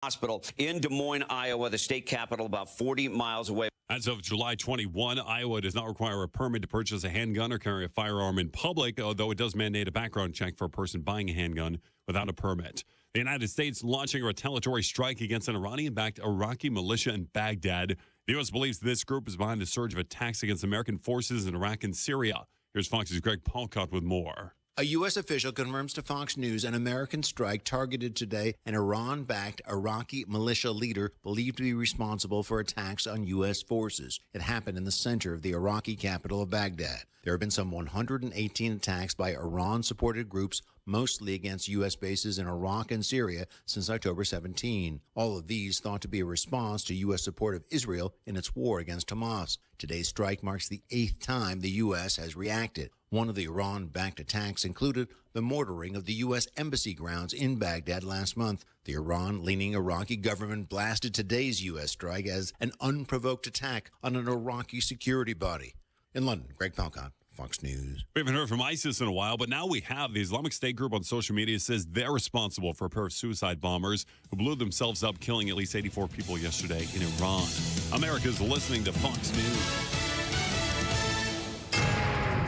Hospital in Des Moines, Iowa, the state capital, about 40 miles away. As of July 21, Iowa does not require a permit to purchase a handgun or carry a firearm in public, although it does mandate a background check for a person buying a handgun without a permit. The United States launching a retaliatory strike against an Iranian-backed Iraqi militia in Baghdad. The U.S. believes this group is behind a surge of attacks against American forces in Iraq and Syria. Here's Fox's Greg Paulcott with more. A U.S. official confirms to Fox News an American strike targeted today an Iran-backed Iraqi militia leader believed to be responsible for attacks on U.S. forces. It happened in the center of the Iraqi capital of Baghdad. There have been some 118 attacks by Iran-supported groups, mostly against U.S. bases in Iraq and Syria since October 17. All of these thought to be a response to U.S. support of Israel in its war against Hamas. Today's strike marks the 8th time the U.S. has reacted. One of the Iran-backed attacks included the mortaring of the U.S. embassy grounds in Baghdad last month. The Iran-leaning Iraqi government blasted today's U.S. strike as an unprovoked attack on an Iraqi security body. In London, Greg Paulcott, Fox News. We haven't heard from ISIS in a while, but now we have. The Islamic State group on social media says they're responsible for a pair of suicide bombers who blew themselves up, killing at least 84 people yesterday in Iran. America's listening to Fox News.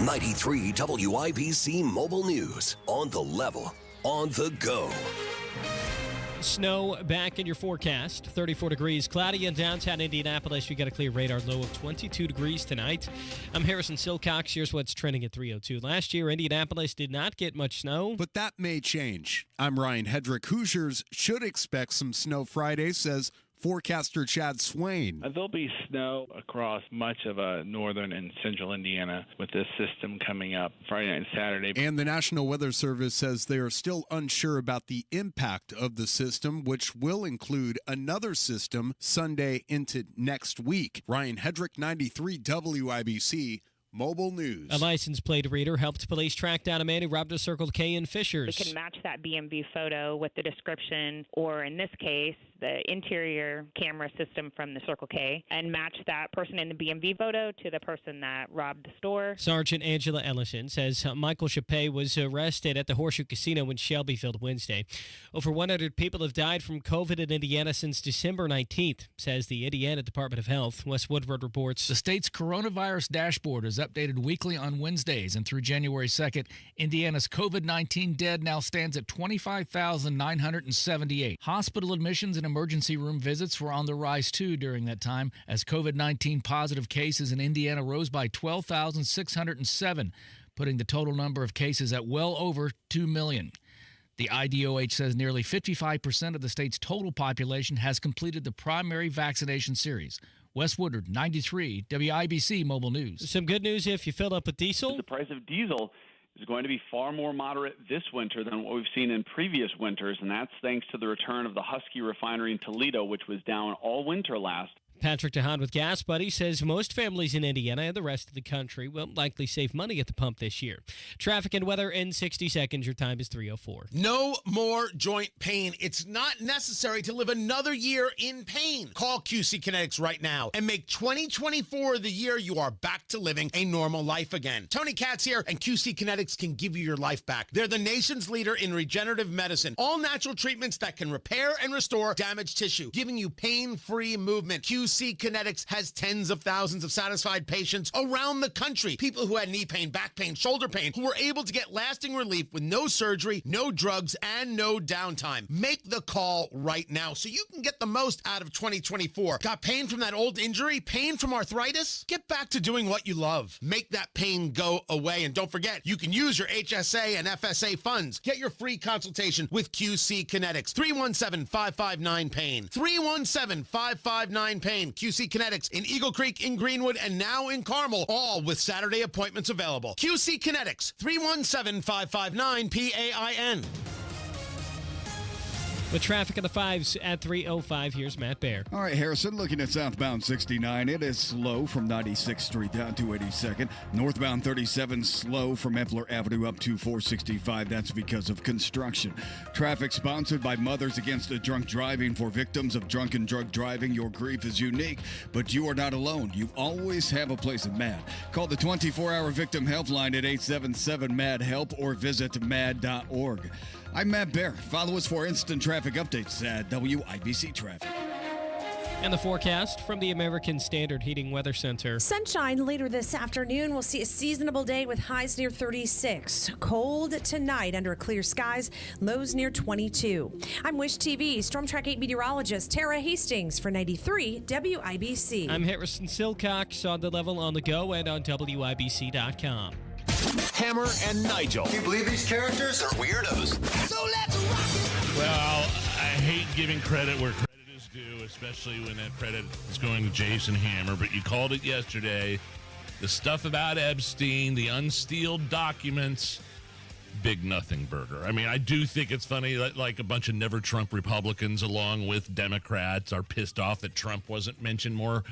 93 WIBC Mobile News. On the level, on the go. Snow back in your forecast. 34 degrees. Cloudy in downtown Indianapolis. We got a clear radar low of 22 degrees tonight. I'm Harrison Silcox. Here's what's trending at 3:02. Last year, Indianapolis did not get much snow. But that may change. I'm Ryan Hedrick. Hoosiers should expect some snow Friday, says forecaster Chad Swain. There'll be snow across much of northern and central Indiana with this system coming up Friday night and Saturday. And the National Weather Service says they are still unsure about the impact of the system, which will include another system Sunday into next week. Ryan Hedrick, 93 WIBC. Mobile News. A license plate reader helped police track down a man who robbed a Circle K in Fishers. We can match that BMV photo with the description, or in this case, the interior camera system from the Circle K, and match that person in the BMV photo to the person that robbed the store. Sergeant Angela Ellison says Michael Chappé was arrested at the Horseshoe Casino in Shelbyville Wednesday. Over 100 people have died from COVID in Indiana since December 19th, says the Indiana Department of Health. Wes Woodward reports. The state's coronavirus dashboard is updated weekly on Wednesdays, and through January 2nd, Indiana's COVID-19 dead now stands at 25,978. Hospital admissions and emergency room visits were on the rise, too, during that time, as COVID-19 positive cases in Indiana rose by 12,607, putting the total number of cases at well over 2 million. The IDOH says nearly 55% of the state's total population has completed the primary vaccination series. Wes Woodard, 93, WIBC Mobile News. Some good news if you fill up with diesel. The price of diesel is going to be far more moderate this winter than what we've seen in previous winters, and that's thanks to the return of the Husky refinery in Toledo, which was down all winter last. Patrick DeHaan with Gas Buddy says most families in Indiana and the rest of the country will likely save money at the pump this year. Traffic and weather in 60 seconds. Your time is 3:04. No more joint pain. It's not necessary to live another year in pain. Call QC Kinetics right now and make 2024 the year you are back to living a normal life again. Tony Katz here, and QC Kinetics can give you your life back. They're the nation's leader in regenerative medicine. All natural treatments that can repair and restore damaged tissue, giving you pain-free movement. QC Kinetics has tens of thousands of satisfied patients around the country. People who had knee pain, back pain, shoulder pain, who were able to get lasting relief with no surgery, no drugs, and no downtime. Make the call right now so you can get the most out of 2024. Got pain from that old injury? Pain from arthritis? Get back to doing what you love. Make that pain go away. And don't forget, you can use your HSA and FSA funds. Get your free consultation with QC Kinetics. 317-559-PAIN. 317-559-PAIN. QC Kinetics in Eagle Creek, in Greenwood, and now in Carmel, all with Saturday appointments available. QC Kinetics, 317-559-PAIN. With traffic on the 5s at 3:05, here's Matt Baer. All right, Harrison, looking at southbound 69, it is slow from 96th Street down to 82nd. Northbound 37, slow from Epler Avenue up to 465. That's because of construction. Traffic sponsored by Mothers Against Drunk Driving. For victims of drunken drug driving, your grief is unique, but you are not alone. You always have a place of MAD. Call the 24-hour victim helpline at 877-MAD-HELP or visit mad.org. I'm Matt Bear. Follow us for instant traffic updates at WIBC Traffic. And the forecast from the American Standard Heating Weather Center. Sunshine later this afternoon. We'll see a seasonable day with highs near 36. Cold tonight under clear skies, lows near 22. I'm Wish TV Storm Track 8 meteorologist Tara Hastings for 93 WIBC. I'm Harrison Silcox on the level on the go and on WIBC.com. Hammer and Nigel. Can you believe these characters are weirdos? So let's rock it. Well, I hate giving credit where credit is due, especially when that credit is going to Jason Hammer, but you called it yesterday. The stuff about Epstein, the unsealed documents, big nothing burger. I mean, I do think it's funny that like a bunch of never Trump Republicans along with Democrats are pissed off that Trump wasn't mentioned more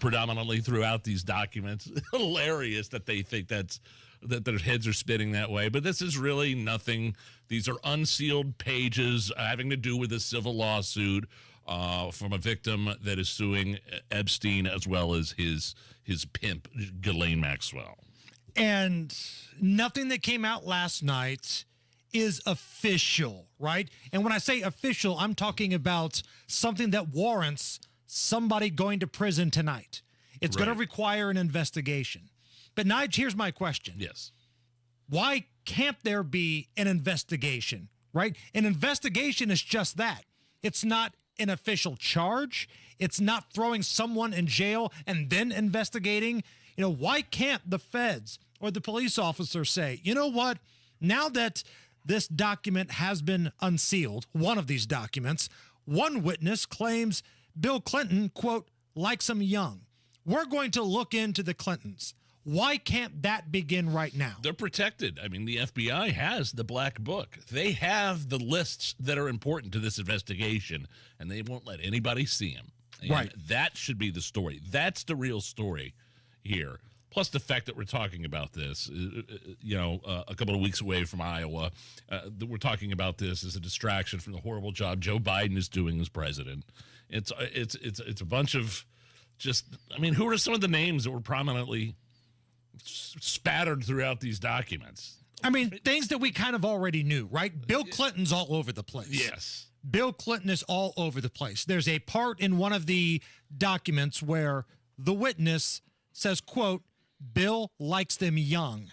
predominantly throughout these documents. Hilarious that they think that their heads are spinning that way. But this is really nothing. These are unsealed pages having to do with a civil lawsuit from a victim that is suing Epstein as well as his pimp, Ghislaine Maxwell. And nothing that came out last night is official, right? And when I say official, I'm talking about something that warrants somebody going to prison tonight. It's going to require an investigation. But Nigel, here's my question. Yes. Why can't there be an investigation, right? An investigation is just that. It's not an official charge. It's not throwing someone in jail and then investigating. Why can't the feds or the police officer say, you know what, now that this document has been unsealed, one of these documents, one witness claims Bill Clinton, quote, likes him young. We're going to look into the Clintons. Why can't that begin right now? They're protected. I mean, the FBI has the black book. They have the lists that are important to this investigation, and they won't let anybody see them. And right. That should be the story. That's the real story here. Plus the fact that we're talking about this, a couple of weeks away from Iowa, we're talking about this as a distraction from the horrible job Joe Biden is doing as president. It's a bunch of who are some of the names that were prominently spattered throughout these documents? I mean, things that we kind of already knew, right? Bill Clinton's all over the place. Yes. Bill Clinton is all over the place. There's a part in one of the documents where the witness says, quote, Bill likes them young.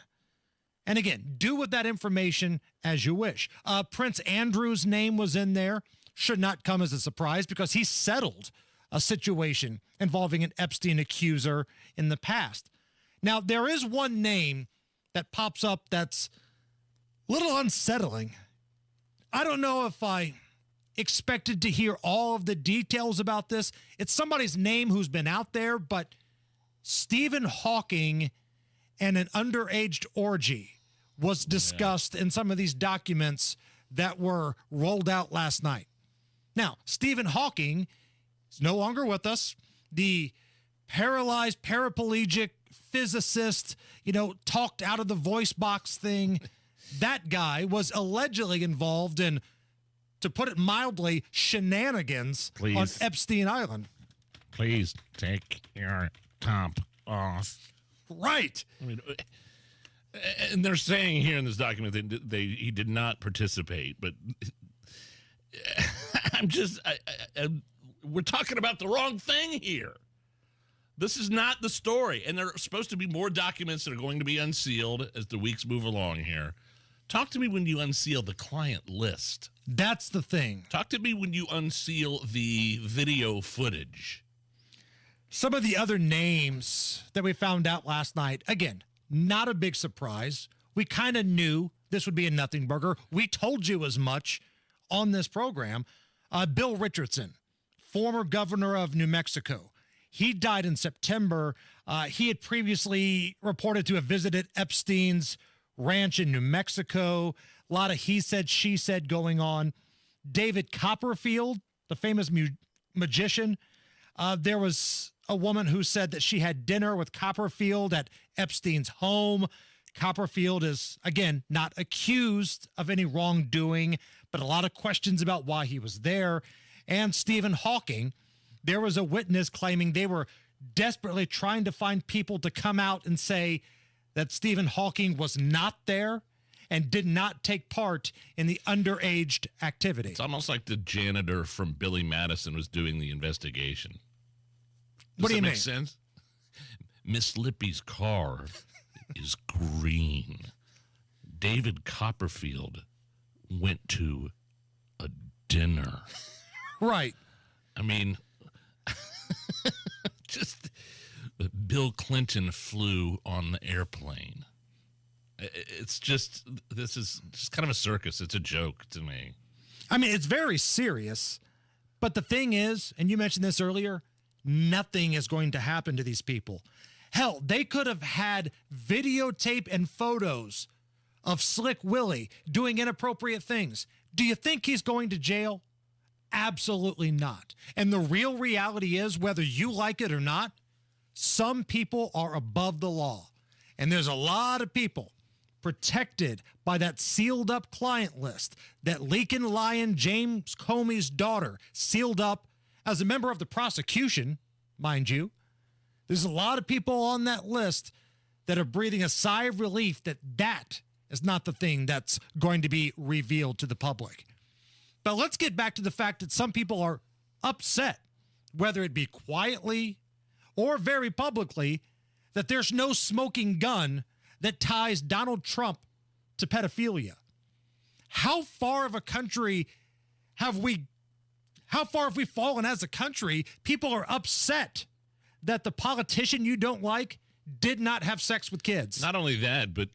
And again, do with that information as you wish. Prince Andrew's name was in there. Should not come as a surprise because he settled a situation involving an Epstein accuser in the past. Now, there is one name that pops up that's a little unsettling. I don't know if I expected to hear all of the details about this. It's somebody's name who's been out there, but Stephen Hawking and an underage orgy was discussed in some of these documents that were rolled out last night. Now, Stephen Hawking is no longer with us. The paralyzed, paraplegic physicist, talked out of the voice box thing. That guy was allegedly involved in, to put it mildly, shenanigans on Epstein Island. Please take your top off. Right. I mean, and they're saying here in this document that he did not participate, but we're talking about the wrong thing here. This is not the story, and there are supposed to be more documents that are going to be unsealed as the weeks move along here. Talk to me when you unseal the client list. That's the thing. Talk to me when you unseal the video footage. Some of the other names that we found out last night, again, not a big surprise. We kind of knew this would be a nothing burger. We told you as much on this program. Bill Richardson, former governor of New Mexico. He died in September. He had previously reported to have visited Epstein's ranch in New Mexico. A lot of he said, she said going on. David Copperfield, the famous magician. There was a woman who said that she had dinner with Copperfield at Epstein's home. Copperfield is, again, not accused of any wrongdoing, but a lot of questions about why he was there. And Stephen Hawking, there was a witness claiming they were desperately trying to find people to come out and say that Stephen Hawking was not there. and did not take part in the underage activity. It's almost like the janitor from Billy Madison was doing the investigation. What do you mean? Make sense? Miss Lippy's car is green. David Copperfield went to a dinner. Right. I mean, just Bill Clinton flew on the airplane. It's just, this is just kind of a circus. It's a joke to me. I mean, it's very serious. But the thing is, and you mentioned this earlier, nothing is going to happen to these people. Hell, they could have had videotape and photos of Slick Willie doing inappropriate things. Do you think he's going to jail? Absolutely not. And the real reality is, whether you like it or not, some people are above the law. And there's a lot of people protected by that sealed up client list that Leakin' Lion James Comey's daughter sealed up as a member of the prosecution, mind you. There's a lot of people on that list that are breathing a sigh of relief that that is not the thing that's going to be revealed to the public. But let's get back to the fact that some people are upset, whether it be quietly or very publicly, that there's no smoking gun that ties Donald Trump to pedophilia. How far of a country have we fallen as a country? People are upset that the politician you don't like did not have sex with kids. Not only that, but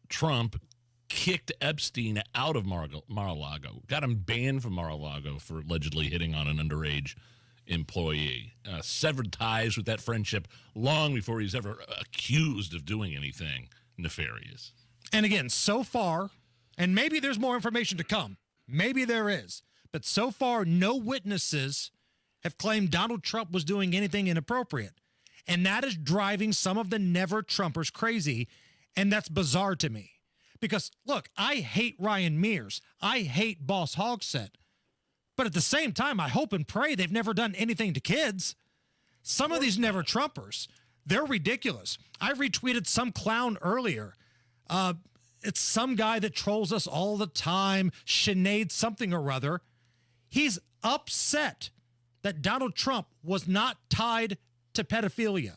Trump kicked Epstein out of Mar-a-Lago, got him banned from Mar-a-Lago for allegedly hitting on an underage employee, severed ties with that friendship long before he's ever accused of doing anything nefarious. And again, so far, and maybe there's more information to come, maybe there is, but so far no witnesses have claimed Donald Trump was doing anything inappropriate. And that is driving some of the never-Trumpers crazy, and that's bizarre to me. Because, look, I hate Ryan Mears. I hate Boss Hogsett. But at the same time, I hope and pray they've never done anything to kids. Some of these never-Trumpers, they're ridiculous. I retweeted some clown earlier. It's some guy that trolls us all the time, Sinead something or other. He's upset that Donald Trump was not tied to pedophilia.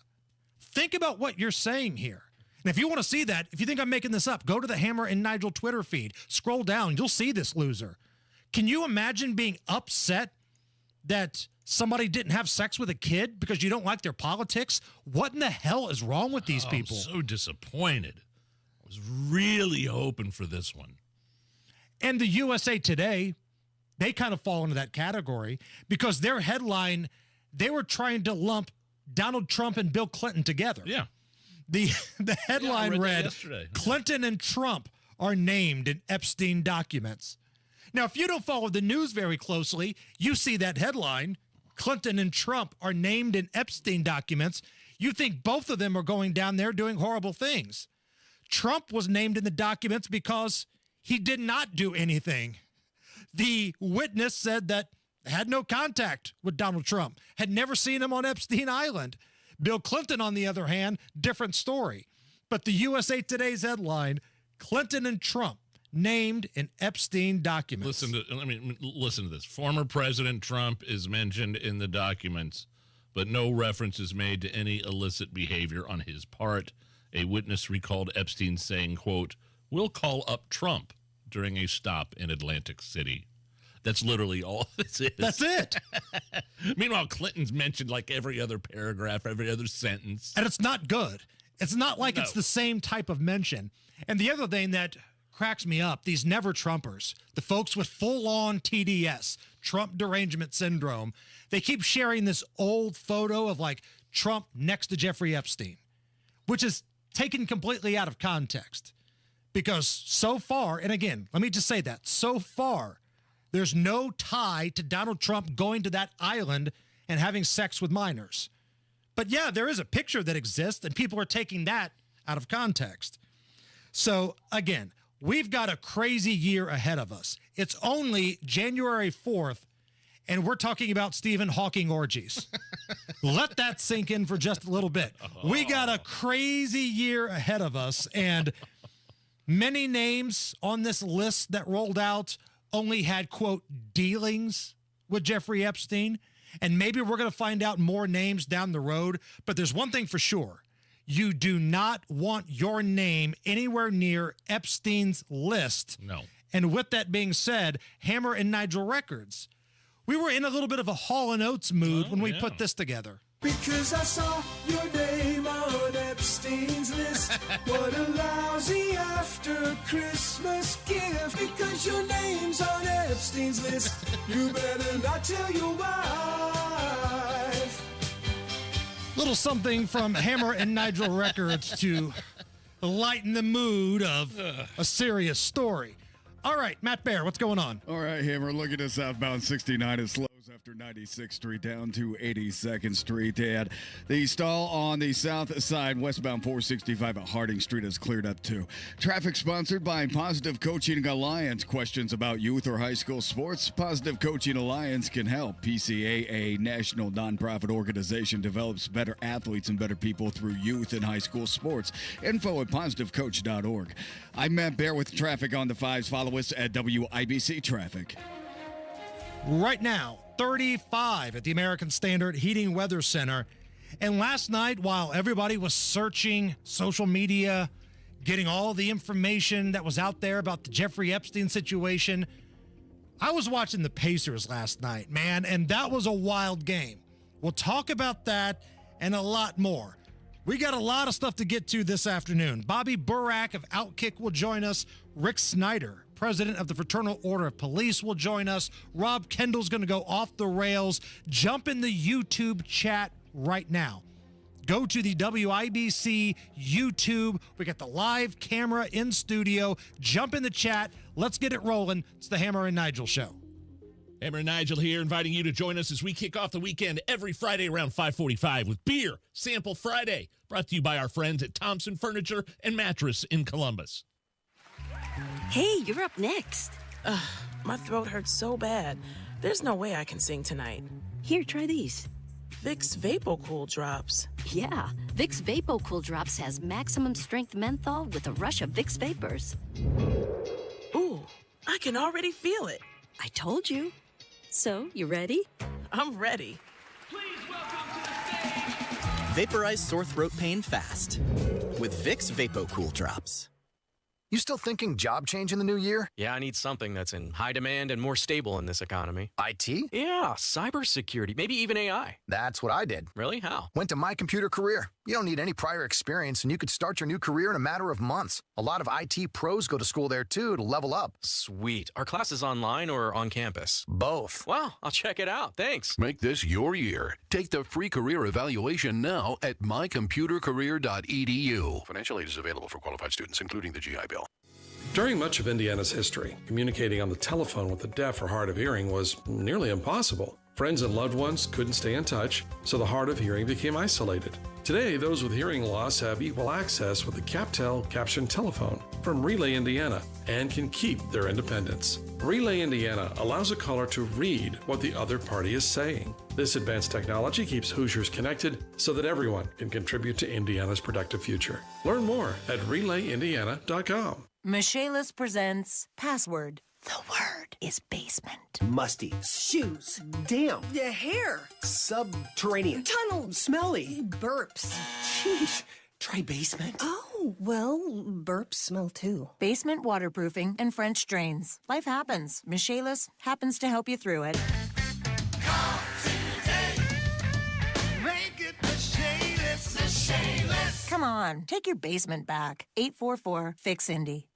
Think about what you're saying here. And if you want to see that, if you think I'm making this up, go to the Hammer and Nigel Twitter feed. Scroll down. You'll see this loser. Can you imagine being upset that somebody didn't have sex with a kid because you don't like their politics? What in the hell is wrong with these people? I'm so disappointed. I was really hoping for this one. And the USA Today, they kind of fall into that category because their headline, they were trying to lump Donald Trump and Bill Clinton together. Yeah. The headline read, yesterday. Clinton and Trump are named in Epstein documents. Now, if you don't follow the news very closely, you see that headline, Clinton and Trump are named in Epstein documents. You think both of them are going down there doing horrible things. Trump was named in the documents because he did not do anything. The witness said that had no contact with Donald Trump, had never seen him on Epstein Island. Bill Clinton, on the other hand, different story. But the USA Today's headline, Clinton and Trump named in Epstein documents. Listen to this. Former President Trump is mentioned in the documents, but no reference is made to any illicit behavior on his part. A witness recalled Epstein saying, quote, "We'll call up Trump" during a stop in Atlantic City. That's literally all this is. That's it. Meanwhile, Clinton's mentioned like every other paragraph, every other sentence. And it's not good. It's not like it's the same type of mention. And the other thing that cracks me up, these never-Trumpers, the folks with full-on TDS, Trump derangement syndrome, they keep sharing this old photo of like Trump next to Jeffrey Epstein, which is taken completely out of context. Because so far, and again, let me just say that, so far, there's no tie to Donald Trump going to that island and having sex with minors. But yeah, there is a picture that exists, and people are taking that out of context. So again, we've got a crazy year ahead of us. It's only January 4th, and we're talking about Stephen Hawking orgies. Let that sink in for just a little bit. We got a crazy year ahead of us, and Many names on this list that rolled out only had, quote, dealings with Jeffrey Epstein. And maybe we're going to find out more names down the road. But there's one thing for sure. You do not want your name anywhere near Epstein's list. No. And with that being said, Hammer and Nigel Records, we were in a little bit of a Hall & Oates mood when we put this together. Because I saw your name on Epstein's list. What a lousy after Christmas gift. Because your name's on Epstein's list. You better not tell your wife. Little something from Hammer and Nigel Records to lighten the mood of a serious story. All right, Matt Bear, what's going on? All right, Hammer, look at the southbound 69. It slows after 96th Street down to 82nd Street. And the stall on the south side, westbound 465 at Harding Street, is cleared up too. Traffic sponsored by Positive Coaching Alliance. Questions about youth or high school sports? Positive Coaching Alliance can help. PCA, a national nonprofit organization, develops better athletes and better people through youth and high school sports. Info at positivecoach.org. I'm Matt Bear with traffic on the 5s. Follow us at WIBC Traffic. Right now, 35 at the American Standard Heating Weather Center. And last night, while everybody was searching social media, getting all the information that was out there about the Jeffrey Epstein situation, I was watching the Pacers last night, man, and that was a wild game. We'll talk about that and a lot more. We got a lot of stuff to get to this afternoon. Bobby Burak of Outkick will join us. Rick Snyder, president of the Fraternal Order of Police, will join us. Rob Kendall's going to go off the rails. Jump in the YouTube chat right now. Go to the WIBC YouTube. We got the live camera in studio. Jump in the chat. Let's get it rolling. It's the Hammer and Nigel Show. Hammer and Nigel here, inviting you to join us as we kick off the weekend every Friday around 5:45 with Beer Sample Friday, brought to you by our friends at Thompson Furniture and Mattress in Columbus. Hey, you're up next. My throat hurts so bad. There's no way I can sing tonight. Here, try these. Vicks VapoCool Drops. Yeah, Vicks VapoCool Drops has maximum strength menthol with a rush of Vicks Vapors. Ooh, I can already feel it. I told you. So, you ready? I'm ready. Vaporize sore throat pain fast with Vicks VapoCool Drops. You still thinking job change in the new year? Yeah, I need something that's in high demand and more stable in this economy. IT? Yeah, cybersecurity, maybe even AI. That's what I did. Really? How? Went to My Computer Career. You don't need any prior experience, and you could start your new career in a matter of months. A lot of IT pros go to school there, too, to level up. Sweet. Are classes online or on campus? Both. Wow, I'll check it out. Thanks. Make this your year. Take the free career evaluation now at mycomputercareer.edu. Financial aid is available for qualified students, including the GI Bill. During much of Indiana's history, communicating on the telephone with the deaf or hard of hearing was nearly impossible. Friends and loved ones couldn't stay in touch, so the hard of hearing became isolated. Today, those with hearing loss have equal access with the CapTel captioned telephone from Relay Indiana and can keep their independence. Relay Indiana allows a caller to read what the other party is saying. This advanced technology keeps Hoosiers connected so that everyone can contribute to Indiana's productive future. Learn more at relayindiana.com. Michaelis presents Password. The word is basement. Musty. Shoes. Damp. The hair. Subterranean. Tunnel. Smelly. Burps. Sheesh. Try basement. Oh, well, burps smell too. Basement waterproofing and French drains. Life happens. Michaelis happens to help you through it. Make it Michaelis. Michaelis. Come on, take your basement back. 844-FIX-INDY.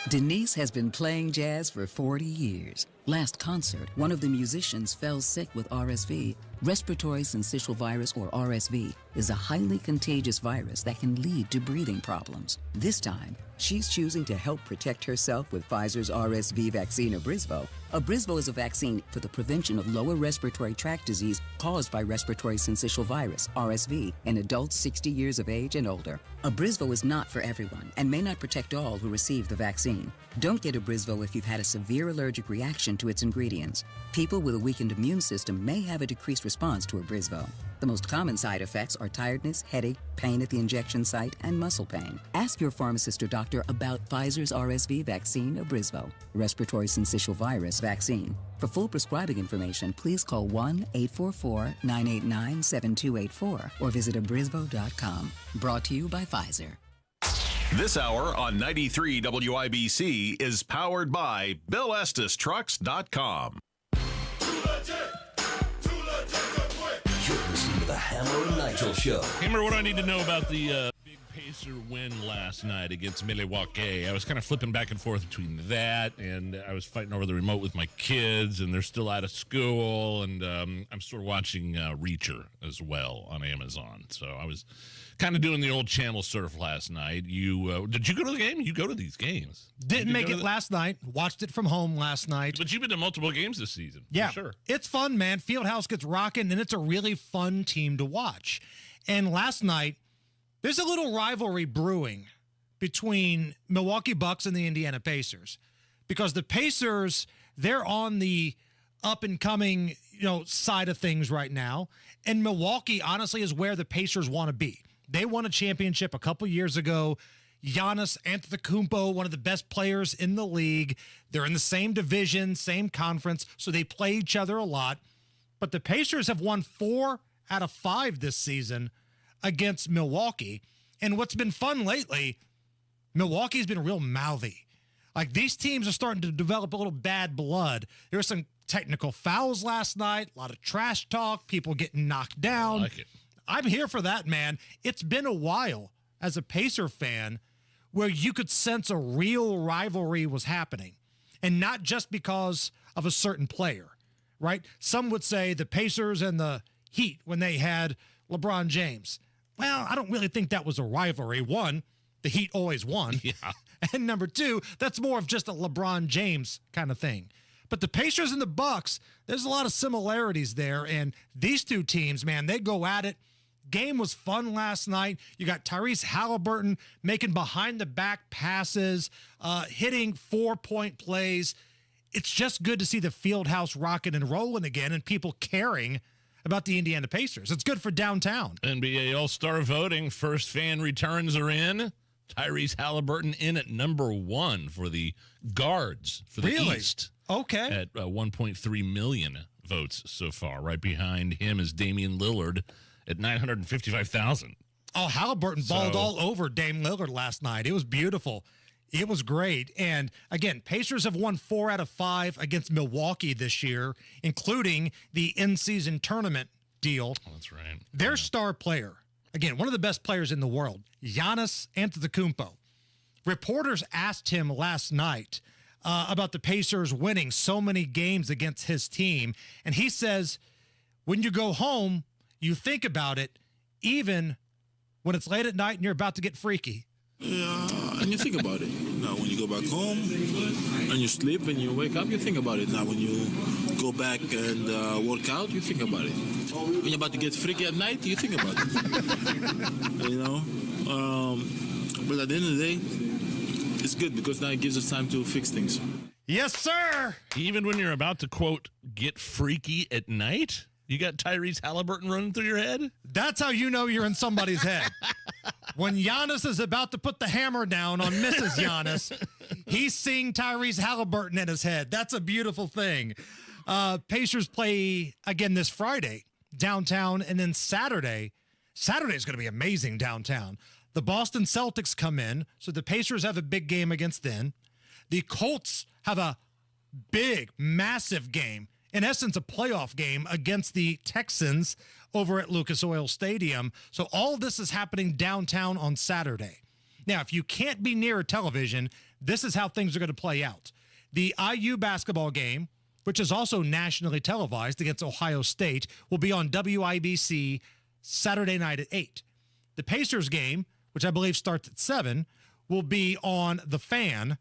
Denise has been playing jazz for 40 years. Last concert, one of the musicians fell sick with RSV. Respiratory syncytial virus, or RSV, is a highly contagious virus that can lead to breathing problems. This time, she's choosing to help protect herself with Pfizer's RSV vaccine, Abrysvo. Abrysvo is a vaccine for the prevention of lower respiratory tract disease caused by respiratory syncytial virus, RSV, in adults 60 years of age and older. Abrysvo is not for everyone and may not protect all who receive the vaccine. Don't get Abrysvo if you've had a severe allergic reaction to its ingredients. People with a weakened immune system may have a decreased response to Abrysvo. The most common side effects are tiredness, headache, pain at the injection site, and muscle pain. Ask your pharmacist or doctor about Pfizer's RSV vaccine, Abrysvo, respiratory syncytial virus vaccine. For full prescribing information, please call 1-844-989-7284 or visit abrysvo.com. Brought to you by Pfizer. This hour on 93 WIBC is powered by BillEstisTrucks.com. You're listening to the Hammer and Nigel Show. Hammer, what do I need to know about the big Pacer win last night against Milwaukee? I was kind of flipping back and forth between that, and I was fighting over the remote with my kids, and they're still out of school, and I'm still watching Reacher as well on Amazon. So I was kind of doing the old channel surf last night. You did you go to the game? You go to these games? Didn't make it last night. Watched it from home last night. But you've been to multiple games this season. Yeah, for sure. It's fun, man. Fieldhouse gets rocking, and it's a really fun team to watch. And last night, there's a little rivalry brewing between Milwaukee Bucks and the Indiana Pacers, because the Pacers, they're on the up and coming, side of things right now, and Milwaukee honestly is where the Pacers want to be. They won a championship a couple years ago. Giannis Antetokounmpo, one of the best players in the league. They're in the same division, same conference, so they play each other a lot. But the Pacers have won 4 out of 5 this season against Milwaukee. And what's been fun lately, Milwaukee's been real mouthy. Like, these teams are starting to develop a little bad blood. There were some technical fouls last night, a lot of trash talk, people getting knocked down. I like it. I'm here for that, man. It's been a while as a Pacer fan where you could sense a real rivalry was happening, and not just because of a certain player, right? Some would say the Pacers and the Heat when they had LeBron James. Well, I don't really think that was a rivalry. One, the Heat always won. Yeah. And number two, that's more of just a LeBron James kind of thing. But the Pacers and the Bucks, there's a lot of similarities there. And these two teams, man, they go at it. Game was fun last night. You got Tyrese Halliburton making behind-the-back passes, hitting 4-point plays. It's just good to see the Fieldhouse rocking and rolling again and people caring about the Indiana Pacers. It's good for downtown. NBA All-Star voting. First fan returns are in. Tyrese Halliburton in at number 1 for the guards for the East. Okay. At 1.3 million votes so far. Right behind him is Damian Lillard at 955,000. Oh, Halliburton balled all over Dame Lillard last night. It was beautiful. It was great. And again, Pacers have won 4 out of 5 against Milwaukee this year, including the in-season tournament deal. Oh, that's right. Their star player, again, one of the best players in the world, Giannis Antetokounmpo. Reporters asked him last night about the Pacers winning so many games against his team. And he says, when you go home, you think about it, even when it's late at night and you're about to get freaky. Yeah, and you think about it. Now, when you go back home and you sleep and you wake up, you think about it. Now, when you go back and work out, you think about it. When you're about to get freaky at night, you think about it. But at the end of the day, it's good because now it gives us time to fix things. Yes, sir. Even when you're about to, quote, get freaky at night? You got Tyrese Halliburton running through your head? That's how you know you're in somebody's head. When Giannis is about to put the hammer down on Mrs. Giannis, he's seeing Tyrese Halliburton in his head. That's a beautiful thing. Pacers play again this Friday downtown, and then Saturday. Saturday is going to be amazing downtown. The Boston Celtics come in, so the Pacers have a big game against them. The Colts have a big, massive game. In essence, a playoff game against the Texans over at Lucas Oil Stadium. So all of this is happening downtown on Saturday. Now, if you can't be near a television, this is how things are going to play out. The IU basketball game, which is also nationally televised against Ohio State, will be on WIBC Saturday night at 8. The Pacers game, which I believe starts at 7, will be on The Fan.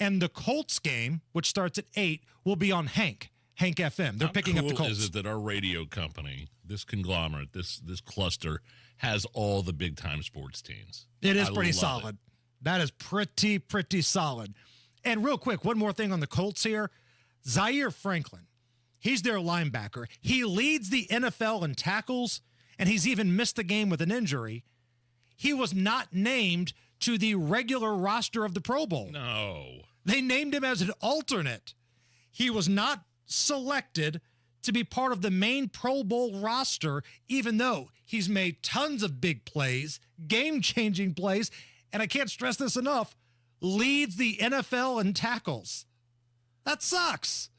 And the Colts game, which starts at 8, will be on Hank FM. They're picking up the Colts. Is it that our radio company, this conglomerate, this cluster, has all the big-time sports teams? It is pretty solid. That is pretty solid. And real quick, one more thing on the Colts here. Zaire Franklin, he's their linebacker. He leads the NFL in tackles, and he's even missed a game with an injury. He was not named to the regular roster of the Pro Bowl. No. They named him as an alternate. He was not selected to be part of the main Pro Bowl roster, even though he's made tons of big plays, game-changing plays, and I can't stress this enough, leads the NFL in tackles. That sucks.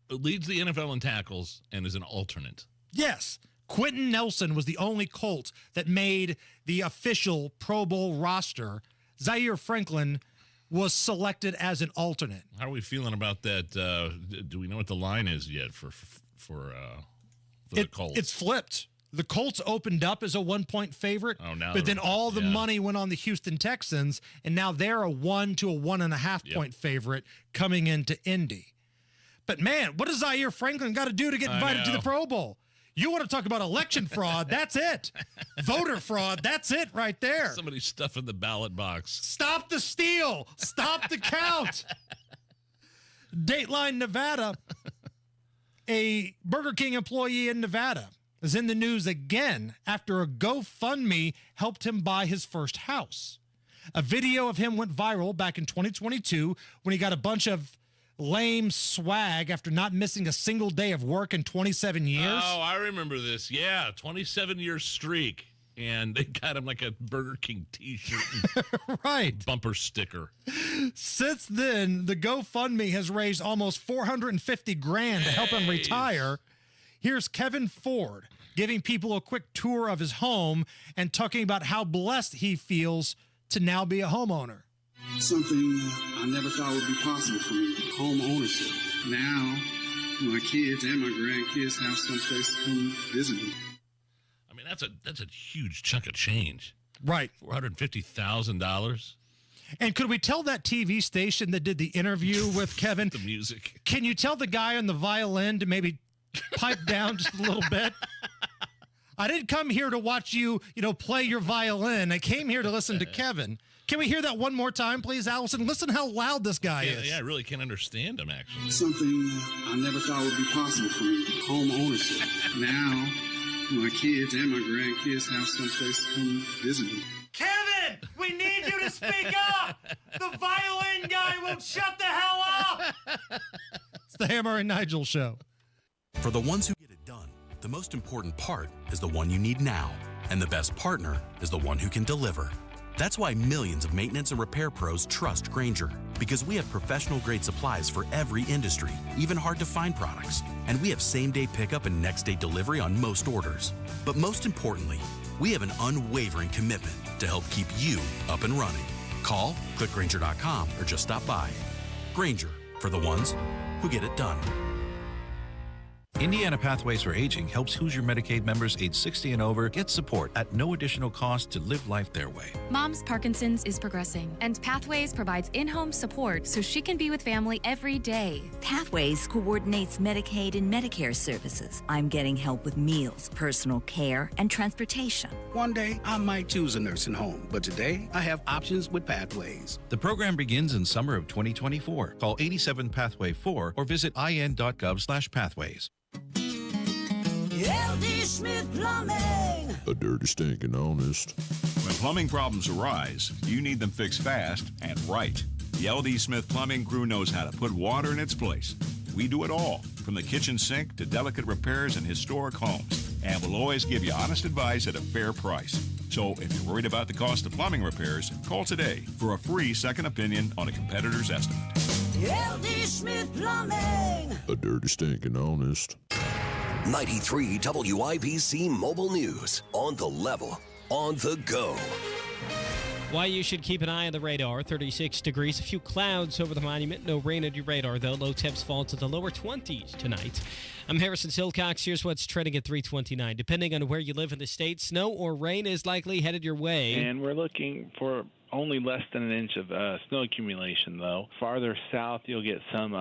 Leads the NFL in tackles and is an alternate. Yes. Quentin Nelson was the only Colt that made the official Pro Bowl roster. Zaire Franklin was selected as an alternate. How are we feeling about that? Do we know what the line is yet for the Colts? It's flipped. The Colts opened up as a 1-point favorite, but then all the money went on the Houston Texans, and now they're a 1 to a 1.5 point favorite coming into Indy. But man, what does Zaire Franklin got to do to get invited to the Pro Bowl? You want to talk about election fraud? That's it. Voter fraud. That's it right there. Somebody stuffing the ballot box. Stop the steal. Stop the count. Dateline Nevada. A Burger King employee in Nevada is in the news again after a GoFundMe helped him buy his first house. A video of him went viral back in 2022 when he got a bunch of lame swag after not missing a single day of work in 27 years. Oh, I remember this. Yeah, 27-year streak. And they got him like a Burger King t-shirt. Right. Bumper sticker. Since then, the GoFundMe has raised almost $450,000 to help him retire. Here's Kevin Ford giving people a quick tour of his home and talking about how blessed he feels to now be a homeowner. Something I never thought would be possible for me, home ownership. Now, my kids and my grandkids have some place to come visit me. I mean, that's a huge chunk of change. Right. $450,000. And could we tell that TV station that did the interview with Kevin? The music. Can you tell the guy on the violin to maybe pipe down just a little bit? I didn't come here to watch you, play your violin. I came here to listen to Kevin. Can we hear that one more time, please, Allison? Listen how loud this guy is. Yeah, I really can't understand him, actually. Something I never thought would be possible for me, home ownership. Now, my kids and my grandkids have some place to come visit me. Kevin, we need you to speak up. The violin guy won't shut the hell up. It's the Hammer and Nigel show. For the ones who get it done, the most important part is the one you need now. And the best partner is the one who can deliver. That's why millions of maintenance and repair pros trust Grainger, because we have professional-grade supplies for every industry, even hard-to-find products. And we have same-day pickup and next-day delivery on most orders. But most importantly, we have an unwavering commitment to help keep you up and running. Call, click Grainger.com, or just stop by. Grainger, for the ones who get it done. Indiana Pathways for Aging helps Hoosier Medicaid members age 60 and over get support at no additional cost to live life their way. Mom's Parkinson's is progressing, and Pathways provides in-home support so she can be with family every day. Pathways coordinates Medicaid and Medicare services. I'm getting help with meals, personal care, and transportation. One day, I might choose a nursing home, but today, I have options with Pathways. The program begins in summer of 2024. Call 87-PATHWAY-4 or visit in.gov/pathways. LD Smith Plumbing. A dirty, stinking honest. When plumbing problems arise, you need them fixed fast and right. The LD Smith Plumbing crew knows how to put water in its place. We do it all, from the kitchen sink to delicate repairs in historic homes, and we'll always give you honest advice at a fair price. So if you're worried about the cost of plumbing repairs, call today for a free second opinion on a competitor's estimate. LD Smith Plumbing. A dirty, stinking honest. 93 WIBC Mobile News. On the level, on the go. Why you should keep an eye on the radar. 36 degrees, a few clouds over the monument. No rain on your radar, though. Low temps fall to the lower 20s tonight. I'm Harrison Silcox. Here's what's trending at 329. Depending on where you live in the state, snow or rain is likely headed your way. And we're looking for only less than an inch of snow accumulation, though. Farther south, you'll get some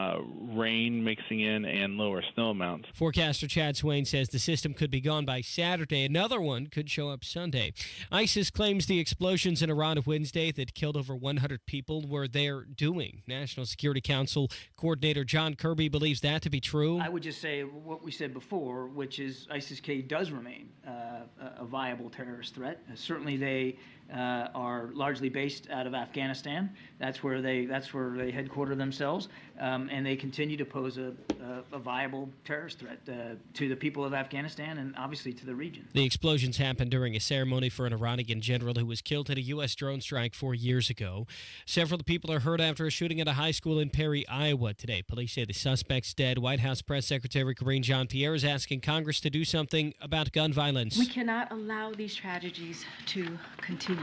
rain mixing in and lower snow amounts. Forecaster Chad Swain says the system could be gone by Saturday. Another one could show up Sunday. ISIS claims the explosions in Iran Wednesday that killed over 100 people were their doing. National Security Council Coordinator John Kirby believes that to be true. I would just say what we said before, which is ISIS-K does remain a viable terrorist threat. Certainly they are largely based out of Afghanistan. That's where they headquarter themselves, and they continue to pose a viable terrorist threat to the people of Afghanistan and obviously to the region. The explosions happened during a ceremony for an Iranian general who was killed in a U.S. drone strike 4 years ago. Several people are hurt after a shooting at a high school in Perry, Iowa today. Police say the suspect's dead. White House Press Secretary Karine Jean-Pierre is asking Congress to do something about gun violence. We cannot allow these tragedies to continue.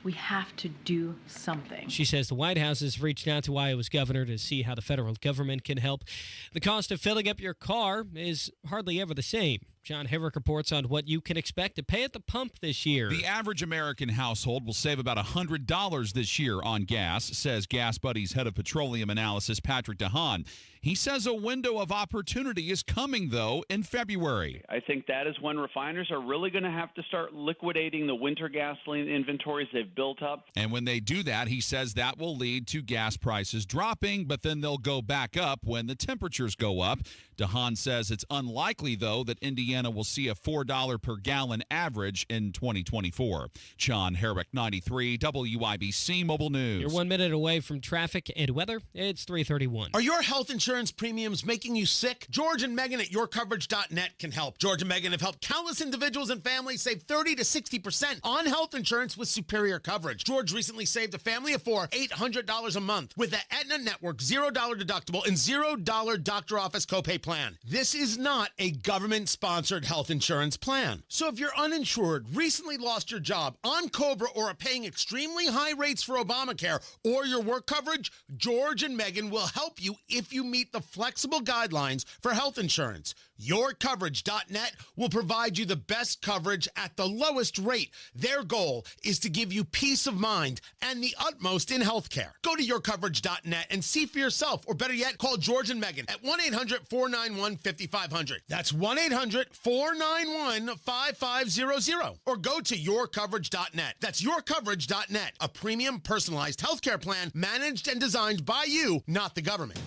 We have to do something. She says the White House has reached out to Iowa's governor to see how the federal government can help. The cost of filling up your car is hardly ever the same. John Herrick reports on what you can expect to pay at the pump this year. The average American household will save about $100 this year on gas, says Gas Buddy's head of petroleum analysis, Patrick DeHaan. He says a window of opportunity is coming, though, in February. I think that is when refiners are really going to have to start liquidating the winter gasoline inventories they've built up. And when they do that, he says that will lead to gas prices dropping, but then they'll go back up when the temperatures go up. DeHaan says it's unlikely, though, that Indiana will see a $4 per gallon average in 2024. John Herrick, 93 WIBC Mobile News. You're 1 minute away from traffic and weather. It's 3:31. Are your health insurance premiums making you sick? George and Megan at yourcoverage.net can help. George and Megan have helped countless individuals and families save 30 to 60% on health insurance with superior coverage. George recently saved a family of four $800 a month with the Aetna Network $0 deductible and $0 doctor office copay plan. This is not a government-sponsored health insurance plan. So if you're uninsured, recently lost your job, on COBRA, or are paying extremely high rates for Obamacare or your work coverage, George and Megan will help you if you meet the flexible guidelines for health insurance. Yourcoverage.net will provide you the best coverage at the lowest rate. Their goal is to give you peace of mind and the utmost in healthcare. Go to yourcoverage.net and see for yourself, or better yet, call George and Megan at 1-800-491-5500. That's 1-800-491-5500. Or go to yourcoverage.net. That's yourcoverage.net, a premium personalized healthcare plan managed and designed by you, not the government.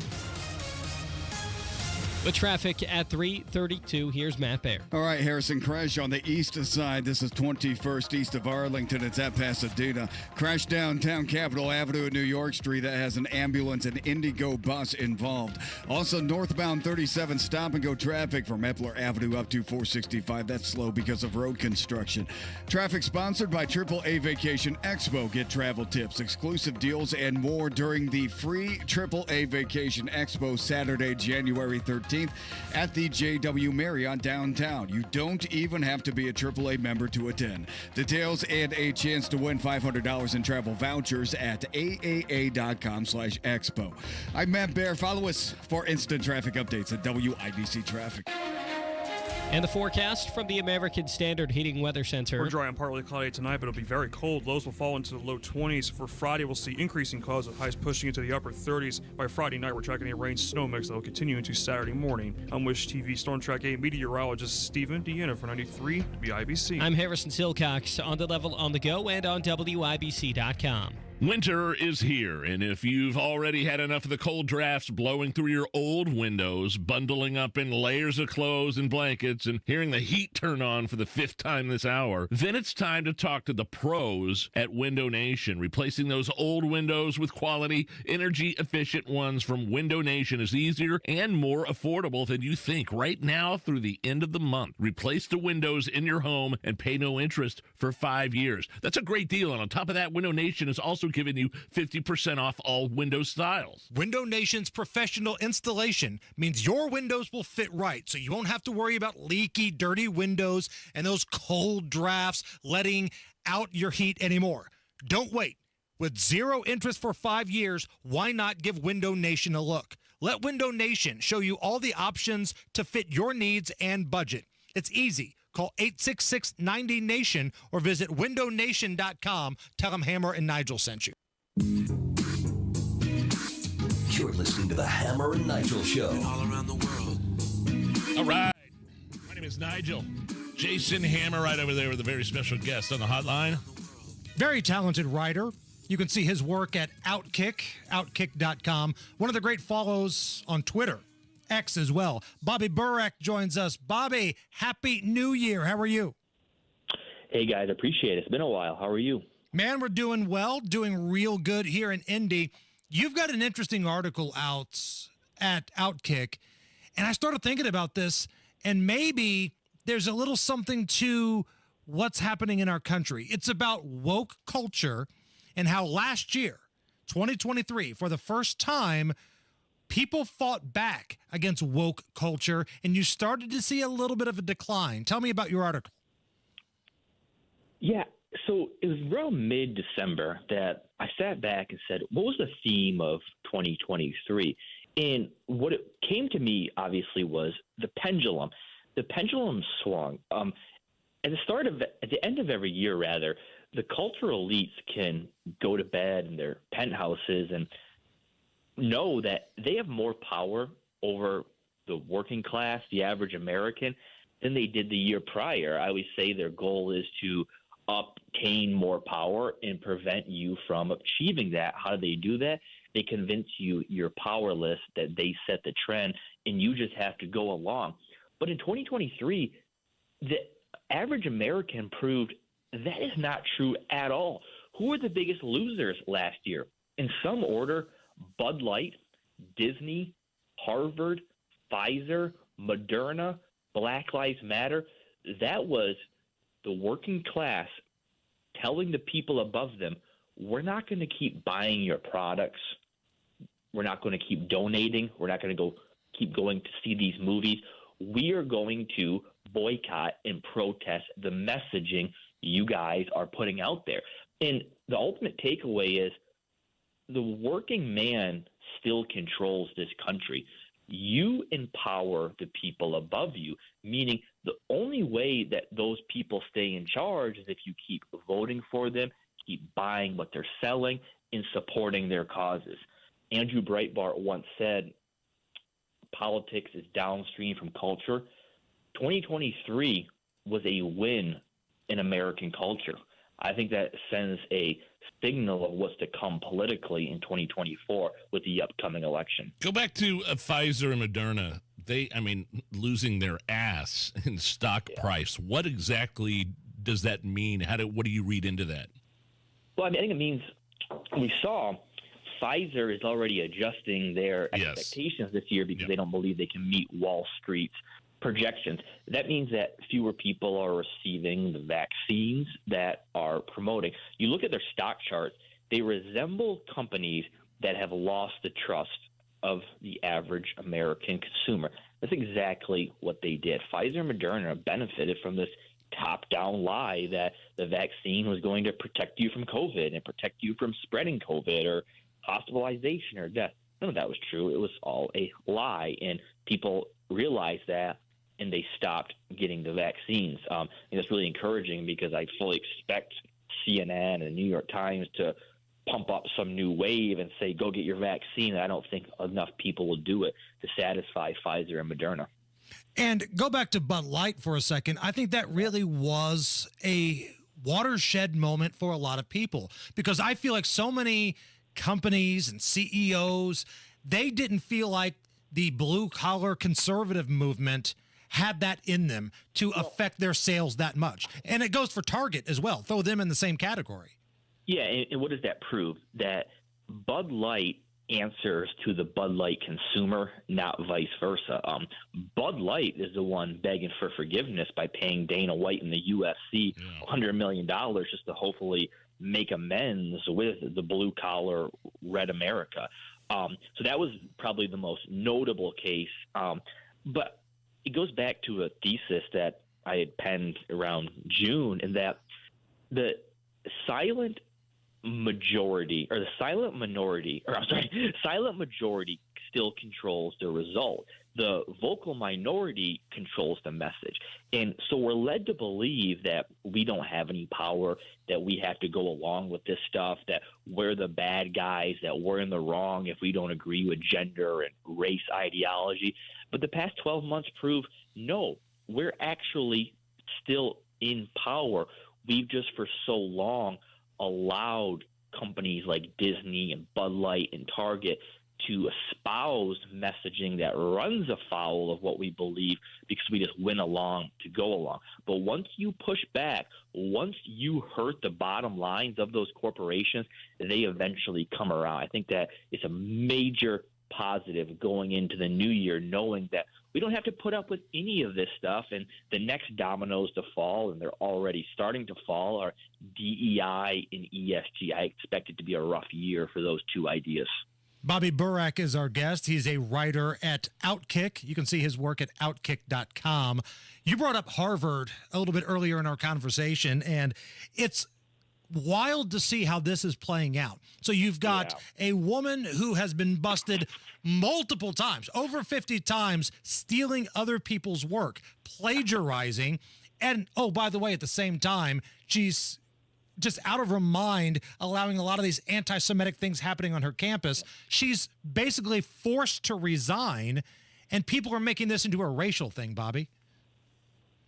With traffic at 3:32, here's Matt Baer. All right, Harrison, crash on the east side. This is 21st east of Arlington. It's at Pasadena. Crash downtown Capitol Avenue at New York Street that has an ambulance and Indigo bus involved. Also, northbound 37 stop-and-go traffic from Epler Avenue up to 465. That's slow because of road construction. Traffic sponsored by AAA Vacation Expo. Get travel tips, exclusive deals, and more during the free AAA Vacation Expo Saturday, January 13th. At the JW Marriott downtown. You don't even have to be a AAA member to attend. Details and a chance to win $500 in travel vouchers at aaa.com/expo. I'm Matt Baer. Follow us for instant traffic updates at WIBC Traffic. And the forecast from the American Standard Heating Weather Center. We're dry and partly cloudy tonight, but it'll be very cold. Lows will fall into the low 20s. For Friday, we'll see increasing clouds with highs pushing into the upper 30s. By Friday night, we're tracking a rain-snow mix that will continue into Saturday morning. I'm Wish TV Storm Track 8 meteorologist Stephen Deanna for 93 WIBC. I'm Harrison Silcox, on the level, on the go, and on WIBC.com. Winter is here, and if you've already had enough of the cold drafts blowing through your old windows, bundling up in layers of clothes and blankets, and hearing the heat turn on for the 5th time this hour, then it's time to talk to the pros at Window Nation. Replacing those old windows with quality, energy-efficient ones from Window Nation is easier and more affordable than you think. Right now through the end of the month, replace the windows in your home and pay no interest for 5 years. That's a great deal, and on top of that, Window Nation is also giving you 50% off all window styles. Window Nation's professional installation means your windows will fit right, so you won't have to worry about leaky, dirty windows and those cold drafts letting out your heat anymore. Don't wait. With 0 interest for 5 years, why not give Window Nation a look? Let Window Nation show you all the options to fit your needs and budget. It's easy. Call 866-90-NATION or visit windownation.com. Tell them Hammer and Nigel sent you. You're listening to the Hammer and Nigel Show. All around the world. All right. My name is Nigel. Jason Hammer right over there with a very special guest on the hotline. Very talented writer. You can see his work at Outkick, outkick.com. One of the great follows on Twitter, X as well. Bobby Burek joins us. Bobby, Happy New Year. How are you? Hey, guys. Appreciate it. It's been a while. How are you? Man, we're doing well, doing real good here in Indy. You've got an interesting article out at Outkick, and I started thinking about this, and maybe there's a little something to what's happening in our country. It's about woke culture and how last year, 2023, for the first time, people fought back against woke culture, and you started to see a little bit of a decline. Tell me about your article. Yeah. So it was around mid-December that I sat back and said, what was the theme of 2023? And what it came to me, obviously, was the pendulum. The pendulum swung. At the end of every year, rather, the cultural elites can go to bed in their penthouses and know that they have more power over the working class, the average American, than they did the year prior. I always say their goal is to obtain more power and prevent you from achieving that. How do they do that? They convince you you're powerless, that they set the trend, and you just have to go along. But in 2023, the average American proved that is not true at all. Who were the biggest losers last year? In some order, Bud Light, Disney, Harvard, Pfizer, Moderna, Black Lives Matter. That was the working class telling the people above them, we're not going to keep buying your products. We're not going to keep donating. We're not going to keep going to see these movies. We are going to boycott and protest the messaging you guys are putting out there. And the ultimate takeaway is the working man still controls this country. You empower the people above you, meaning the only way that those people stay in charge is if you keep voting for them, keep buying what they're selling, and supporting their causes. Andrew Breitbart once said, politics is downstream from culture. 2023 was a win in American culture. I think that sends a signal of what's to come politically in 2024 with the upcoming election. Go back to Pfizer and Moderna. Losing their ass in stock price. What exactly does that mean? What do you read into that? Well, I think it means we saw Pfizer is already adjusting their expectations this year because they don't believe they can meet Wall Street's projections. That means that fewer people are receiving the vaccines that are promoting. You look at their stock charts, they resemble companies that have lost the trust of the average American consumer. That's exactly what they did. Pfizer and Moderna benefited from this top-down lie that the vaccine was going to protect you from COVID and protect you from spreading COVID or hospitalization or death. None of that was true. It was all a lie, and people realized that, and they stopped getting the vaccines. And that's really encouraging because I fully expect CNN and the New York Times to pump up some new wave and say, go get your vaccine. I don't think enough people will do it to satisfy Pfizer and Moderna. And go back to Bud Light for a second. I think that really was a watershed moment for a lot of people because I feel like so many companies and CEOs, they didn't feel like the blue-collar conservative movement had that in them to affect their sales that much. And it goes for Target as well. Throw them in the same category. Yeah, and what does that prove? That Bud Light answers to the Bud Light consumer, not vice versa. Bud Light is the one begging for forgiveness by paying Dana White and the UFC $100 million just to hopefully make amends with the blue-collar red America. So that was probably the most notable case. But it goes back to a thesis that I had penned around June, in that the silent majority still controls the result. The vocal minority controls the message. And so we're led to believe that we don't have any power, that we have to go along with this stuff, that we're the bad guys, that we're in the wrong if we don't agree with gender and race ideology. But the past 12 months prove, no, we're actually still in power. We've just for so long allowed companies like Disney and Bud Light and Target to espouse messaging that runs afoul of what we believe because we just went along to go along. But once you push back, once you hurt the bottom lines of those corporations, they eventually come around. I think that it's a major positive going into the new year, knowing that we don't have to put up with any of this stuff, and the next dominoes to fall, and they're already starting to fall, are DEI and ESG. I expect it to be a rough year for those two ideas. Bobby Burak is our guest. He's a writer at Outkick. You can see his work at outkick.com. You brought up Harvard a little bit earlier in our conversation, and it's wild to see how this is playing out. So you've got a woman who has been busted multiple times, over 50 times, stealing other people's work, plagiarizing, and, oh, by the way, at the same time, she's just out of her mind, allowing a lot of these anti-Semitic things happening on her campus. She's basically forced to resign, and people are making this into a racial thing, Bobby.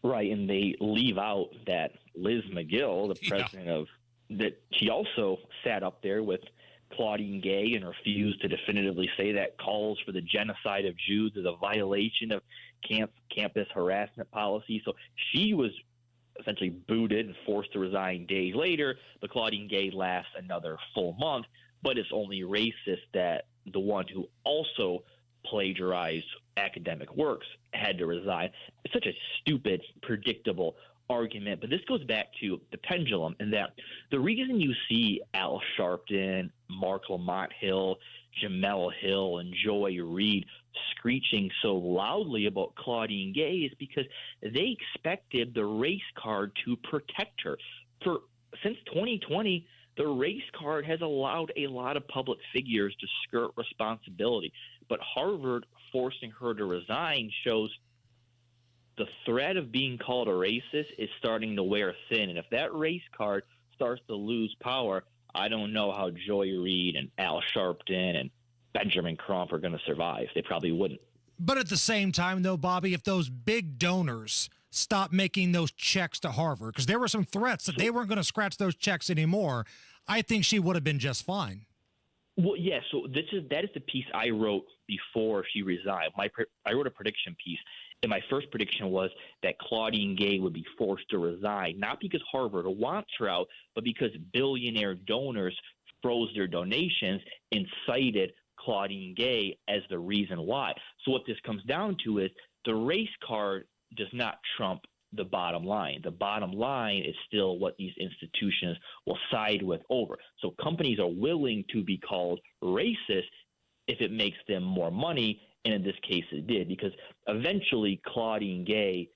Right, and they leave out that Liz McGill, the president of that, she also sat up there with Claudine Gay and refused to definitively say that calls for the genocide of Jews is a violation of campus harassment policy. So she was essentially booted and forced to resign days later. But Claudine Gay lasts another full month. But it's only racist that the one who also plagiarized academic works had to resign. It's such a stupid, predictable argument. But this goes back to the pendulum, and that the reason you see Al Sharpton, Mark Lamont Hill, Jamel Hill, and Joy Reid screeching so loudly about Claudine Gay is because they expected the race card to protect her. Since 2020, the race card has allowed a lot of public figures to skirt responsibility. But Harvard forcing her to resign shows the threat of being called a racist is starting to wear thin. And if that race card starts to lose power, I don't know how Joy Reid and Al Sharpton and Benjamin Crump are going to survive. They probably wouldn't. But at the same time, though, Bobby, if those big donors stop making those checks to Harvard, because there were some threats that they weren't going to scratch those checks anymore, I think she would have been just fine. Well, yeah, so that is the piece I wrote before she resigned. I wrote a prediction piece, and my first prediction was that Claudine Gay would be forced to resign, not because Harvard wants her out, but because billionaire donors froze their donations and cited Claudine Gay as the reason why. So what this comes down to is the race card does not trump the bottom line. The bottom line is still what these institutions will side with over. So companies are willing to be called racist if it makes them more money, and in this case it did, because eventually Claudine Gay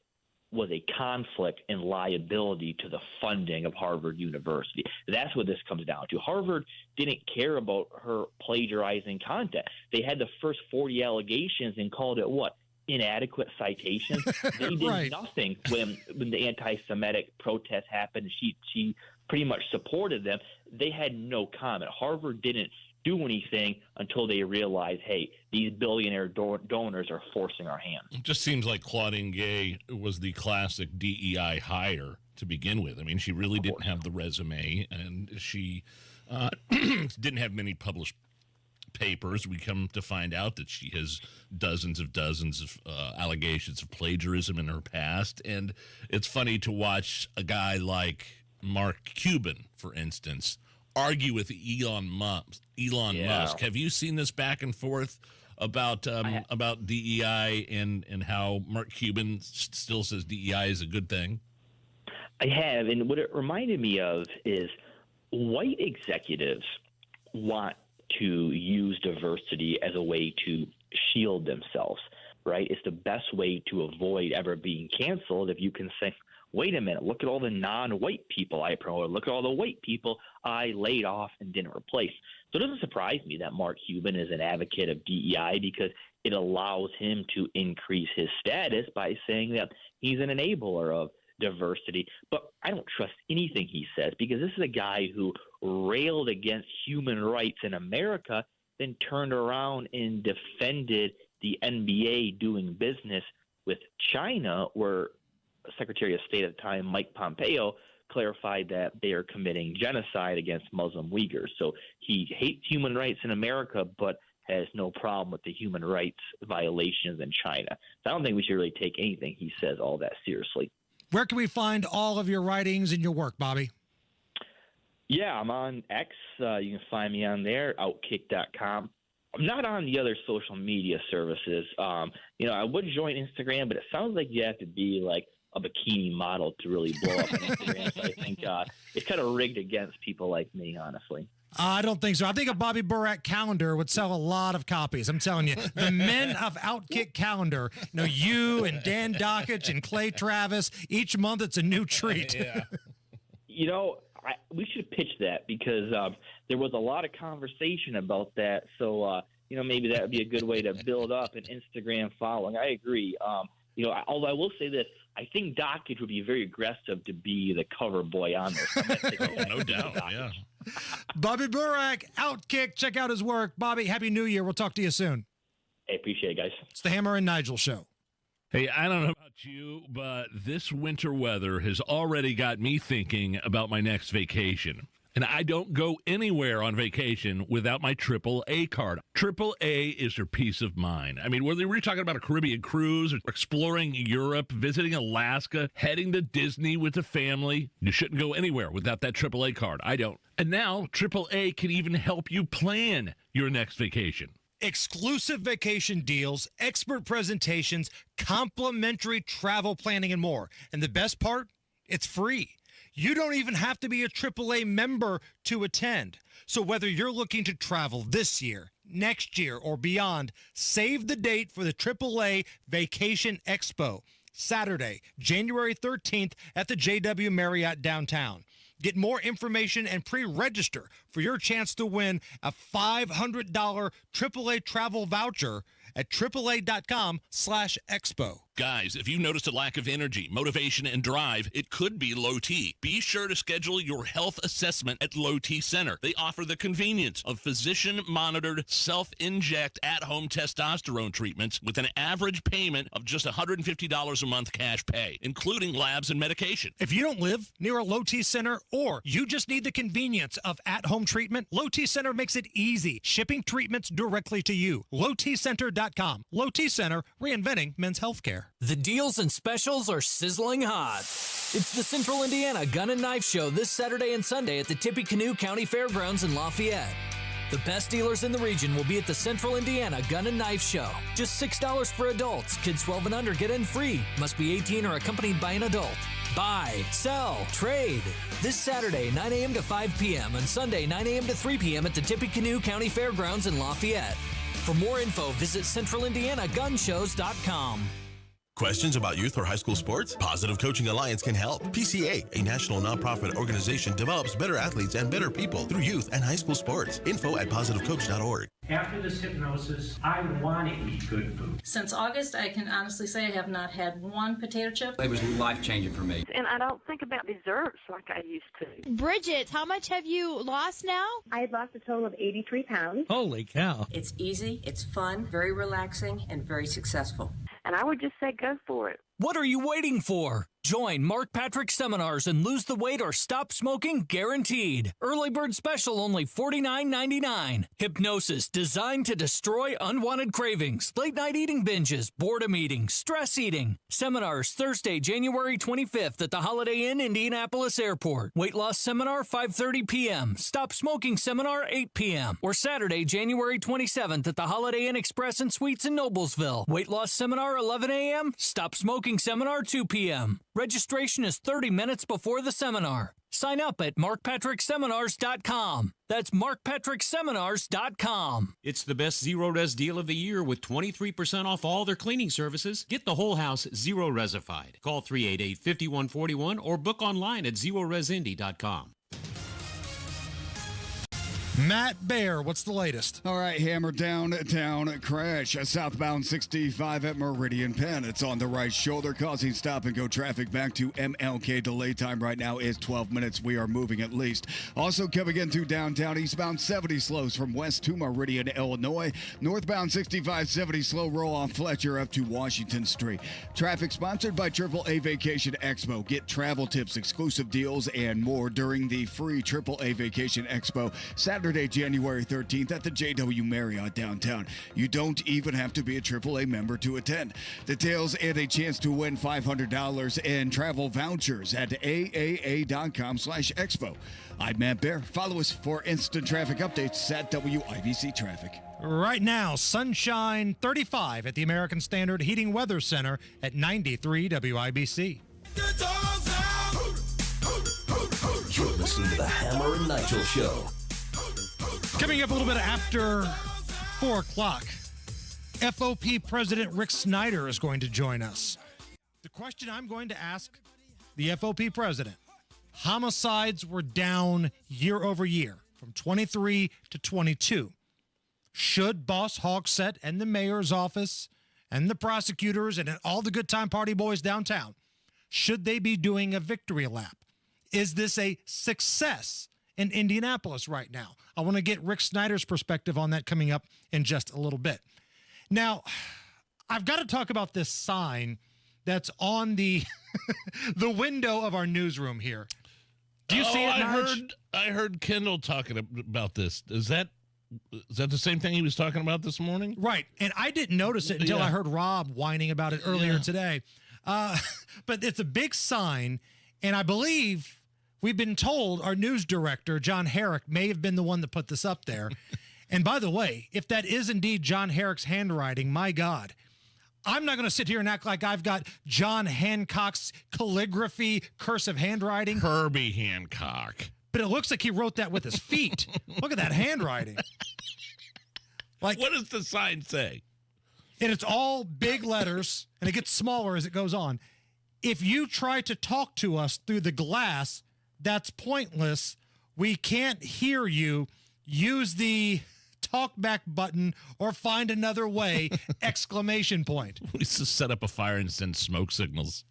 was a conflict and liability to the funding of Harvard University. That's what this comes down to. Harvard didn't care about her plagiarizing content. They had the first 40 allegations and called it what? Inadequate citations. They did nothing when the anti-Semitic protests happened. She pretty much supported them. They had no comment. Harvard didn't do anything until they realized, hey, these billionaire donors are forcing our hand. It just seems like Claudine Gay was the classic DEI hire to begin with. I mean, she really didn't have the resume, and she didn't have many published papers. We come to find out that she has dozens of allegations of plagiarism in her past, and it's funny to watch a guy like Mark Cuban, for instance, argue with Elon Musk. Have you seen this back and forth about DEI and how Mark Cuban still says DEI is a good thing? I have, and what it reminded me of is white executives want to use diversity as a way to shield themselves, right? It's the best way to avoid ever being canceled if you can say, wait a minute, look at all the non-white people I promoted. Look at all the white people I laid off and didn't replace. So it doesn't surprise me that Mark Cuban is an advocate of DEI because it allows him to increase his status by saying that he's an enabler of diversity. But I don't trust anything he says because this is a guy who railed against human rights in America, then turned around and defended the NBA doing business with China, where Secretary of State at the time, Mike Pompeo, clarified that they are committing genocide against Muslim Uyghurs. So he hates human rights in America, but has no problem with the human rights violations in China. So I don't think we should really take anything he says all that seriously. Where can we find all of your writings and your work, Bobby? Yeah, I'm on X. You can find me on there, Outkick.com. I'm not on the other social media services. I would join Instagram, but it sounds like you have to be like a bikini model to really blow up on Instagram. So I think it's kind of rigged against people like me, honestly. I don't think so. I think a Bobby Burak calendar would sell a lot of copies. I'm telling you, the men of Outkick calendar, you and Dan Dockich and Clay Travis, each month it's a new treat. Yeah. We should pitch that because there was a lot of conversation about that. So, maybe that would be a good way to build up an Instagram following. I agree. Although I will say this, I think Dockich would be very aggressive to be the cover boy on this. No doubt, yeah. Bobby Burak, Outkick. Check out his work. Bobby, Happy New Year. We'll talk to you soon. I appreciate it, guys. It's the Hammer and Nigel Show. Hey, I don't know about you, but this winter weather has already got me thinking about my next vacation. And I don't go anywhere on vacation without my AAA card. AAA is your peace of mind. I mean, whether we're talking about a Caribbean cruise, or exploring Europe, visiting Alaska, heading to Disney with the family, you shouldn't go anywhere without that AAA card. I don't. And now AAA can even help you plan your next vacation. Exclusive vacation deals, expert presentations, complimentary travel planning, and more. And the best part? It's free. You don't even have to be a AAA member to attend. So whether you're looking to travel this year, next year, or beyond, save the date for the AAA Vacation Expo, Saturday, January 13th at the JW Marriott downtown. Get more information and pre-register for your chance to win a $500 AAA travel voucher at AAA.com/expo. Guys, if you noticed a lack of energy, motivation, and drive, it could be low T. Be sure to schedule your health assessment at Low T Center. They offer the convenience of physician-monitored, self-inject, at-home testosterone treatments with an average payment of just $150 a month cash pay, including labs and medication. If you don't live near a Low T Center or you just need the convenience of at-home treatment, Low T Center makes it easy, shipping treatments directly to you. LowTCenter.com. Low T Center, reinventing men's healthcare. The deals and specials are sizzling hot. It's the Central Indiana Gun and Knife Show this Saturday and Sunday at the Tippecanoe County Fairgrounds in Lafayette. The best dealers in the region will be at the Central Indiana Gun and Knife Show. Just $6 for adults. Kids 12 and under get in free. Must be 18 or accompanied by an adult. Buy, sell, trade. This Saturday, 9 a.m. to 5 p.m. and Sunday, 9 a.m. to 3 p.m. at the Tippecanoe County Fairgrounds in Lafayette. For more info, visit CentralIndianaGunShows.com. Questions about youth or high school sports? Positive Coaching Alliance can help. PCA, a national nonprofit organization, develops better athletes and better people through youth and high school sports. Info at positivecoach.org. After this hypnosis, I want to eat good food. Since August, I can honestly say I have not had one potato chip. It was life-changing for me. And I don't think about desserts like I used to. Bridget, how much have you lost now? I had lost a total of 83 pounds. Holy cow. It's easy, it's fun, very relaxing, and very successful. And I would just say go for it. What are you waiting for? Join Mark Patrick seminars and lose the weight or stop smoking guaranteed. Early bird special only $49.99. Hypnosis designed to destroy unwanted cravings, late night eating binges, boredom eating, stress eating. Seminars Thursday, January 25th at the Holiday Inn, Indianapolis Airport. Weight loss seminar 5:30 p.m. Stop smoking seminar 8 p.m. Or Saturday, January 27th at the Holiday Inn Express and Suites in Noblesville. Weight loss seminar 11 a.m. Stop smoking Smoking Seminar 2 p.m. Registration is 30 minutes before the seminar. Sign up at markpatrickseminars.com. That's markpatrickseminars.com. It's the best Zero Res deal of the year with 23% off all their cleaning services. Get the whole house Zero Resified. Call 388-5141 or book online at zeroresindy.com. Matt Bear, what's the latest? All right, Hammer downtown crash. Southbound 65 at Meridian Penn. It's on the right shoulder, causing stop-and-go traffic back to MLK. Delay time right now is 12 minutes. We are moving at least. Also coming into downtown, eastbound 70 slows from west to Meridian, Illinois. Northbound 65-70 slow roll on Fletcher up to Washington Street. Traffic sponsored by AAA Vacation Expo. Get travel tips, exclusive deals, and more during the free AAA Vacation Expo Saturday, January 13th at the JW Marriott downtown. You don't even have to be a AAA member to attend. Details and a chance to win $500 in travel vouchers at aaa.com/expo. I'm Matt Bear. Follow us for instant traffic updates at WIBC Traffic. Right now, sunshine 35 at the American Standard Heating Weather Center at 93 WIBC. You're listening to the Hammer and Nigel Show. Coming up a little bit after 4 o'clock, FOP President Rick Snyder is going to join us. The question I'm going to ask the FOP president, homicides were down year over year from 23 to 22. Should Boss Hogsett and the mayor's office and the prosecutors and all the good time party boys downtown, should they be doing a victory lap? Is this a success in Indianapolis right now? I want to get Rick Snyder's perspective on that coming up in just a little bit. Now, I've got to talk about this sign that's on the the window of our newsroom here. Do you see it, Nige? I heard Kendall talking about this. Is that the same thing he was talking about this morning? Right, and I didn't notice it until I heard Rob whining about it earlier today. But it's a big sign, and I believe we've been told our news director, John Herrick, may have been the one that put this up there. And by the way, if that is indeed John Herrick's handwriting, my God, I'm not going to sit here and act like I've got John Hancock's calligraphy, cursive handwriting. Herbie Hancock. But it looks like he wrote that with his feet. Look at that handwriting. Like, what does the sign say? And it's all big letters, and it gets smaller as it goes on. If you try to talk to us through the glass, that's pointless. We can't hear you. Use the talk back button or find another way, exclamation point. We used to set up a fire and send smoke signals.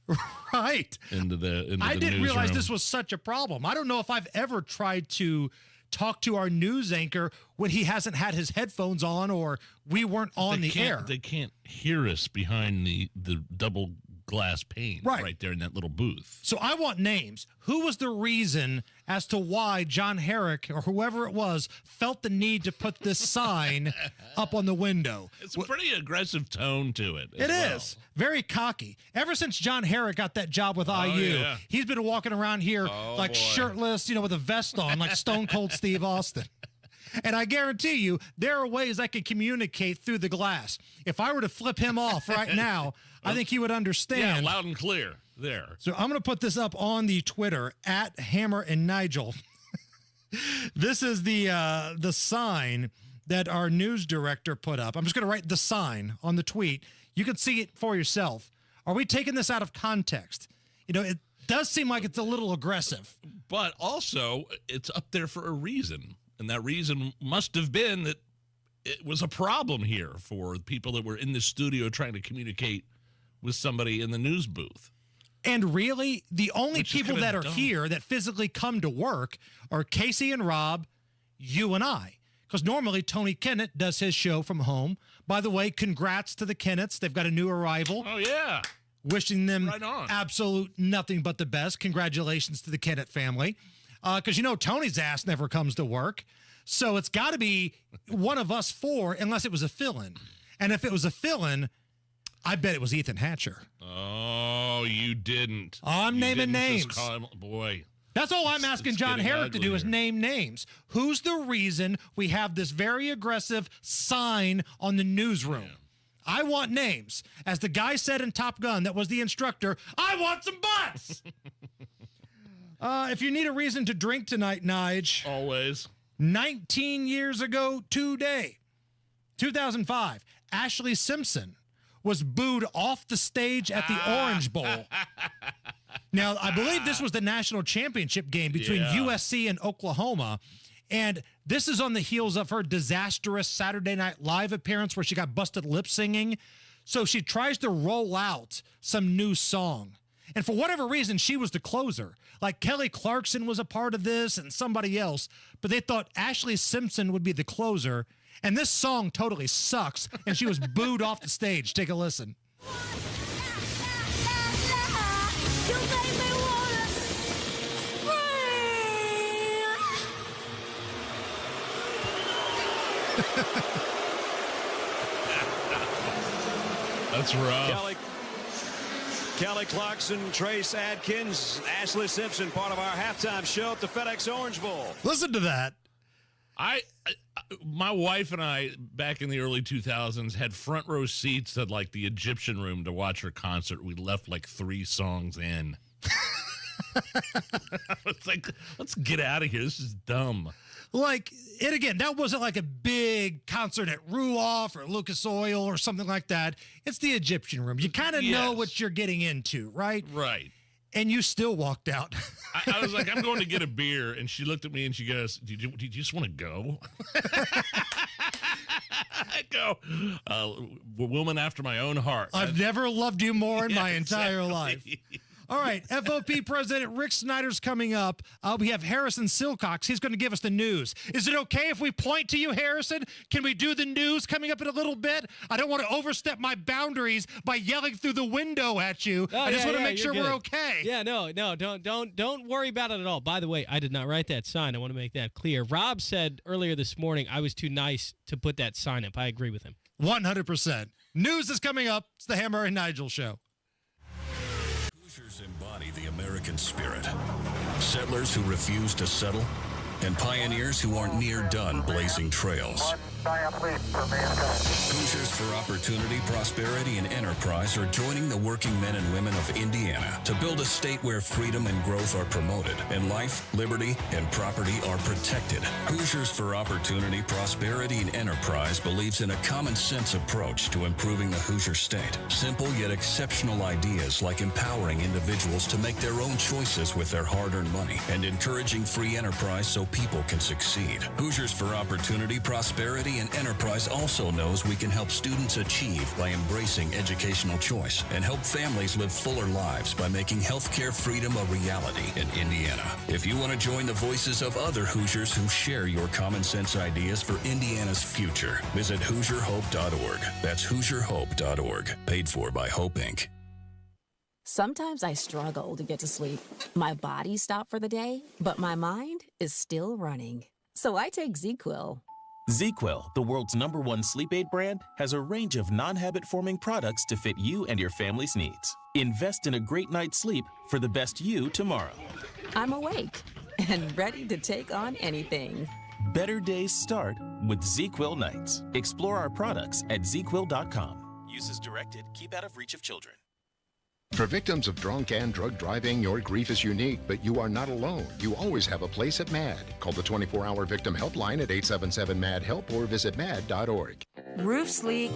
Right. Into the I didn't realize newsroom. this was such a problem. I don't know if I've ever tried to talk to our news anchor when he hasn't had his headphones on or we weren't on the air. They can't hear us behind the double glass pane right there in that little booth. So I want names. Who was the reason as to why John Herrick or whoever it was felt the need to put this sign up on the window? It's a pretty aggressive tone to it. It is. Very cocky. Ever since John Herrick got that job with IU, he's been walking around here shirtless, with a vest on, like Stone Cold Steve Austin. And I guarantee you, there are ways I could communicate through the glass. If I were to flip him off right now, I think he would understand. Yeah, loud and clear there. So I'm going to put this up on the Twitter, at Hammer and Nigel. This is the sign that our news director put up. I'm just going to write the sign on the tweet. You can see it for yourself. Are we taking this out of context? It does seem like it's a little aggressive. But also, it's up there for a reason. And that reason must have been that it was a problem here for people that were in the studio trying to communicate with somebody in the news booth. And really, the only people that are here that physically come to work are Casey and Rob, you and I. Because normally Tony Kennett does his show from home. By the way, congrats to the Kennetts. They've got a new arrival. Oh, yeah. Wishing them absolute nothing but the best. Congratulations to the Kennett family. Because Tony's ass never comes to work. So it's got to be one of us four, unless it was a fill-in. And if it was a fill-in, I bet it was Ethan Hatcher. Oh, you didn't. I'm naming names. Just call him, boy. That's all I'm asking John Herrick to do is name names. Who's the reason we have this very aggressive sign on the newsroom? I want names. As the guy said in Top Gun that was the instructor, I want some butts! If you need a reason to drink tonight, Nige. Always. 19 years ago today, 2005, Ashley Simpson was booed off the stage at the Orange Bowl. Now, I believe this was the national championship game between USC and Oklahoma. And this is on the heels of her disastrous Saturday Night Live appearance where she got busted lip singing. So she tries to roll out some new song. And for whatever reason, she was the closer. Like Kelly Clarkson was a part of this and somebody else. But they thought Ashley Simpson would be the closer. And this song totally sucks. And she was booed off the stage. Take a listen. That's rough. Kelly Clarkson, Trace Adkins, Ashley Simpson, part of our halftime show at the FedEx Orange Bowl. Listen to that. My wife and I, back in the early 2000s, had front row seats at like the Egyptian Room to watch her concert. We left like 3 songs in. It's like, let's get out of here. This is dumb. Like, and again, that wasn't like a big concert at Ruoff or Lucas Oil or something like that. It's the Egyptian Room. You kind of know what you're getting into, right? Right. And you still walked out. I was like, I'm going to get a beer. And she looked at me and she goes, Did you just want to go? I go, woman after my own heart. I've never loved you more in my entire life. All right, FOP President Rick Snyder's coming up. We have Harrison Silcox. He's going to give us the news. Is it okay if we point to you, Harrison? Can we do the news coming up in a little bit? I don't want to overstep my boundaries by yelling through the window at you. I just want to make sure we're okay. Yeah, no, don't worry about it at all. By the way, I did not write that sign. I want to make that clear. Rob said earlier this morning I was too nice to put that sign up. I agree with him. 100%. News is coming up. It's the Hammer and Nigel Show. Embody the American spirit. Settlers who refuse to settle, and pioneers who aren't near done blazing trails. Hoosiers for Opportunity, Prosperity, and Enterprise are joining the working men and women of Indiana to build a state where freedom and growth are promoted, and life, liberty, and property are protected. Hoosiers for Opportunity, Prosperity, and Enterprise believes in a common-sense approach to improving the Hoosier state. Simple yet exceptional ideas like empowering individuals to make their own choices with their hard-earned money and encouraging free enterprise so people can succeed. Hoosiers for Opportunity, Prosperity, and Enterprise also knows we can help students achieve by embracing educational choice and help families live fuller lives by making healthcare freedom a reality in Indiana. If you want to join the voices of other Hoosiers who share your common sense ideas for Indiana's future, visit HoosierHope.org. That's HoosierHope.org. Paid for by Hope, Inc. Sometimes I struggle to get to sleep. My body stopped for the day, but my mind is still running. So I take ZzzQuil. ZzzQuil, the world's #1 sleep aid brand, has a range of non-habit-forming products to fit you and your family's needs. Invest in a great night's sleep for the best you tomorrow. I'm awake and ready to take on anything. Better days start with ZzzQuil nights. Explore our products at ZzzQuil.com. Use as directed. Keep out of reach of children. For victims of drunk and drug driving, your grief is unique, but you are not alone. You always have a place at MAD. Call the 24-hour victim helpline at 877-MAD-HELP or visit mad.org. Roofs leak,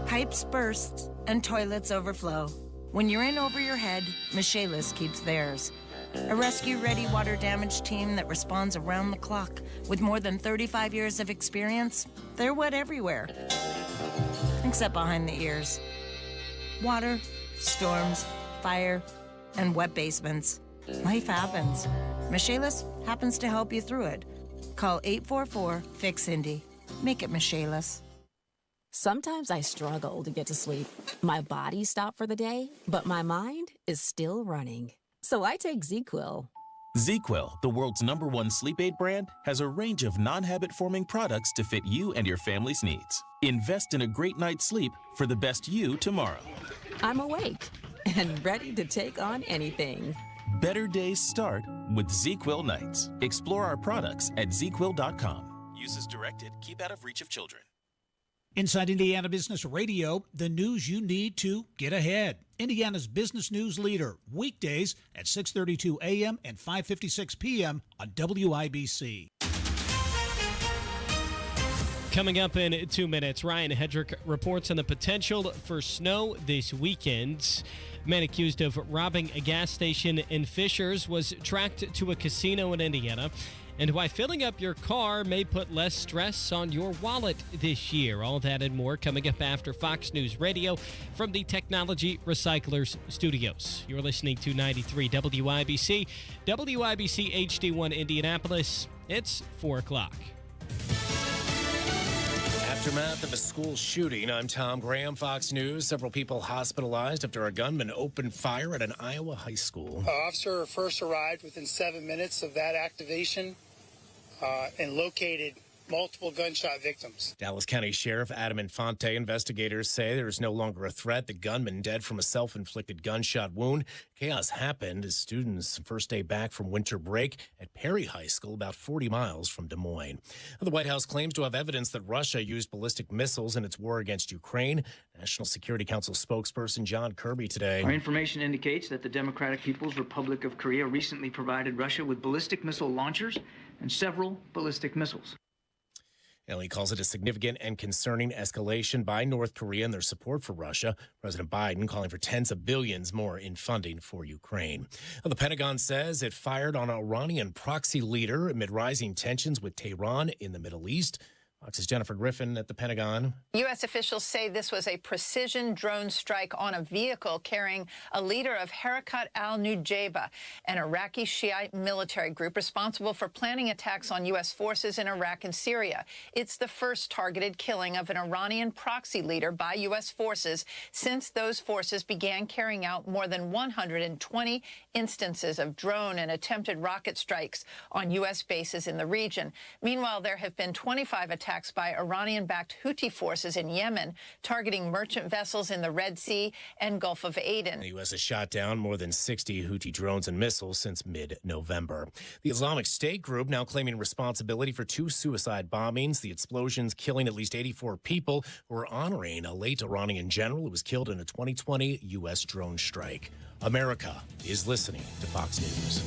pipes burst, and toilets overflow. When you're in over your head, Michaelis keeps theirs. A rescue-ready water damage team that responds around the clock. With more than 35 years of experience, they're wet everywhere, except behind the ears. Water, storms, fire, and wet basements. Life happens. Michaelis happens to help you through it. Call 844-FIX-INDY. Make it Michaelis. Sometimes I struggle to get to sleep. My body stopped for the day, but my mind is still running. So I take ZzzQuil. ZzzQuil, the world's #1 sleep aid brand, has a range of non-habit-forming products to fit you and your family's needs. Invest in a great night's sleep for the best you tomorrow. I'm awake and ready to take on anything. Better days start with ZzzQuil nights. Explore our products at ZzzQuil.com. Use as directed. Keep out of reach of children. Inside Indiana Business Radio, the news you need to get ahead. Indiana's business news leader, weekdays at 6:32 a.m. and 5:56 p.m. on WIBC. Coming up in 2 minutes, Ryan Hedrick reports on the potential for snow this weekend. A man accused of robbing a gas station in Fishers was tracked to a casino in Indiana. And why filling up your car may put less stress on your wallet this year. All that and more coming up after Fox News Radio from the Technology Recyclers Studios. You're listening to 93 WIBC, WIBC HD1 Indianapolis. It's 4 o'clock. Aftermath of a school shooting. I'm Tom Graham, Fox News. Several people hospitalized after a gunman opened fire at an Iowa high school. Officer first arrived within 7 minutes of that activation and located multiple gunshot victims. Dallas County Sheriff Adam Infante investigators say there is no longer a threat. The gunman dead from a self-inflicted gunshot wound. Chaos happened as students' first day back from winter break at Perry High School, about 40 miles from Des Moines. The White House claims to have evidence that Russia used ballistic missiles in its war against Ukraine. National Security Council spokesperson John Kirby today. Our information indicates that the Democratic People's Republic of Korea recently provided Russia with ballistic missile launchers and several ballistic missiles. And he calls it a significant and concerning escalation by North Korea and their support for Russia. President Biden calling for tens of billions more in funding for Ukraine. Well, the Pentagon says it fired on an Iranian proxy leader amid rising tensions with Tehran in the Middle East. Fox's Jennifer Griffin at the Pentagon. U.S. officials say this was a precision drone strike on a vehicle carrying a leader of Harakat al-Nujaba, an Iraqi Shiite military group responsible for planning attacks on U.S. forces in Iraq and Syria. It's the first targeted killing of an Iranian proxy leader by U.S. forces since those forces began carrying out more than 120 instances of drone and attempted rocket strikes on U.S. bases in the region. Meanwhile, there have been 25 attacks by Iranian-backed Houthi forces in Yemen, targeting merchant vessels in the Red Sea and Gulf of Aden. The U.S. has shot down more than 60 Houthi drones and missiles since mid-November. The Islamic State group now claiming responsibility for 2 suicide bombings, the explosions killing at least 84 people who were honoring a late Iranian general who was killed in a 2020 U.S. drone strike. America is listening to Fox News.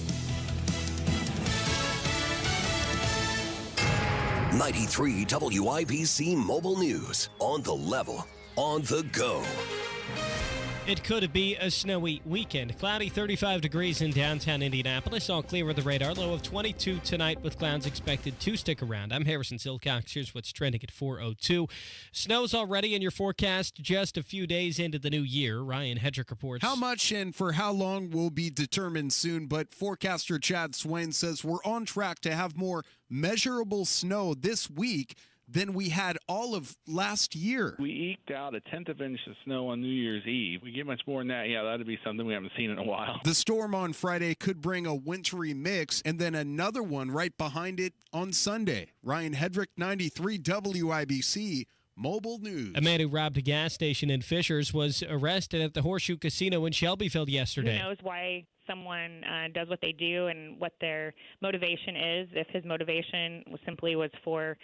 93 WIBC Mobile News. On the level, on the go. It could be a snowy weekend. Cloudy, 35 degrees in downtown Indianapolis. All clear with the radar. Low of 22 tonight with clouds expected to stick around. I'm Harrison Silcox. Here's what's trending at 4:02. Snow's already in your forecast just a few days into the new year. Ryan Hedrick reports. How much and for how long will be determined soon, but forecaster Chad Swain says we're on track to have more measurable snow this week than we had all of last year. We eked out a 1/10 of an inch of snow on New Year's Eve. We get much more than that. Yeah, that'd be something we haven't seen in a while. The storm on Friday could bring a wintry mix and then another one right behind it on Sunday. Ryan Hedrick, 93 WIBC. Mobile News. A man who robbed a gas station in Fishers was arrested at the Horseshoe Casino in Shelbyville yesterday. Who knows why someone does what they do and what their motivation is. If his motivation was for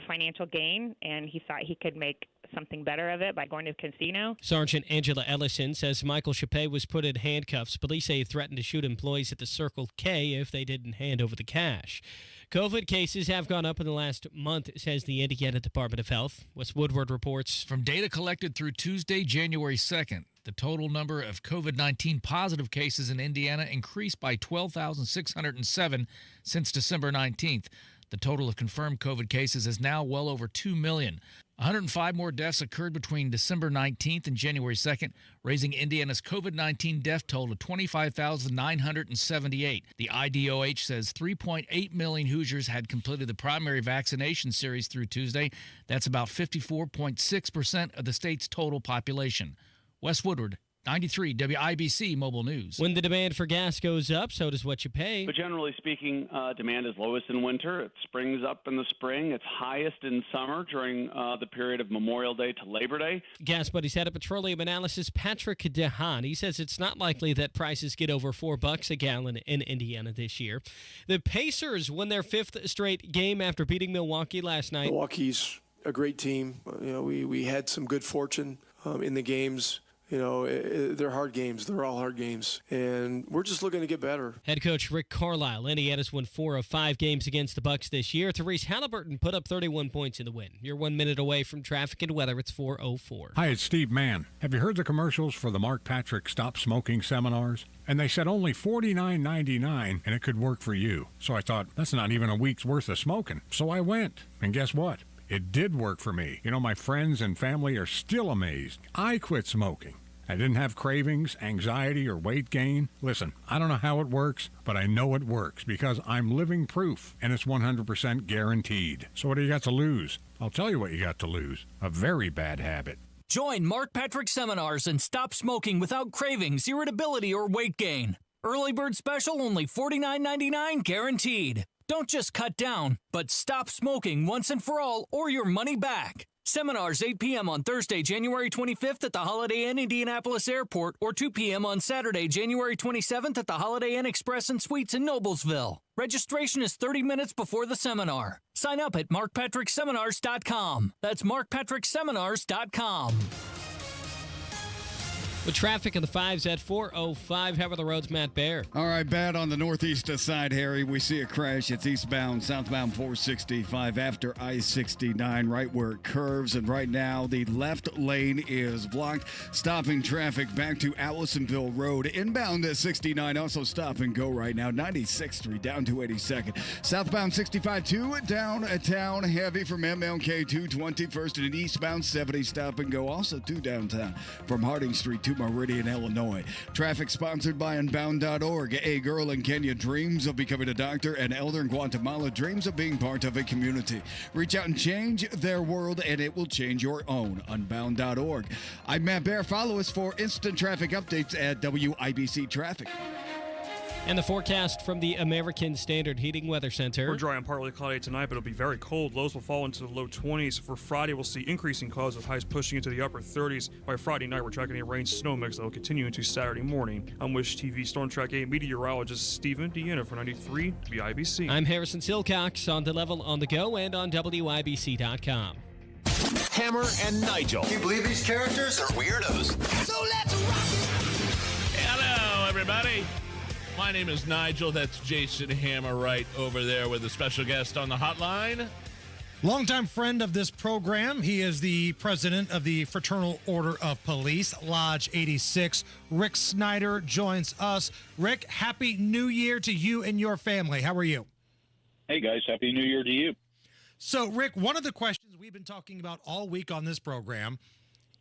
financial gain and he thought he could make something better of it by going to the casino. Sergeant Angela Ellison says Michael Chappé was put in handcuffs. Police say he threatened to shoot employees at the Circle K if they didn't hand over the cash. COVID cases have gone up in the last month, says the Indiana Department of Health. Wes Woodward reports. From data collected through Tuesday, January 2nd, the total number of COVID-19 positive cases in Indiana increased by 12,607 since December 19th. The total of confirmed COVID cases is now well over 2 million. 105 more deaths occurred between December 19th and January 2nd, raising Indiana's COVID-19 death toll to 25,978. The IDOH says 3.8 million Hoosiers had completed the primary vaccination series through Tuesday. That's about 54.6% of the state's total population. Wes Woodward, 93 WIBC Mobile News. When the demand for gas goes up, so does what you pay. But generally speaking, demand is lowest in winter. It springs up in the spring. It's highest in summer during the period of Memorial Day to Labor Day. Gas Buddies head of petroleum analysis Patrick DeHaan. He says it's not likely that prices get over $4 a gallon in Indiana this year. The Pacers won their 5th straight game after beating Milwaukee last night. Milwaukee's a great team. We had some good fortune in the games. They're hard games. They're all hard games. And we're just looking to get better. Head coach Rick Carlisle. Indiana's won 4 of 5 games against the Bucks this year. Therese Halliburton put up 31 points in the win. You're 1 minute away from traffic and weather. It's 4:04. Hi, it's Steve Mann. Have you heard the commercials for the Mark Patrick Stop Smoking seminars? And they said only $49.99 and it could work for you. So I thought, that's not even a week's worth of smoking. So I went. And guess what? It did work for me. My friends and family are still amazed. I quit smoking. I didn't have cravings, anxiety, or weight gain. Listen, I don't know how it works, but I know it works because I'm living proof, and it's 100% guaranteed. So what do you got to lose? I'll tell you what you got to lose. A very bad habit. Join Mark Patrick Seminars and stop smoking without cravings, irritability, or weight gain. Early bird special only $49.99 guaranteed. Don't just cut down, but stop smoking once and for all or your money back. Seminars 8 p.m. on Thursday, January 25th at the Holiday Inn Indianapolis Airport or 2 p.m. on Saturday, January 27th at the Holiday Inn Express and Suites in Noblesville. Registration is 30 minutes before the seminar. Sign up at markpatrickseminars.com. That's markpatrickseminars.com. With traffic in the 5s at 4:05, how are the roads, Matt Baer? All right, bad on the northeast side, Harry. We see a crash. It's eastbound, southbound 465 after I-69, right where it curves. And right now, the left lane is blocked, stopping traffic back to Allisonville Road. Inbound at 69, also stop and go right now. 96th Street down to 82nd. Southbound 65-2 downtown, heavy from MLK to 21st, and eastbound 70, stop and go. Also to downtown from Harding Street to Meridian, Illinois. Traffic sponsored by Unbound.org. A girl in Kenya dreams of becoming a doctor. An elder in Guatemala dreams of being part of a community. Reach out and change their world, and it will change your own. Unbound.org. I'm Matt Baer. Follow us for instant traffic updates at WIBC Traffic. And the forecast from the American Standard Heating Weather Center. We're dry and partly cloudy tonight, but it'll be very cold. Lows will fall into the low 20s. For Friday, we'll see increasing clouds with highs pushing into the upper 30s. By Friday night, we're tracking a rain-snow mix that will continue into Saturday morning. I'm Wish TV Storm Track 8 meteorologist Stephen Deanna for 93 WIBC. I'm Harrison Silcox on The Level on the Go and on WIBC.com. Hammer and Nigel. Can you believe these characters are weirdos? So let's rock it! Hello, everybody. My name is Nigel. That's Jason Hammer right over there with a special guest on the hotline. Longtime friend of this program. He is the president of the Fraternal Order of Police, Lodge 86. Rick Snyder joins us. Rick, Happy New Year to you and your family. How are you? Hey, guys. Happy New Year to you. So, Rick, one of the questions we've been talking about all week on this program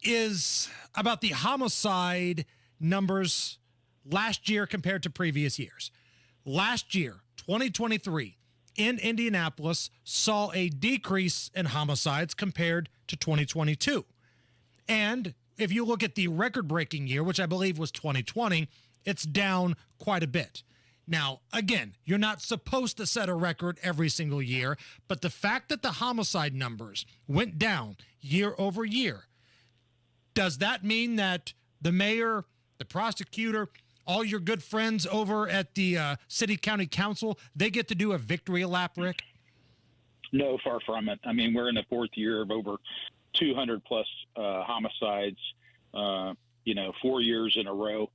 is about the homicide numbers last year compared to previous years. Last year, 2023, in Indianapolis, saw a decrease in homicides compared to 2022. And if you look at the record-breaking year, which I believe was 2020, it's down quite a bit. Now, again, you're not supposed to set a record every single year, but the fact that the homicide numbers went down year over year, does that mean that the mayor, the prosecutor, all your good friends over at the city county council, they get to do a victory lap, Rick? No, far from it. I mean, we're in the fourth year of over 200 plus homicides, 4 years in a row.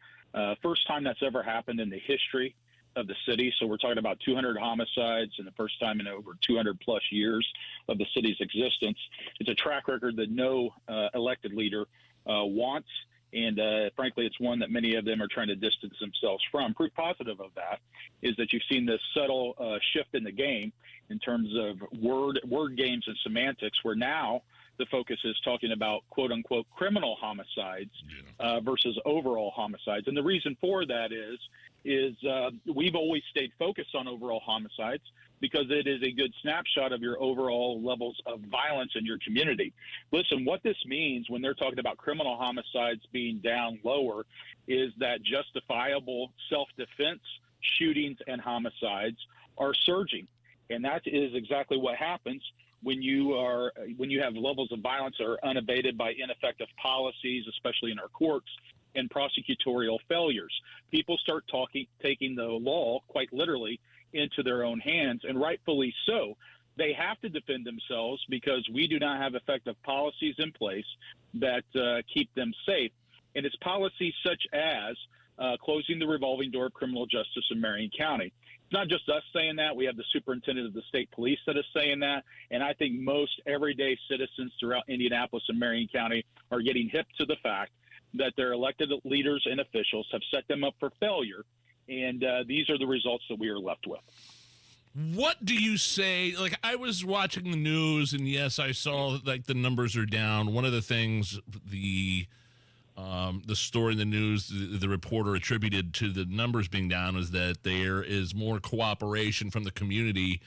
First time that's ever happened in the history of the city. So we're talking about 200 homicides and the first time in over 200 plus years of the city's existence. It's a track record that no elected leader wants. And frankly, it's one that many of them are trying to distance themselves from. Proof positive of that is that you've seen this subtle shift in the game in terms of word games and semantics, where now the focus is talking about, quote unquote, criminal homicides versus overall homicides. And the reason for that is we've always stayed focused on overall homicides because it is a good snapshot of your overall levels of violence in your community. Listen, what this means when they're talking about criminal homicides being down lower is that justifiable self-defense shootings and homicides are surging. And that is exactly what happens when you have levels of violence that are unabated by ineffective policies, especially in our courts, and prosecutorial failures. People start taking the law quite literally into their own hands, and rightfully so. They have to defend themselves because we do not have effective policies in place that keep them safe. And it's policies such as closing the revolving door of criminal justice in Marion County. It's not just us saying that. We have the superintendent of the state police that is saying that. And I think most everyday citizens throughout Indianapolis and Marion County are getting hip to the fact that their elected leaders and officials have set them up for failure. And these are the results that we are left with. What do you say? Like, I was watching the news, and yes, I saw like the numbers are down. One of the things the story in the news, the reporter attributed to the numbers being down is that there is more cooperation from the community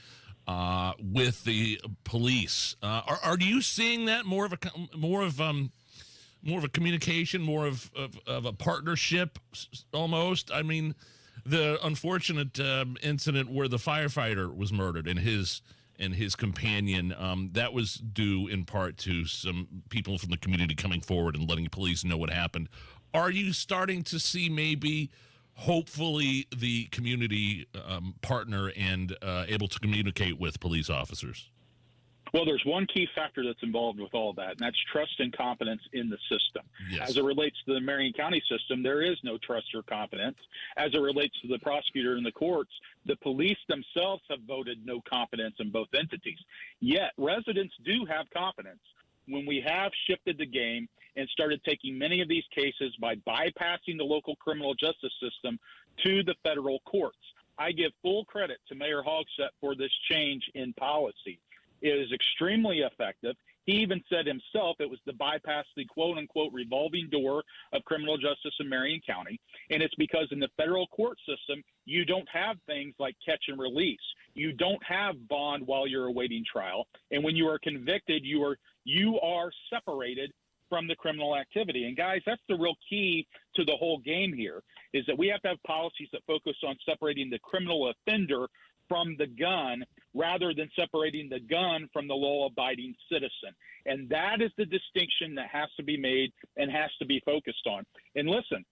with the police. Are you seeing that more of a communication, more of a partnership almost? I mean, the unfortunate incident where the firefighter was murdered and his companion, that was due in part to some people from the community coming forward and letting police know what happened. Are you starting to see maybe, hopefully, the community partner and able to communicate with police officers? Well, there's one key factor that's involved with all that, and that's trust and confidence in the system. Yes. As it relates to the Marion County system, there is no trust or confidence. As it relates to the prosecutor and the courts, the police themselves have voted no confidence in both entities. Yet residents do have confidence when we have shifted the game and started taking many of these cases by bypassing the local criminal justice system to the federal courts. I give full credit to Mayor Hogsett for this change in policy. It is extremely effective. He even said himself it was to bypass the quote-unquote revolving door of criminal justice in Marion County. And it's because in the federal court system, you don't have things like catch and release. You don't have bond while you're awaiting trial. And when you are convicted, you are separated from the criminal activity. And, guys, that's the real key to the whole game here, is that we have to have policies that focus on separating the criminal offender from the gun rather than separating the gun from the law-abiding citizen. And that is the distinction that has to be made and has to be focused on. And listen,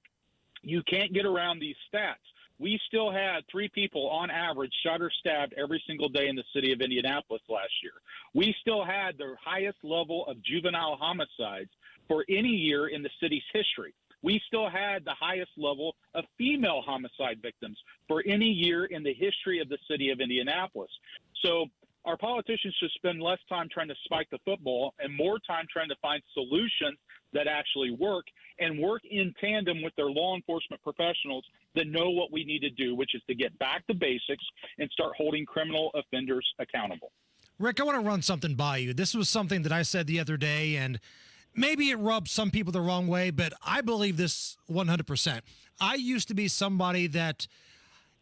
you can't get around these stats. We still had 3 people on average shot or stabbed every single day in the city of Indianapolis last year. We still had the highest level of juvenile homicides for any year in the city's history. We still had the highest level of female homicide victims for any year in the history of the city of Indianapolis. So our politicians should spend less time trying to spike the football and more time trying to find solutions that actually work and work in tandem with their law enforcement professionals that know what we need to do, which is to get back to basics and start holding criminal offenders accountable. Rick, I want to run something by you. This was something that I said the other day, and maybe it rubs some people the wrong way, but I believe this 100%. I used to be somebody that,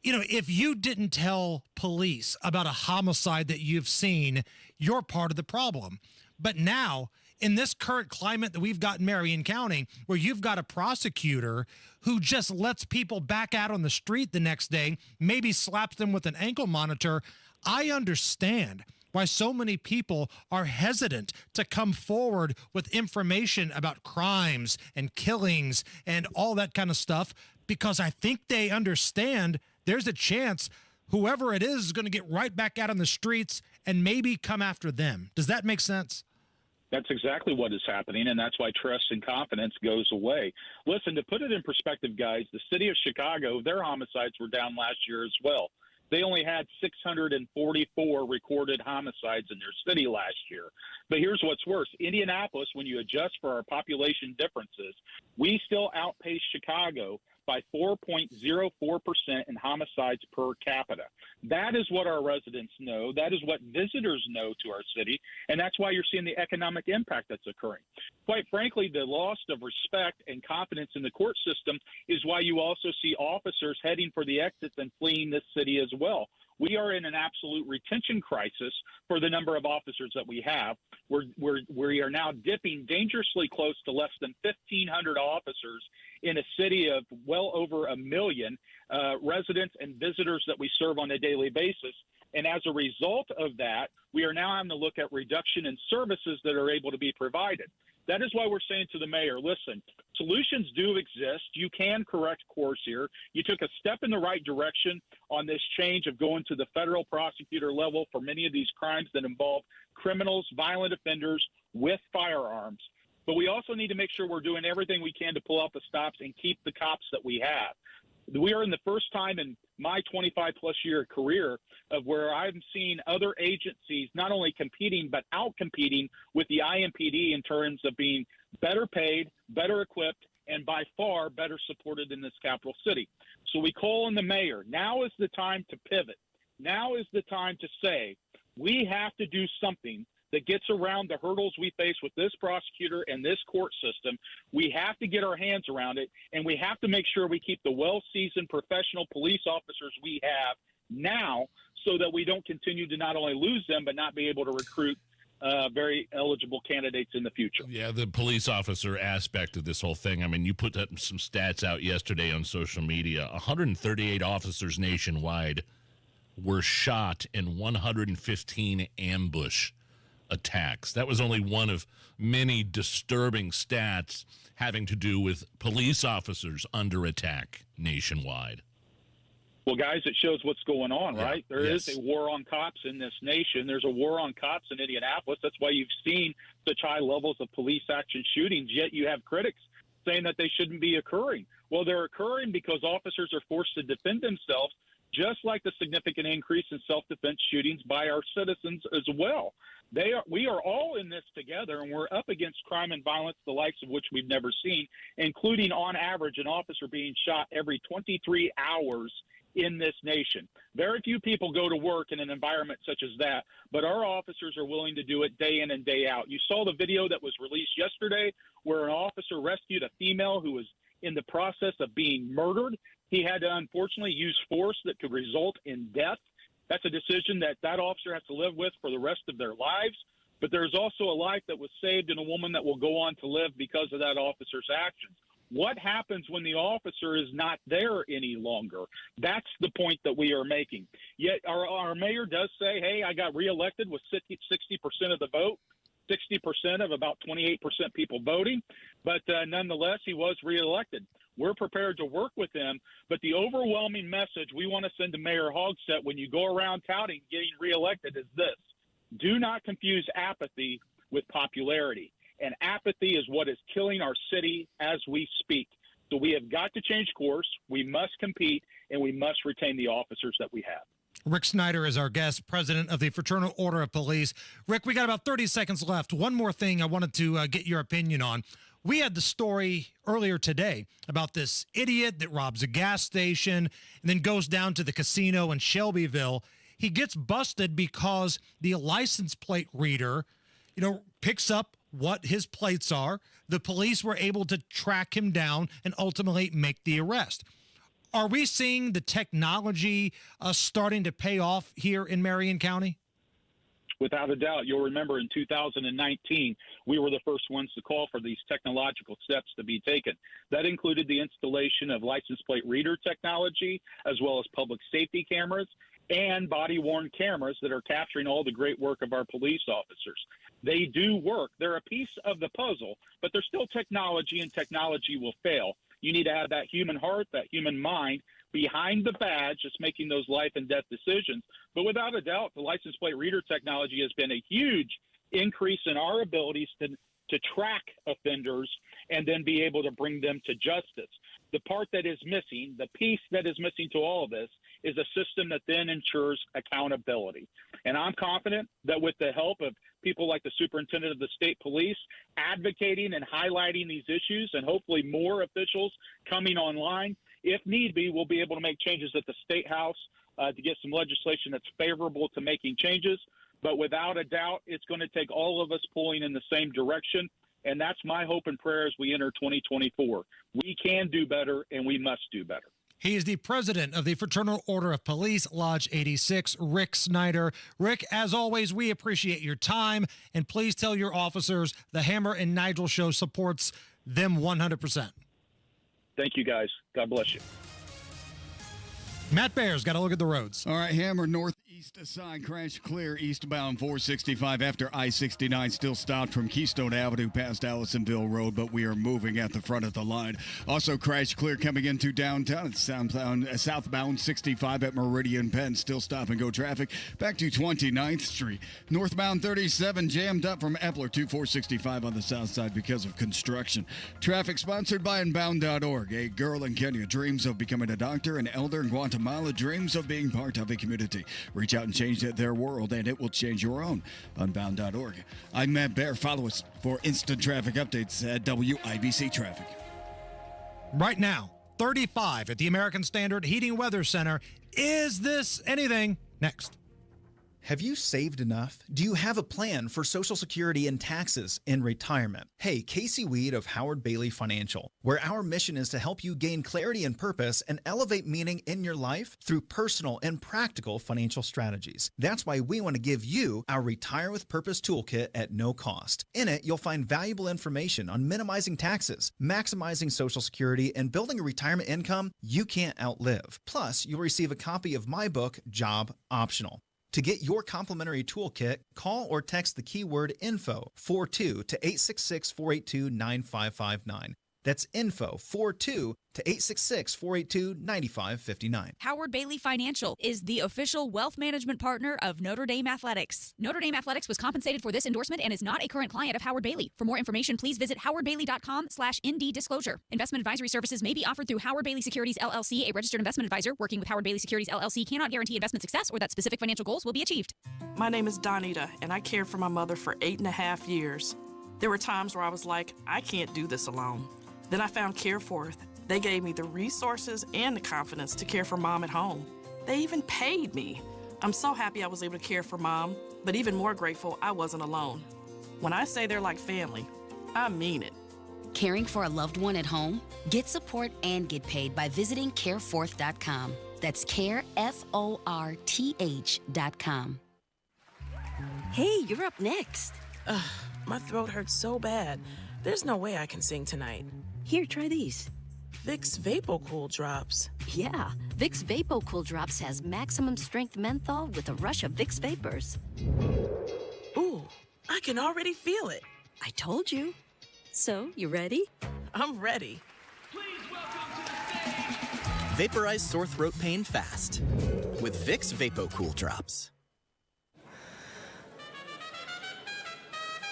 if you didn't tell police about a homicide that you've seen, you're part of the problem. But now, in this current climate that we've got in Marion County, where you've got a prosecutor who just lets people back out on the street the next day, maybe slaps them with an ankle monitor, I understand why so many people are hesitant to come forward with information about crimes and killings and all that kind of stuff, because I think they understand there's a chance whoever it is going to get right back out on the streets and maybe come after them. Does that make sense? That's exactly what is happening, and that's why trust and confidence goes away. Listen, to put it in perspective, guys, the city of Chicago, their homicides were down last year as well. They only had 644 recorded homicides in their city last year. But here's what's worse. Indianapolis, when you adjust for our population differences, we still outpace Chicago by 4.04% in homicides per capita. That is what our residents know. That is what visitors know to our city, and that's why you're seeing the economic impact that's occurring. Quite frankly, the loss of respect and confidence in the court system is why you also see officers heading for the exits and fleeing this city as well. We are in an absolute retention crisis for the number of officers that we have. We are now dipping dangerously close to less than 1,500 officers in a city of well over 1 million residents and visitors that we serve on a daily basis. And as a result of that, we are now having to look at reduction in services that are able to be provided. That is why we're saying to the mayor, listen, solutions do exist. You can correct course here. You took a step in the right direction on this change of going to the federal prosecutor level for many of these crimes that involve criminals, violent offenders with firearms. But we also need to make sure we're doing everything we can to pull out the stops and keep the cops that we have. We are in the first time in my 25-plus year career of where I've seen other agencies not only competing but out-competing with the IMPD in terms of being better paid, better equipped, and by far better supported in this capital city. So we call on the mayor. Now is the time to pivot. Now is the time to say we have to do something that gets around the hurdles we face with this prosecutor and this court system. We have to get our hands around it, and we have to make sure we keep the well-seasoned professional police officers we have now so that we don't continue to not only lose them but not be able to recruit very eligible candidates in the future. Yeah, the police officer aspect of this whole thing. I mean, you put some stats out yesterday on social media. 138 officers nationwide were shot in 115 ambush attacks. That was only one of many disturbing stats having to do with police officers under attack nationwide. Well, guys, it shows what's going on, right? There is a war on cops in this nation. There's a war on cops in Indianapolis. That's why you've seen such high levels of police action shootings, yet you have critics saying that they shouldn't be occurring. Well, they're occurring because officers are forced to defend themselves, just like the significant increase in self-defense shootings by our citizens as well. We are all in this together, and we're up against crime and violence, the likes of which we've never seen, including, on average, an officer being shot every 23 hours in this nation. Very few people go to work in an environment such as that, but our officers are willing to do it day in and day out. You saw the video that was released yesterday where an officer rescued a female who was in the process of being murdered. He had to, unfortunately, use force that could result in death. That's a decision that officer has to live with for the rest of their lives. But there's also a life that was saved and a woman that will go on to live because of that officer's actions. What happens when the officer is not there any longer? That's the point that we are making. Yet our mayor does say, hey, I got reelected with 60% of the vote, 60% of about 28% people voting. But nonetheless, he was reelected. We're prepared to work with him, but the overwhelming message we want to send to Mayor Hogsett when you go around touting getting reelected is this: do not confuse apathy with popularity. And apathy is what is killing our city as we speak. So we have got to change course. We must compete, and we must retain the officers that we have. Rick Snyder is our guest, president of the Fraternal Order of Police. Rick, we got about 30 seconds left. One more thing I wanted to get your opinion on. We had the story earlier today about this idiot that robs a gas station and then goes down to the casino in Shelbyville. He gets busted because the license plate reader, picks up what his plates are. The police were able to track him down and ultimately make the arrest. Are we seeing the technology starting to pay off here in Marion County? Without a doubt. You'll remember in 2019, we were the first ones to call for these technological steps to be taken. That included the installation of license plate reader technology, as well as public safety cameras and body-worn cameras that are capturing all the great work of our police officers. They do work. They're a piece of the puzzle, but they're still technology, and technology will fail. You need to have that human heart, that human mind behind the badge that's making those life and death decisions. But without a doubt, the license plate reader technology has been a huge increase in our abilities to track offenders and then be able to bring them to justice. The part that is missing, the piece that is missing to all of this, is a system that then ensures accountability. And I'm confident that with the help of people like the superintendent of the state police advocating and highlighting these issues, and hopefully more officials coming online, if need be, we'll be able to make changes at the State House to get some legislation that's favorable to making changes. But without a doubt, it's going to take all of us pulling in the same direction. And that's my hope and prayer as we enter 2024. We can do better, and we must do better. He is the president of the Fraternal Order of Police, Lodge 86, Rick Snyder. Rick, as always, we appreciate your time, and please tell your officers the Hammer and Nigel show supports them 100%. Thank you, guys. God bless you. Matt Bear's got to look at the roads. All right, Hammer, northeast East side crash clear eastbound 465 after I-69 still stopped from Keystone Avenue past Allisonville Road, but we are moving at the front of the line. Also crash clear coming into downtown. It's southbound 65 at Meridian Penn, still stop and go traffic. Back to 29th Street. Northbound 37 jammed up from Epler to 465 on the south side because of construction. Traffic sponsored by Unbound.org. A girl in Kenya dreams of becoming a doctor. An elder in Guatemala dreams of being part of a community. Reach out and change their world, and it will change your own. Unbound.org. I'm Matt Bear. Follow us for instant traffic updates at WIBC Traffic. Right now, 35 at the American Standard Heating Weather Center. Is this anything? Next. Have you saved enough? Do you have a plan for Social Security and taxes in retirement? Hey, Casey Weed of Howard Bailey Financial, where our mission is to help you gain clarity and purpose and elevate meaning in your life through personal and practical financial strategies. That's why we want to give you our Retire with Purpose toolkit at no cost. In it, you'll find valuable information on minimizing taxes, maximizing Social Security, and building a retirement income you can't outlive. Plus, you'll receive a copy of my book, Job Optional. To get your complimentary toolkit, call or text the keyword INFO 42 to 866-482-9559. That's INFO 42 to 866-482-9559. Howard Bailey Financial is the official wealth management partner of Notre Dame Athletics. Notre Dame Athletics was compensated for this endorsement and is not a current client of Howard Bailey. For more information, please visit howardbailey.com/ND disclosure. Investment advisory services may be offered through Howard Bailey Securities LLC, a registered investment advisor. Working with Howard Bailey Securities LLC cannot guarantee investment success or that specific financial goals will be achieved. My name is Donita, and I cared for my mother for 8.5 years. There were times where I was like, I can't do this alone. Then I found CareForth. They gave me the resources and the confidence to care for Mom at home. They even paid me. I'm so happy I was able to care for Mom, but even more grateful I wasn't alone. When I say they're like family, I mean it. Caring for a loved one at home? Get support and get paid by visiting careforth.com. That's careforth.com. Hey, you're up next. My throat hurts so bad. There's no way I can sing tonight. Here, try these. Vicks VapoCool Drops. Yeah, Vicks VapoCool Drops has maximum strength menthol with a rush of Vicks Vapors. Ooh, I can already feel it. I told you. So, you ready? I'm ready. Vaporize sore throat pain fast with Vicks VapoCool Drops.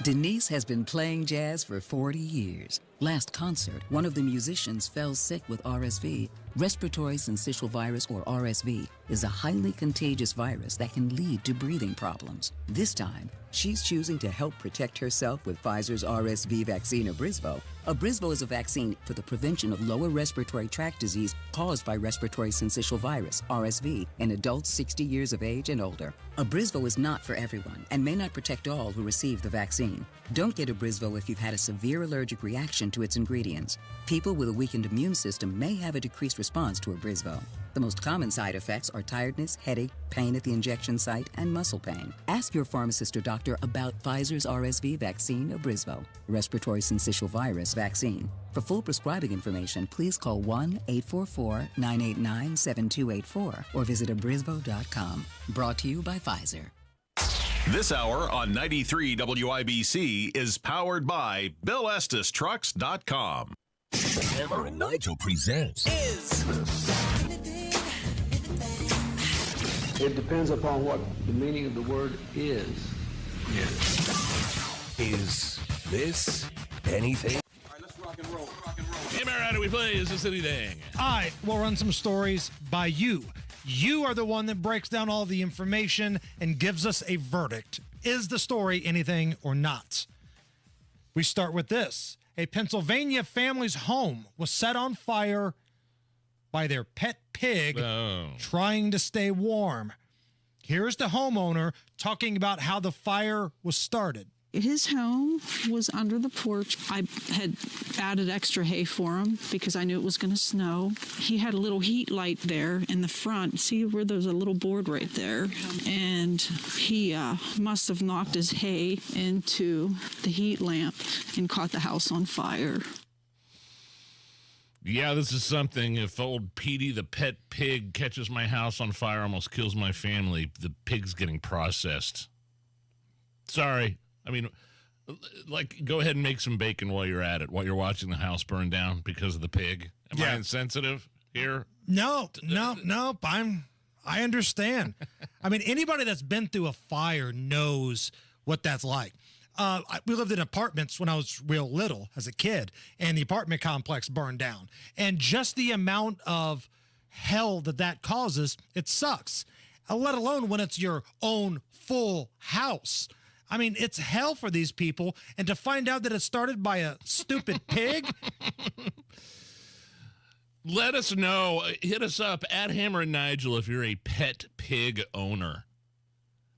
Denise has been playing jazz for 40 years. Last concert, one of the musicians fell sick with RSV. Respiratory syncytial virus, or RSV, is a highly contagious virus that can lead to breathing problems. This time, she's choosing to help protect herself with Pfizer's RSV vaccine, Abrysvo. Abrysvo is a vaccine for the prevention of lower respiratory tract disease caused by respiratory syncytial virus, RSV, in adults 60 years of age and older. Abrysvo is not for everyone and may not protect all who receive the vaccine. Don't get Abrysvo if you've had a severe allergic reaction to its ingredients. People with a weakened immune system may have a decreased response to Abrysvo. The most common side effects are tiredness, headache, pain at the injection site, and muscle pain. Ask your pharmacist or doctor about Pfizer's RSV vaccine, Abrysvo, respiratory syncytial virus vaccine. For full prescribing information, please call 1-844-989-7284 or visit abrysvo.com. Brought to you by Pfizer. This hour on 93 WIBC is powered by BillEstisTrucks.com. Hammer and Nigel presents It depends upon what the meaning of the word is. Is this anything? Hey, Mary, how do we play? Is this anything? All right, we'll run some stories by you. You are the one that breaks down all the information and gives us a verdict. Is the story anything or not? We start with this. A Pennsylvania family's home was set on fire by their pet pig trying to stay warm. Here's the homeowner talking about how the fire was started. His home was under the porch. I had added extra hay for him because I knew it was going to snow. He had a little heat light there in the front. See where there's a little board right there? And he must have knocked his hay into the heat lamp and caught the house on fire. Yeah, this is something. If old Petey, the pet pig, catches my house on fire, almost kills my family, the pig's getting processed. Sorry. I mean, like, go ahead and make some bacon while you're at it, while you're watching the house burn down because of the pig. Am I insensitive here? No. I understand. I mean, anybody that's been through a fire knows what that's like. We lived in apartments when I was real little as a kid, and the apartment complex burned down. And just the amount of hell that causes, it sucks. Let alone when it's your own full house. I mean, it's hell for these people. And to find out that it started by a stupid pig. Let us know. Hit us up at Hammer and Nigel if you're a pet pig owner.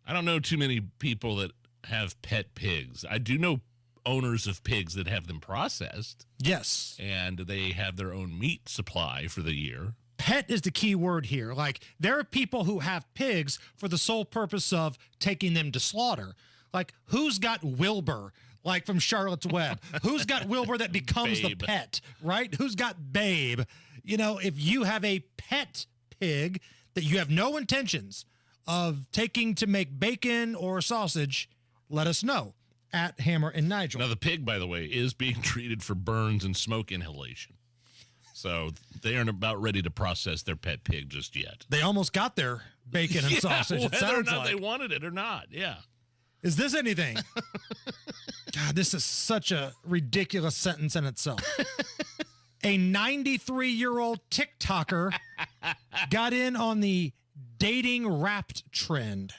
I don't know too many people that have pet pigs. I do know owners of pigs that have them processed. Yes. And they have their own meat supply for the year. Pet is the key word here. Like, there are people who have pigs for the sole purpose of taking them to slaughter. Like, who's got Wilbur, like from Charlotte's Web? Who's got Wilbur that becomes the pet, right? Who's got Babe? You know, if you have a pet pig that you have no intentions of taking to make bacon or sausage, let us know at Hammer and Nigel. Now, the pig, by the way, is being treated for burns and smoke inhalation. So they aren't about ready to process their pet pig just yet. They almost got their bacon and sausage. It Whether sounds or not like they wanted it or not, yeah. Is this anything? God, this is such a ridiculous sentence in itself. A 93-year-old TikToker got in on the dating wrapped trend.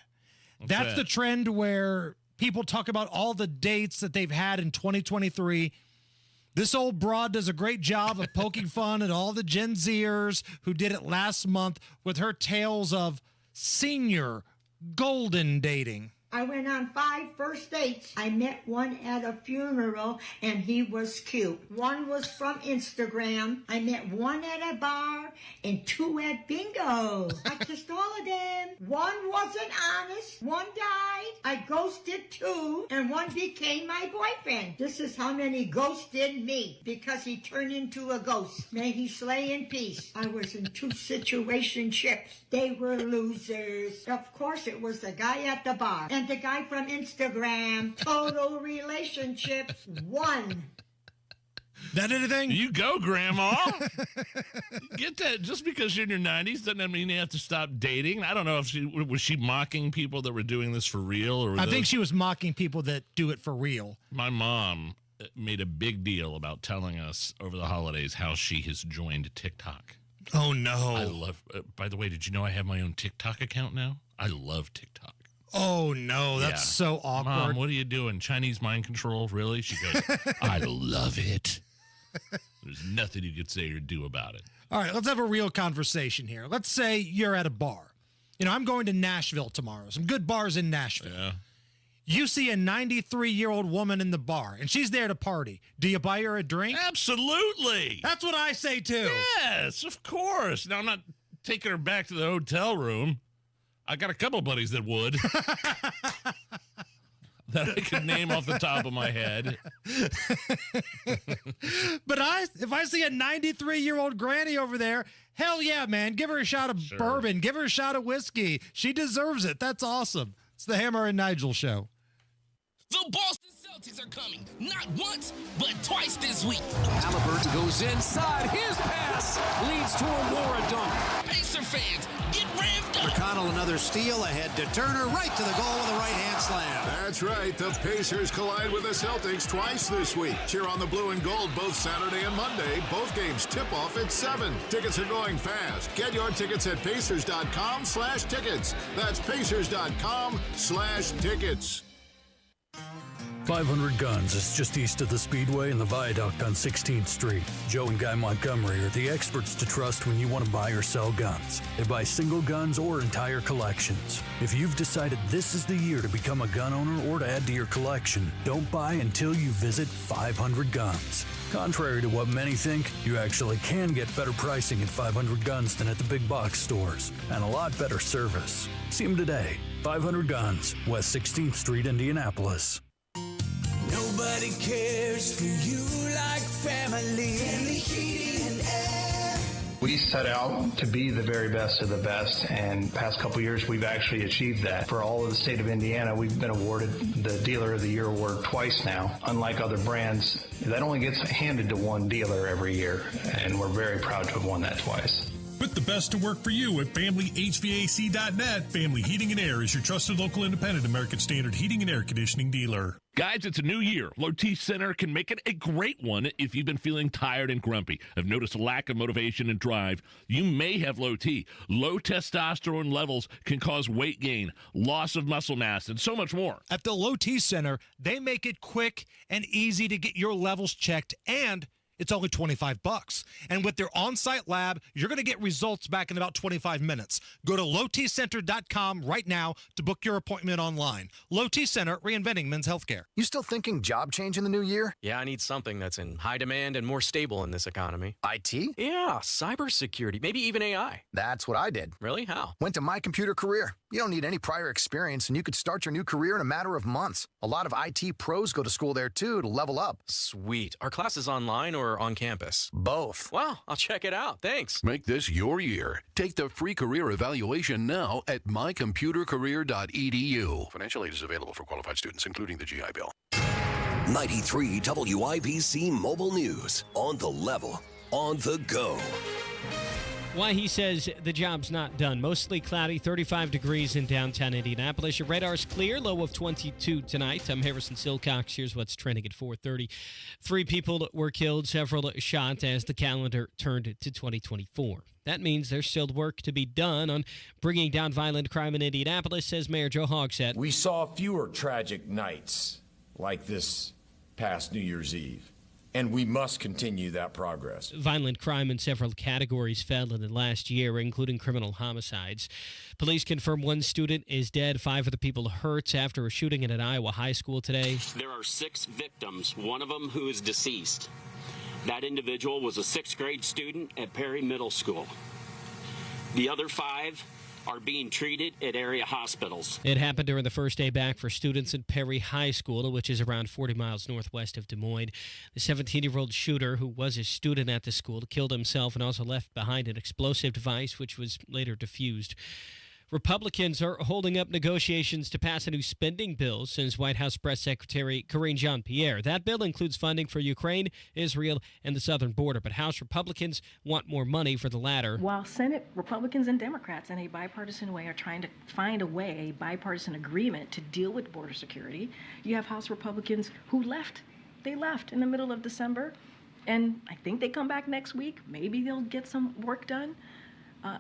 That's the trend where people talk about all the dates that they've had in 2023. This old broad does a great job of poking fun at all the Gen Zers who did it last month with her tales of senior golden dating. I went on 5 first dates. I met one at a funeral, and he was cute. One was from Instagram. I met one at a bar, and 2 at bingo. I kissed all of them. One wasn't honest. One died. I ghosted 2, and one became my boyfriend. This is how many ghosted me, because he turned into a ghost. May he slay in peace. I was in 2 situationships. They were losers. Of course, it was the guy at the bar. And the guy from Instagram. Total relationships 1. That anything? You go, Grandma. Get that. Just because you're in your 90s doesn't mean you have to stop dating. I don't know if she mocking people that were doing this for real, or I think she was mocking people that do it for real. My mom made a big deal about telling us over the holidays how she has joined TikTok. Oh no! I love. By the way, did you know I have my own TikTok account now? I love TikTok. Oh no, that's so awkward. Mom, what are you doing? Chinese mind control? Really? She goes, I love it. There's nothing you could say or do about it. All right, let's have a real conversation here. Let's say you're at a bar. You know, I'm going to Nashville tomorrow. Some good bars in Nashville. Yeah. You see a 93-year-old woman in the bar, and she's there to party. Do you buy her a drink? Absolutely. That's what I say, too. Yes, of course. Now, I'm not taking her back to the hotel room. I got a couple buddies that would. That I could name off the top of my head. But if I see a 93-year-old granny over there, hell yeah, man. Give her a shot of bourbon. Give her a shot of whiskey. She deserves it. That's awesome. It's the Hammer and Nigel Show. The Boston Celtics are coming, not once, but twice this week. Halliburton goes inside. His pass leads to a Laura dunk. Pacer fans, get revved up. McConnell another steal ahead to Turner, right to the goal with a right-hand slam. That's right. The Pacers collide with the Celtics twice this week. Cheer on the blue and gold both Saturday and Monday. Both games tip off at 7. Tickets are going fast. Get your tickets at Pacers.com/tickets. That's Pacers.com/tickets. 500 Guns is just east of the Speedway and the Viaduct on 16th Street. Joe and Guy Montgomery are the experts to trust when you want to buy or sell guns. They buy single guns or entire collections. If you've decided this is the year to become a gun owner or to add to your collection, don't buy until you visit 500 Guns. Contrary to what many think, you actually can get better pricing at 500 Guns than at the big box stores, and a lot better service. See them today. 500 Guns, West 16th Street, Indianapolis. Nobody cares for you like family. Family Heating and Air. We set out to be the very best of the best, and the past couple years we've actually achieved that. For all of the state of Indiana, we've been awarded the Dealer of the Year award twice now. Unlike other brands, that only gets handed to one dealer every year, and we're very proud to have won that twice. Put the best to work for you at FamilyHVAC.net. Family Heating and Air is your trusted local independent American Standard heating and air conditioning dealer. Guys, it's a new year. Low T Center can make it a great one if you've been feeling tired and grumpy, have noticed a lack of motivation and drive. You may have low T. Low testosterone levels can cause weight gain, loss of muscle mass, and so much more. At the Low T Center, they make it quick and easy to get your levels checked, and it's only $25. And with their on-site lab, you're going to get results back in about 25 minutes. Go to lowtcenter.com right now to book your appointment online. Low T Center, reinventing men's healthcare. You still thinking job change in the new year? Yeah, I need something that's in high demand and more stable in this economy. IT? Yeah, cybersecurity, maybe even AI. That's what I did. Really? How? Went to My Computer Career. You don't need any prior experience, and you could start your new career in a matter of months. A lot of IT pros go to school there, too, to level up. Sweet. Are classes online or on campus? Both. Wow, I'll check it out. Thanks. Make this your year. Take the free career evaluation now at mycomputercareer.edu. Financial aid is available for qualified students, including the GI Bill. 93 WIBC Mobile News. On the level, on the go. Why he says the job's not done. Mostly cloudy, 35 degrees in downtown Indianapolis. Your radar's clear, low of 22 tonight. I'm Harrison Silcox. Here's what's trending at 4:30. 3 people were killed, several shot as the calendar turned to 2024. That means there's still work to be done on bringing down violent crime in Indianapolis, says Mayor Joe Hogsett. We saw fewer tragic nights like this past New Year's Eve. And we must continue that progress. Violent crime in several categories fell in the last year, including criminal homicides. Police confirm 1 student is dead, 5 other people hurt after a shooting at an Iowa high school today. There are 6 victims, one of them who is deceased. That individual was a 6th grade student at Perry Middle School. The other 5 are being treated at area hospitals. It happened during the first day back for students at Perry High School, which is around 40 miles northwest of Des Moines. The 17-year-old shooter, who was a student at the school, killed himself and also left behind an explosive device, which was later defused. Republicans are holding up negotiations to pass a new spending bill, says White House Press Secretary Karine Jean-Pierre. That bill includes funding for Ukraine, Israel, and the southern border, but House Republicans want more money for the latter. While Senate Republicans and Democrats in a bipartisan way are trying to find a way, a bipartisan agreement to deal with border security, you have House Republicans who left. They left in the middle of December, and I think they come back next week. Maybe they'll get some work done.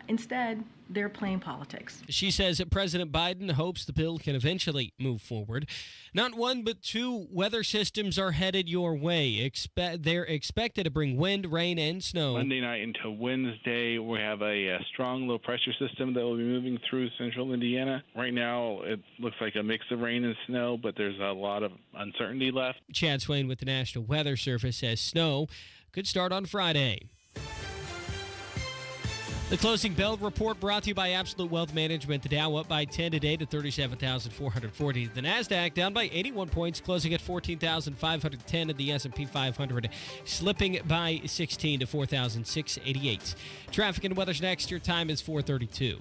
Instead, they're playing politics. She says that President Biden hopes the bill can eventually move forward. Not 1, but 2 weather systems are headed your way. They're expected to bring wind, rain, and snow. Monday night into Wednesday, we have a strong low-pressure system that will be moving through central Indiana. Right now, it looks like a mix of rain and snow, but there's a lot of uncertainty left. Chad Swain with the National Weather Service says snow could start on Friday. The closing bell report brought to you by Absolute Wealth Management. The Dow up by 10 today to 37,440. The NASDAQ down by 81 points, closing at 14,510. And the S&P 500 slipping by 16 to 4,688. Traffic and weather's next. Your time is 4:32.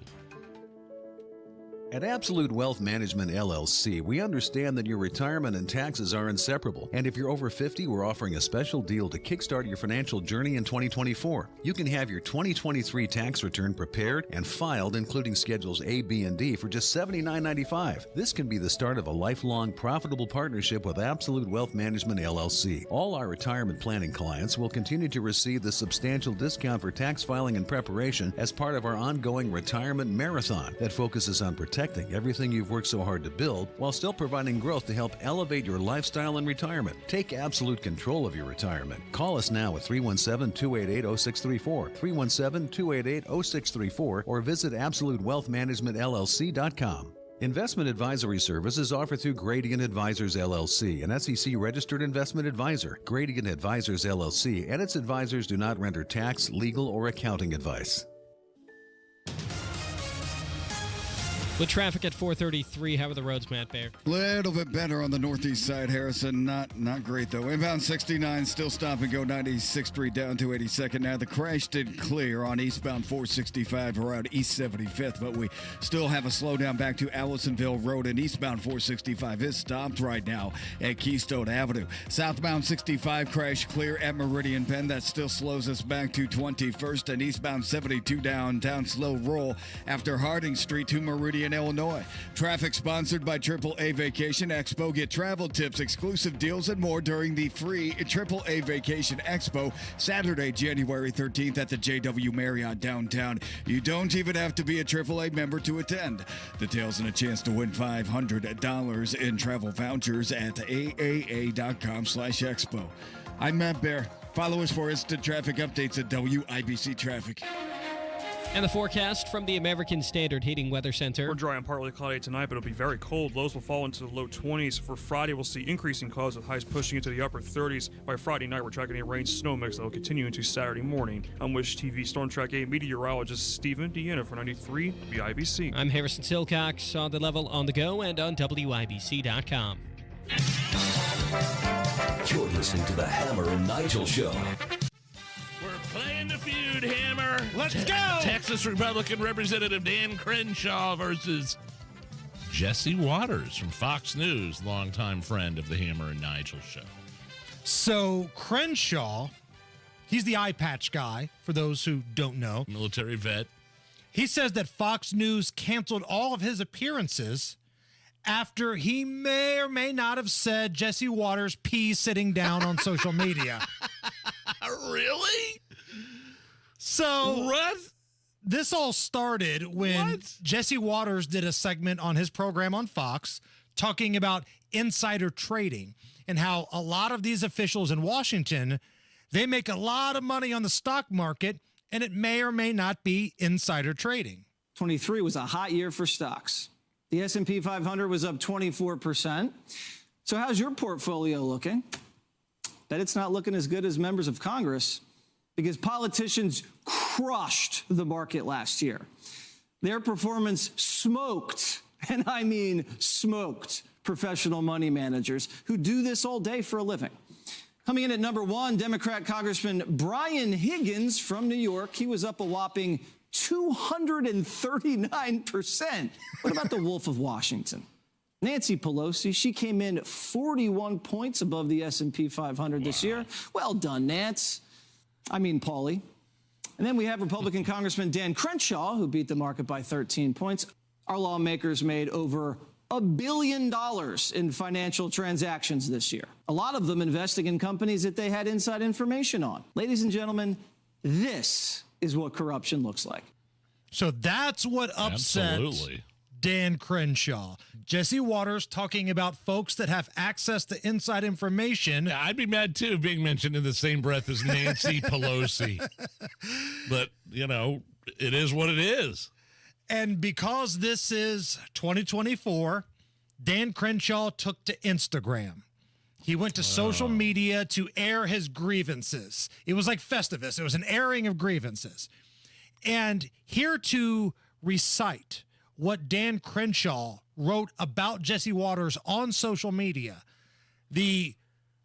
At Absolute Wealth Management, LLC, we understand that your retirement and taxes are inseparable. And if you're over 50, we're offering a special deal to kickstart your financial journey in 2024. You can have your 2023 tax return prepared and filed, including Schedules A, B, and D, for just $79.95. This can be the start of a lifelong, profitable partnership with Absolute Wealth Management, LLC. All our retirement planning clients will continue to receive the substantial discount for tax filing and preparation as part of our ongoing retirement marathon that focuses on protecting everything you've worked so hard to build while still providing growth to help elevate your lifestyle in retirement. Take absolute control of your retirement. Call us now at 317-288-0634, 317-288-0634, or visit AbsoluteWealthManagementLLC.com. Investment advisory services offered through Gradient Advisors, LLC, an SEC-registered investment advisor. Gradient Advisors, LLC, and its advisors do not render tax, legal, or accounting advice. With traffic at 433, how are the roads, Matt Baer? Little bit better on the northeast side, Harrison. Not great, though. Inbound 69, still stop and go 96th Street down to 82nd. Now, the crash did clear on eastbound 465 around East 75th, but we still have a slowdown back to Allisonville Road, and eastbound 465 is stopped right now at Keystone Avenue. Southbound 65 crash clear at Meridian Penn. That still slows us back to 21st, and eastbound 72 downtown slow roll after Harding Street to Meridian, Illinois. Traffic sponsored by AAA Vacation Expo. Get travel tips, exclusive deals, and more during the free AAA Vacation Expo Saturday, January 13th at the JW Marriott downtown. You don't even have to be a AAA member to attend. Details and a chance to win $500 in travel vouchers at aaa.com/expo. I'm Matt Baer. Follow us for instant traffic updates at WIBC Traffic. And the forecast from the American Standard Heating Weather Center. We're dry and partly cloudy tonight, but it'll be very cold. Lows will fall into the low 20s. For Friday, we'll see increasing clouds with highs pushing into the upper 30s. By Friday night, we're tracking a rain-snow mix that will continue into Saturday morning. I'm Wish TV Storm Track 8 meteorologist Stephen Deanna for 93 WIBC. I'm Harrison Silcox on the level, on the go, and on WIBC.com. You're listening to the Hammer and Nigel Show. We're playing the feud, Hammer. Let's go! Texas Republican Representative Dan Crenshaw versus Jesse Waters from Fox News, longtime friend of the Hammer and Nigel Show. So Crenshaw, he's the eye patch guy, for those who don't know. Military vet. He says that Fox News canceled all of his appearances after he may or may not have said Jesse Waters pees sitting down on social media. Really? So what? This all started when Jesse Waters did a segment on his program on Fox talking about insider trading and how a lot of these officials in Washington, they make a lot of money on the stock market, and it may or may not be insider trading. 23 was a hot year for stocks. The S&P 500 was up 24%. So how's your portfolio looking? Bet it's not looking as good as members of Congress, because politicians crushed the market last year. Their performance smoked, and I mean smoked, professional money managers who do this all day for a living. Coming in at number one, Democrat Congressman Brian Higgins from New York. He was up a whopping 239%. What about the Wolf of Washington? Nancy Pelosi, she came in 41 points above the S&P 500 this year. Well done, Nance. I mean, Paulie. And then we have Republican Congressman Dan Crenshaw, who beat the market by 13 points. Our lawmakers made over $1 billion in financial transactions this year. A lot of them investing in companies that they had inside information on. Ladies and gentlemen, this is what corruption looks like. So that's what upset Dan Crenshaw. Jesse Waters talking about folks that have access to inside information. Yeah, I'd be mad too being mentioned in the same breath as Nancy Pelosi. But, you know, it is what it is. And because this is 2024, Dan Crenshaw took to Instagram. He went to social media to air his grievances. It was like Festivus. It was an airing of grievances. And here to recite what Dan Crenshaw wrote about Jesse Waters on social media, the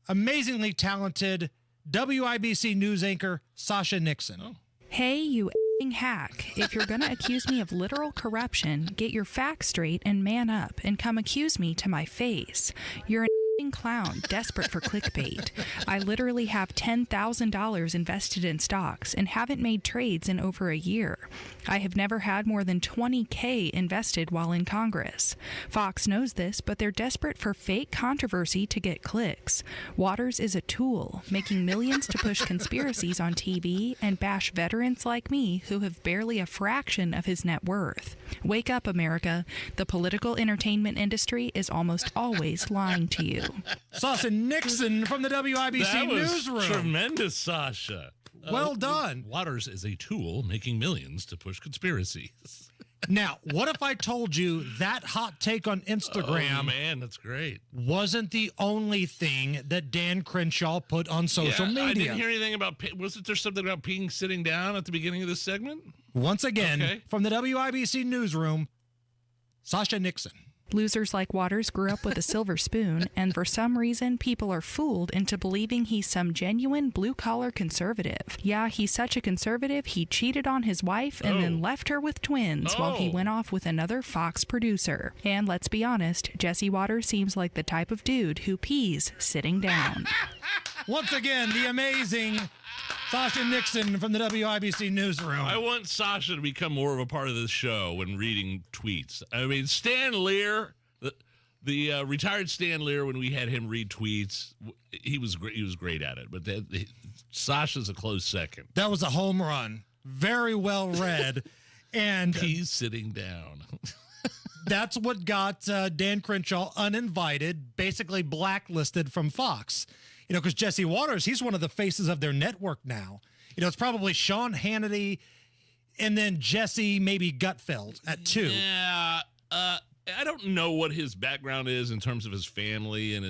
amazingly talented WIBC news anchor, Sasha Nixon. Hey, you hack. If you're going to accuse me of literal corruption, get your facts straight and man up and come accuse me to my face. You're an clown desperate for clickbait. I literally have $10,000 invested in stocks and haven't made trades in over a year. I have never had more than $20,000 invested while in Congress. Fox knows this, but they're desperate for fake controversy to get clicks. Waters is a tool, making millions to push conspiracies on TV and bash veterans like me who have barely a fraction of his net worth. Wake up, America. The political entertainment industry is almost always lying to you. Sasha Nixon from the WIBC newsroom. Tremendous, Sasha. Well done. Waters is a tool making millions to push conspiracies. Now, what if I told you that hot take on Instagram, oh, man, that's great, wasn't the only thing that Dan Crenshaw put on social media? I didn't hear anything about, wasn't there something about peeing sitting down at the beginning of this segment? Once again, from the WIBC newsroom, Sasha Nixon. Losers like Waters grew up with a silver spoon, and for some reason, people are fooled into believing he's some genuine blue-collar conservative. Yeah, he's such a conservative, he cheated on his wife and then left her with twins while he went off with another Fox producer. And let's be honest, Jesse Waters seems like the type of dude who pees sitting down. Once again, the amazing Sasha Nixon from the WIBC newsroom. I want Sasha to become more of a part of this show when reading tweets. I mean, Stan Lear, the retired Stan Lear, when we had him read tweets, he was great. He was great at it. But Sasha's a close second. That was a home run. Very well read. And he's sitting down. That's what got Dan Crenshaw uninvited, basically blacklisted from Fox. You know, because Jesse Waters, he's one of the faces of their network now. You know, it's probably Sean Hannity and then Jesse, maybe Gutfeld at 2. Yeah, I don't know what his background is in terms of his family and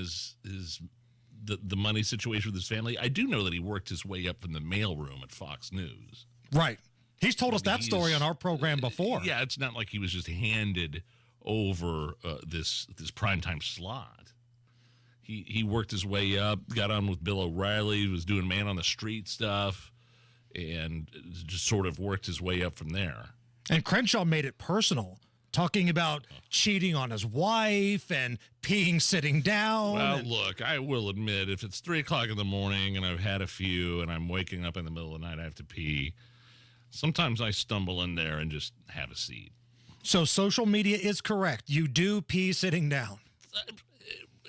the money situation with his family. I do know that he worked his way up from the mailroom at Fox News. Right. He's told us that story on our program before. Yeah, it's not like he was just handed over this primetime slot. He worked his way up, got on with Bill O'Reilly, was doing man on the street stuff, and just sort of worked his way up from there. And Crenshaw made it personal, talking about cheating on his wife and peeing sitting down. Well, look, I will admit, if it's 3 o'clock in the morning and I've had a few and I'm waking up in the middle of the night, I have to pee, sometimes I stumble in there and just have a seat. So social media is correct. You do pee sitting down.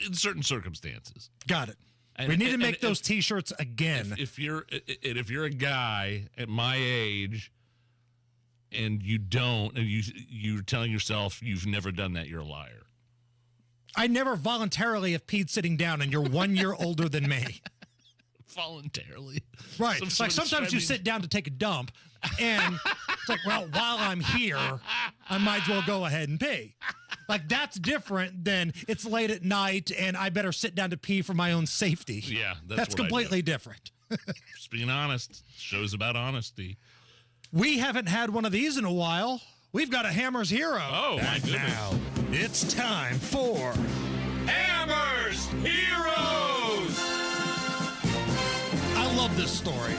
In certain circumstances. Got it. We need to make those T-shirts again. If you're a guy at my age and you don't, and you're telling yourself you've never done that, you're a liar. I never voluntarily have peed sitting down, and you're 1 year older than me. Voluntarily. Right. Like sometimes you sit down to take a dump, and it's like, well, while I'm here, I might as well go ahead and pee. Like, that's different than it's late at night and I better sit down to pee for my own safety. Yeah, that's completely different. Just being honest. Show's about honesty. We haven't had one of these in a while. We've got a Hammers hero. Oh, my goodness. Now, it's time for Hammers Heroes! I love this story.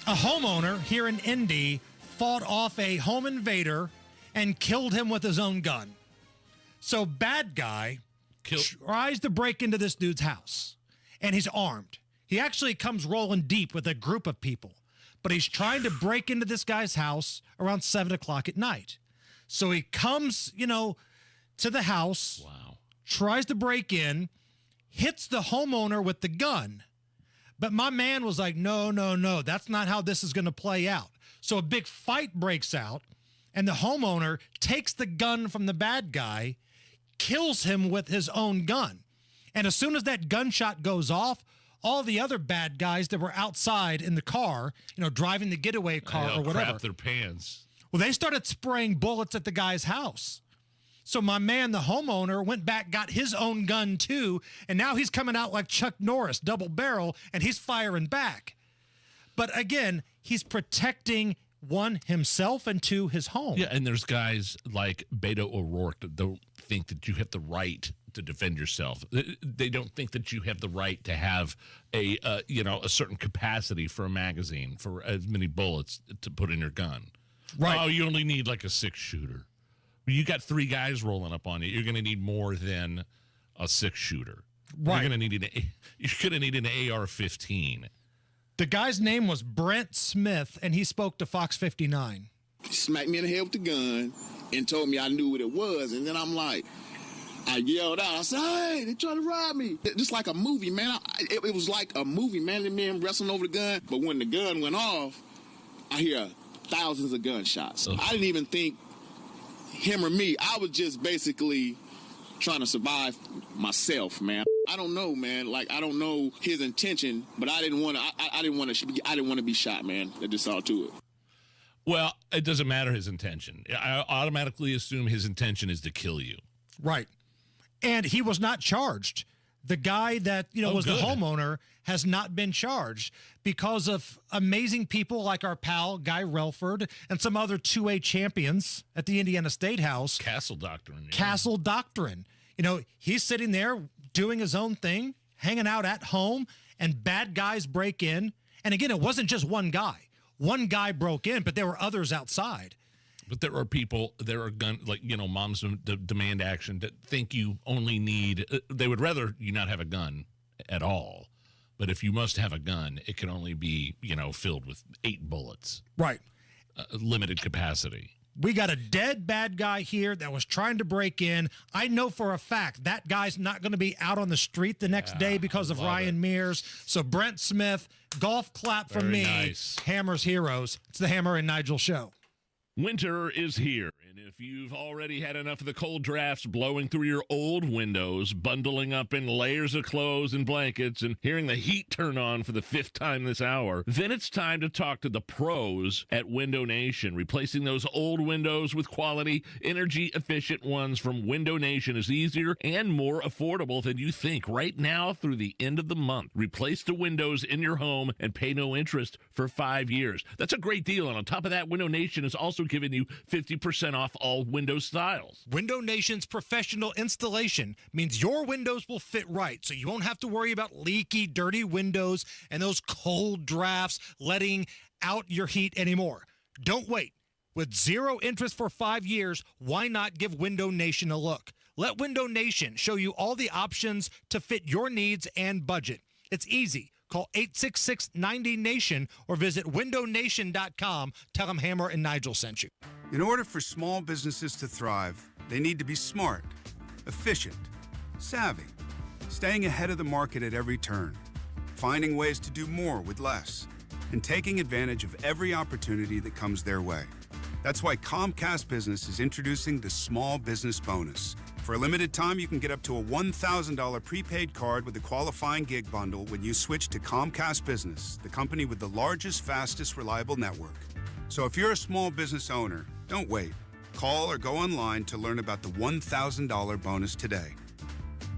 A homeowner here in Indy fought off a home invader and killed him with his own gun. So bad guy tries to break into this dude's house, and he's armed. He actually comes rolling deep with a group of people, but he's trying to break into this guy's house around 7 o'clock at night. So he comes, to the house, tries to break in, hits the homeowner with the gun. But my man was like, no, that's not how this is going to play out. So a big fight breaks out, and the homeowner takes the gun from the bad guy, kills him with his own gun. And as soon as that gunshot goes off, all the other bad guys that were outside in the car, driving the getaway car or whatever. Crap their pants. Well, they started spraying bullets at the guy's house. So my man, the homeowner, went back, got his own gun too, and now he's coming out like Chuck Norris, double barrel, and he's firing back. But again, he's protecting, one, himself, and two, his home. Yeah, and there's guys like Beto O'Rourke that don't think that you have the right to defend yourself. They don't think that you have the right to have a certain capacity for a magazine, for as many bullets to put in your gun. Right. Oh, you only need like a 6-shooter. You got 3 guys rolling up on you. You're going to need more than a 6-shooter. Right. You're going to need an AR-15. The guy's name was Brent Smith, and he spoke to Fox 59. He smacked me in the head with the gun and told me I knew what it was. And then I'm like, I yelled out. I said, hey, they trying to rob me. Just like a movie, man. It was like a movie, man. And me and wrestling over the gun. But when the gun went off, I hear thousands of gunshots. I didn't even think him or me. I was just basically trying to survive myself, man. I don't know, man. Like, I don't know his intention, but I didn't want to be shot, man. That's just all to it. Well, it doesn't matter his intention. I automatically assume his intention is to kill you. Right. And he was not charged. The guy that, was the homeowner has not been charged because of amazing people like our pal Guy Relford and some other 2A champions at the Indiana State House. Castle Doctrine. Yeah. Castle Doctrine. He's sitting there doing his own thing, hanging out at home, and bad guys break in. And again, it wasn't just one guy. One guy broke in, but there were others outside. But there are people, moms demand action that think you only need, they would rather you not have a gun at all. But if you must have a gun, it can only be, filled with 8 bullets. Right. Limited capacity. We got a dead bad guy here that was trying to break in. I know for a fact that guy's not going to be out on the street the next day because of Ryan Mears. So Brent Smith, golf clap from me. Nice. Hammer's Heroes. It's the Hammer and Nigel Show. Winter is here, and if you've already had enough of the cold drafts blowing through your old windows, bundling up in layers of clothes and blankets, and hearing the heat turn on for the 5th time this hour, then it's time to talk to the pros at Window Nation. Replacing those old windows with quality, energy-efficient ones from Window Nation is easier and more affordable than you think. Right now through the end of the month, replace the windows in your home and pay no interest for 5 years. That's a great deal, and on top of that, Window Nation is also giving you 50% off all window styles. Window Nation's professional installation means your windows will fit right, so you won't have to worry about leaky, dirty windows and those cold drafts letting out your heat anymore. Don't wait. With 0 interest for 5 years, why not give Window Nation a look? Let Window Nation show you all the options to fit your needs and budget. It's easy. Call 866-90-NATION or visit windownation.com. Tell them Hammer and Nigel sent you. In order for small businesses to thrive, they need to be smart, efficient, savvy, staying ahead of the market at every turn, finding ways to do more with less, and taking advantage of every opportunity that comes their way. That's why Comcast Business is introducing the Small Business Bonus. For a limited time, you can get up to a $1,000 prepaid card with a qualifying gig bundle when you switch to Comcast Business, the company with the largest, fastest, reliable network. So if you're a small business owner, don't wait. Call or go online to learn about the $1,000 bonus today.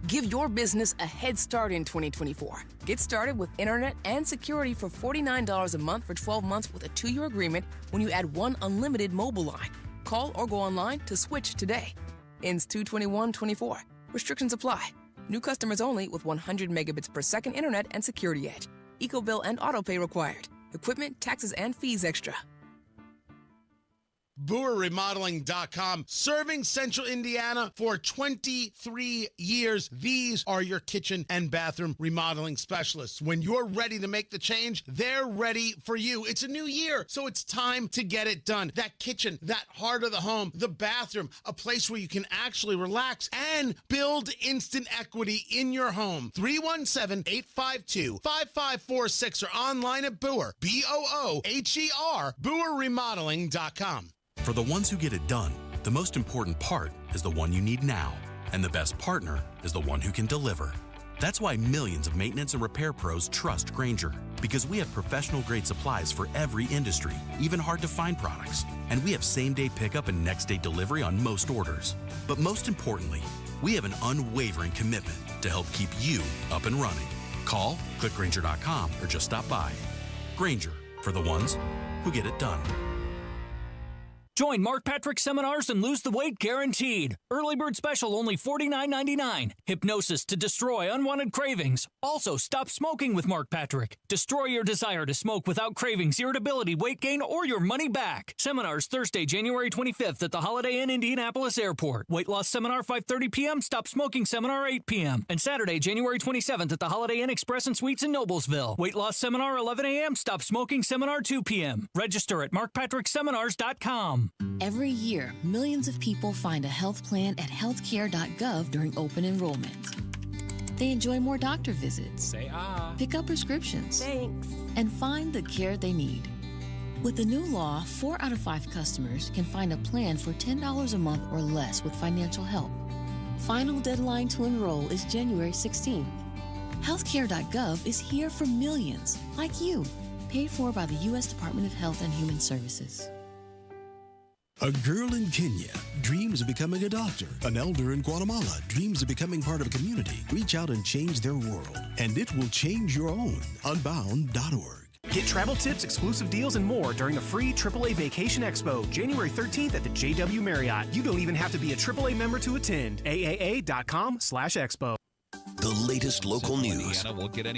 Give your business a head start in 2024. Get started with internet and security for $49 a month for 12 months with a 2-year agreement when you add 1 unlimited mobile line. Call or go online to switch today. Ends 2/21/24. Restrictions apply. New customers only with 100 megabits per second internet and security edge. EcoBill and autopay required. Equipment, taxes, and fees extra. BoerRemodeling.com, serving Central Indiana for 23 years. These are your kitchen and bathroom remodeling specialists. When you're ready to make the change, they're ready for you. It's a new year, so it's time to get it done. That kitchen, that heart of the home, the bathroom, a place where you can actually relax and build instant equity in your home. 317-852-5546 or online at Boer, BOOHER, BoerRemodeling.com. For the ones who get it done, the most important part is the one you need now. And the best partner is the one who can deliver. That's why millions of maintenance and repair pros trust Grainger. Because we have professional-grade supplies for every industry, even hard-to-find products. And we have same-day pickup and next-day delivery on most orders. But most importantly, we have an unwavering commitment to help keep you up and running. Call, click Grainger.com, or just stop by. Grainger, for the ones who get it done. Join Mark Patrick seminars and lose the weight guaranteed. Early bird special only $49.99. Hypnosis to destroy unwanted cravings. Also, stop smoking with Mark Patrick. Destroy your desire to smoke without cravings, irritability, weight gain, or your money back. Seminars Thursday, January 25th at the Holiday Inn Indianapolis Airport. Weight loss seminar 5:30 p.m. Stop smoking seminar 8 p.m. And Saturday, January 27th at the Holiday Inn Express and Suites in Noblesville. Weight loss seminar 11 a.m. Stop smoking seminar 2 p.m. Register at markpatrickseminars.com. Every year, millions of people find a health plan at healthcare.gov during open enrollment. They enjoy more doctor visits, pick up prescriptions, and find the care they need. With the new law, 4 out of 5 customers can find a plan for $10 a month or less with financial help. Final deadline to enroll is January 16th. Healthcare.gov is here for millions like you, paid for by the U.S. Department of Health and Human Services. A girl in Kenya dreams of becoming a doctor. An elder in Guatemala dreams of becoming part of a community. Reach out and change their world, and it will change your own. Unbound.org. Get travel tips, exclusive deals, and more during the free AAA Vacation Expo, January 13th at the JW Marriott. You don't even have to be a AAA member to attend. AAA.com/expo. The latest local news,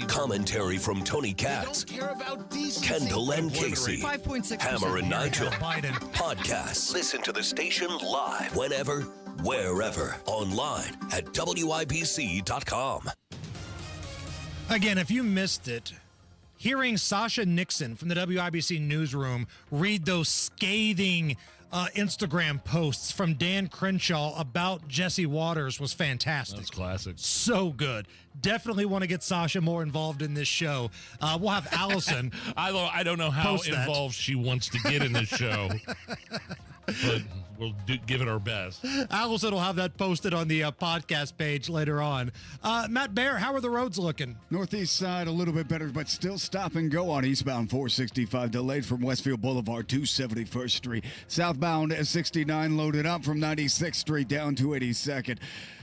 commentary from Tony Katz, Kendall and Casey, Hammer and Nigel, podcasts. Listen to the station live whenever, wherever, online at WIBC.com. Again, if you missed it, hearing Sasha Nixon from the WIBC newsroom read those scathing Instagram posts from Dan Crenshaw about Jesse Waters was fantastic. That's classic. So good. Definitely want to get Sasha more involved in this show. We'll have Allison. I don't know how involved she wants to get in this show, but we'll give it our best. Allison will have that posted on the podcast page later on. Matt Bear, how are the roads looking? Northeast side a little bit better, but still stop and go on eastbound 465, delayed from Westfield Boulevard to 71st Street. Southbound 69 loaded up from 96th Street down to 82nd.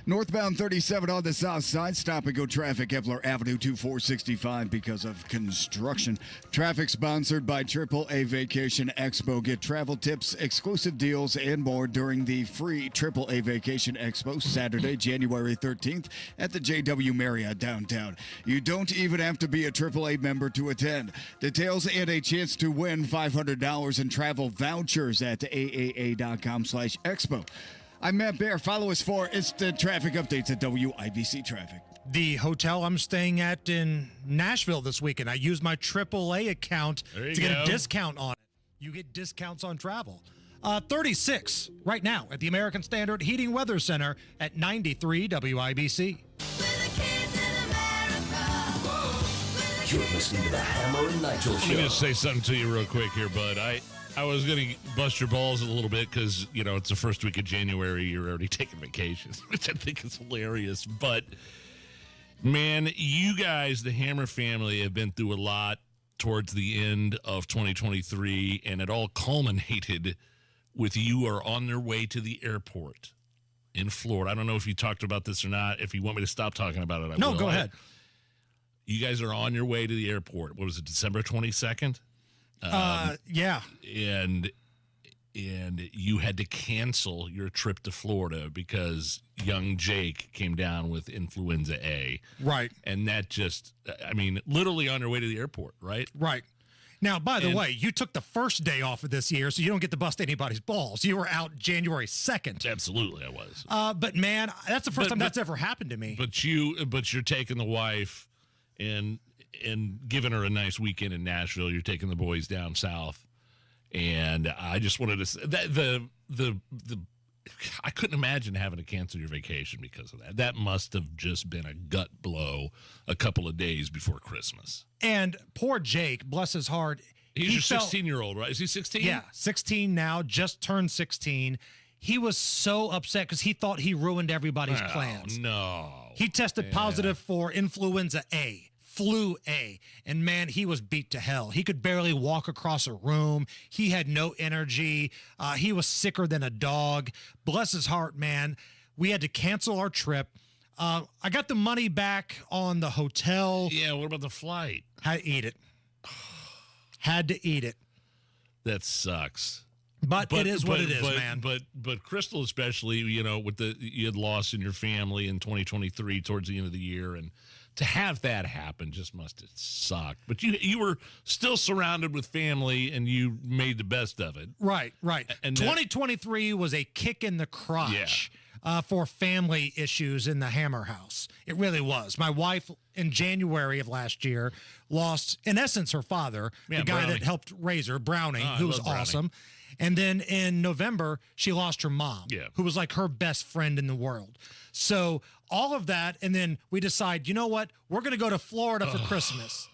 Northbound 37 on the south side, stop and go traffic, Kepler Avenue to 465 because of construction. Traffic sponsored by AAA Vacation Expo. Get travel tips, exclusive deals, and more during the free AAA Vacation Expo, Saturday, January 13th at the JW Marriott downtown. You don't even have to be a AAA member to attend. Details and a chance to win $500 in travel vouchers at AAA.com/expo. I'm Matt Bear. Follow us for instant traffic updates at WIBC Traffic. The hotel I'm staying at in Nashville this weekend, I used my AAA account to get a discount on it. You get discounts on travel. 36 right now at the American Standard Heating Weather Center at 93 WIBC. You're listening to the Hammer and Nigel Show. Let me just say something to you real quick here, bud. I was going to bust your balls a little bit because, it's the first week of January. You're already taking vacations, which I think is hilarious. But, man, you guys, the Hammer family, have been through a lot towards the end of 2023, and it all culminated with you are on their way to the airport in Florida. I don't know if you talked about this or not. If you want me to stop talking about it, I will. No, go ahead. You guys are on your way to the airport. What was it, December 22nd? Yeah. And you had to cancel your trip to Florida because young Jake came down with influenza A. Right. And that just, literally on your way to the airport, right? Right. Now, by the way, you took the first day off of this year, so you don't get to bust anybody's balls. You were out January 2nd. Absolutely, I was. But, man, that's the first time that's ever happened to me. But you're taking the wife and giving her a nice weekend in Nashville. You're taking the boys down south, and I just wanted to say that I couldn't imagine having to cancel your vacation because of that. That must have just been a gut blow a couple of days before Christmas. And poor Jake, bless his heart. He's your 16-year-old, right? Is he 16? Yeah, 16 now, just turned 16. He was so upset because he thought he ruined everybody's plans. No. He tested positive for influenza A, flu A, and man, he was beat to hell. He could barely walk across a room. He had no energy. He was sicker than a dog. Bless his heart, man. We had to cancel our trip. I got the money back on the hotel. Yeah, what about the flight? Had to eat it. Had to eat it. That sucks. But it is what it is, man. But Crystal, especially, with you had loss in your family in 2023 towards the end of the year, and to have that happen just must have sucked. But you were still surrounded with family, and you made the best of it. Right. And 2023 was a kick in the crotch for family issues in the Hammer house. It really was. My wife, in January of last year, lost, in essence, her father, the guy Brownie. that helped raise her, Brownie, who was Brownie. awesome. And then in November, she lost her mom, who was like her best friend in the world. So all of that, and then we decide, you know what? We're going to go to Florida for Christmas.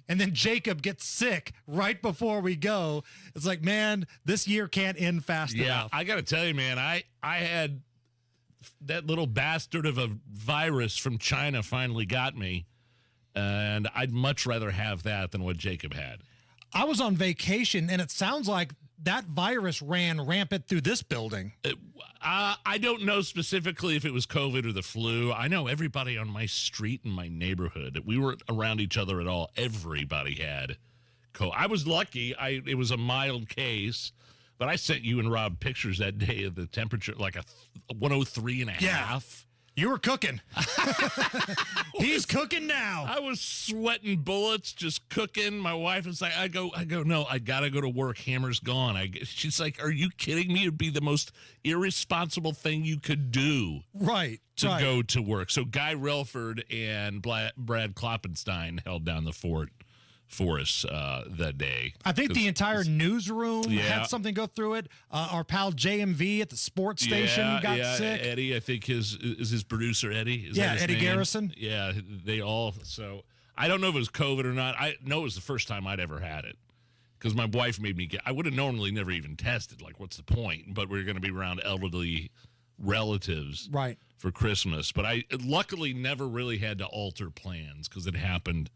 And then Jacob gets sick right before we go. It's like, man, this year can't end fast enough. I got to tell you, man, I had that little bastard of a virus from China finally got me, and I'd much rather have that than what Jacob had. I was on vacation, and it sounds like that virus ran rampant through this building. I don't know specifically if it was COVID or the flu. I know everybody on my street and my neighborhood, we weren't around each other at all. Everybody had COVID. I was lucky. It was a mild case, but I sent you and Rob pictures that day of the temperature, like a 103.5. Yeah. You were cooking. He's cooking now. I was sweating bullets, just cooking. My wife is like, I go, no, I got to go to work. Hammer's gone. She's like, are you kidding me? It'd be the most irresponsible thing you could do. Right. To go to work. So Guy Relford and Brad Kloppenstein held down the fort for us that day. I think the entire newsroom had something go through it. Our pal JMV at the sports station got sick. Eddie, I think is his producer, Eddie. Is that his Eddie name? Garrison. Yeah, they all. So I don't know if it was COVID or not. I know it was the first time I'd ever had it because my wife made me I would have normally never even tested. Like, what's the point? But we're going to be around elderly relatives for Christmas. But I luckily never really had to alter plans because it happened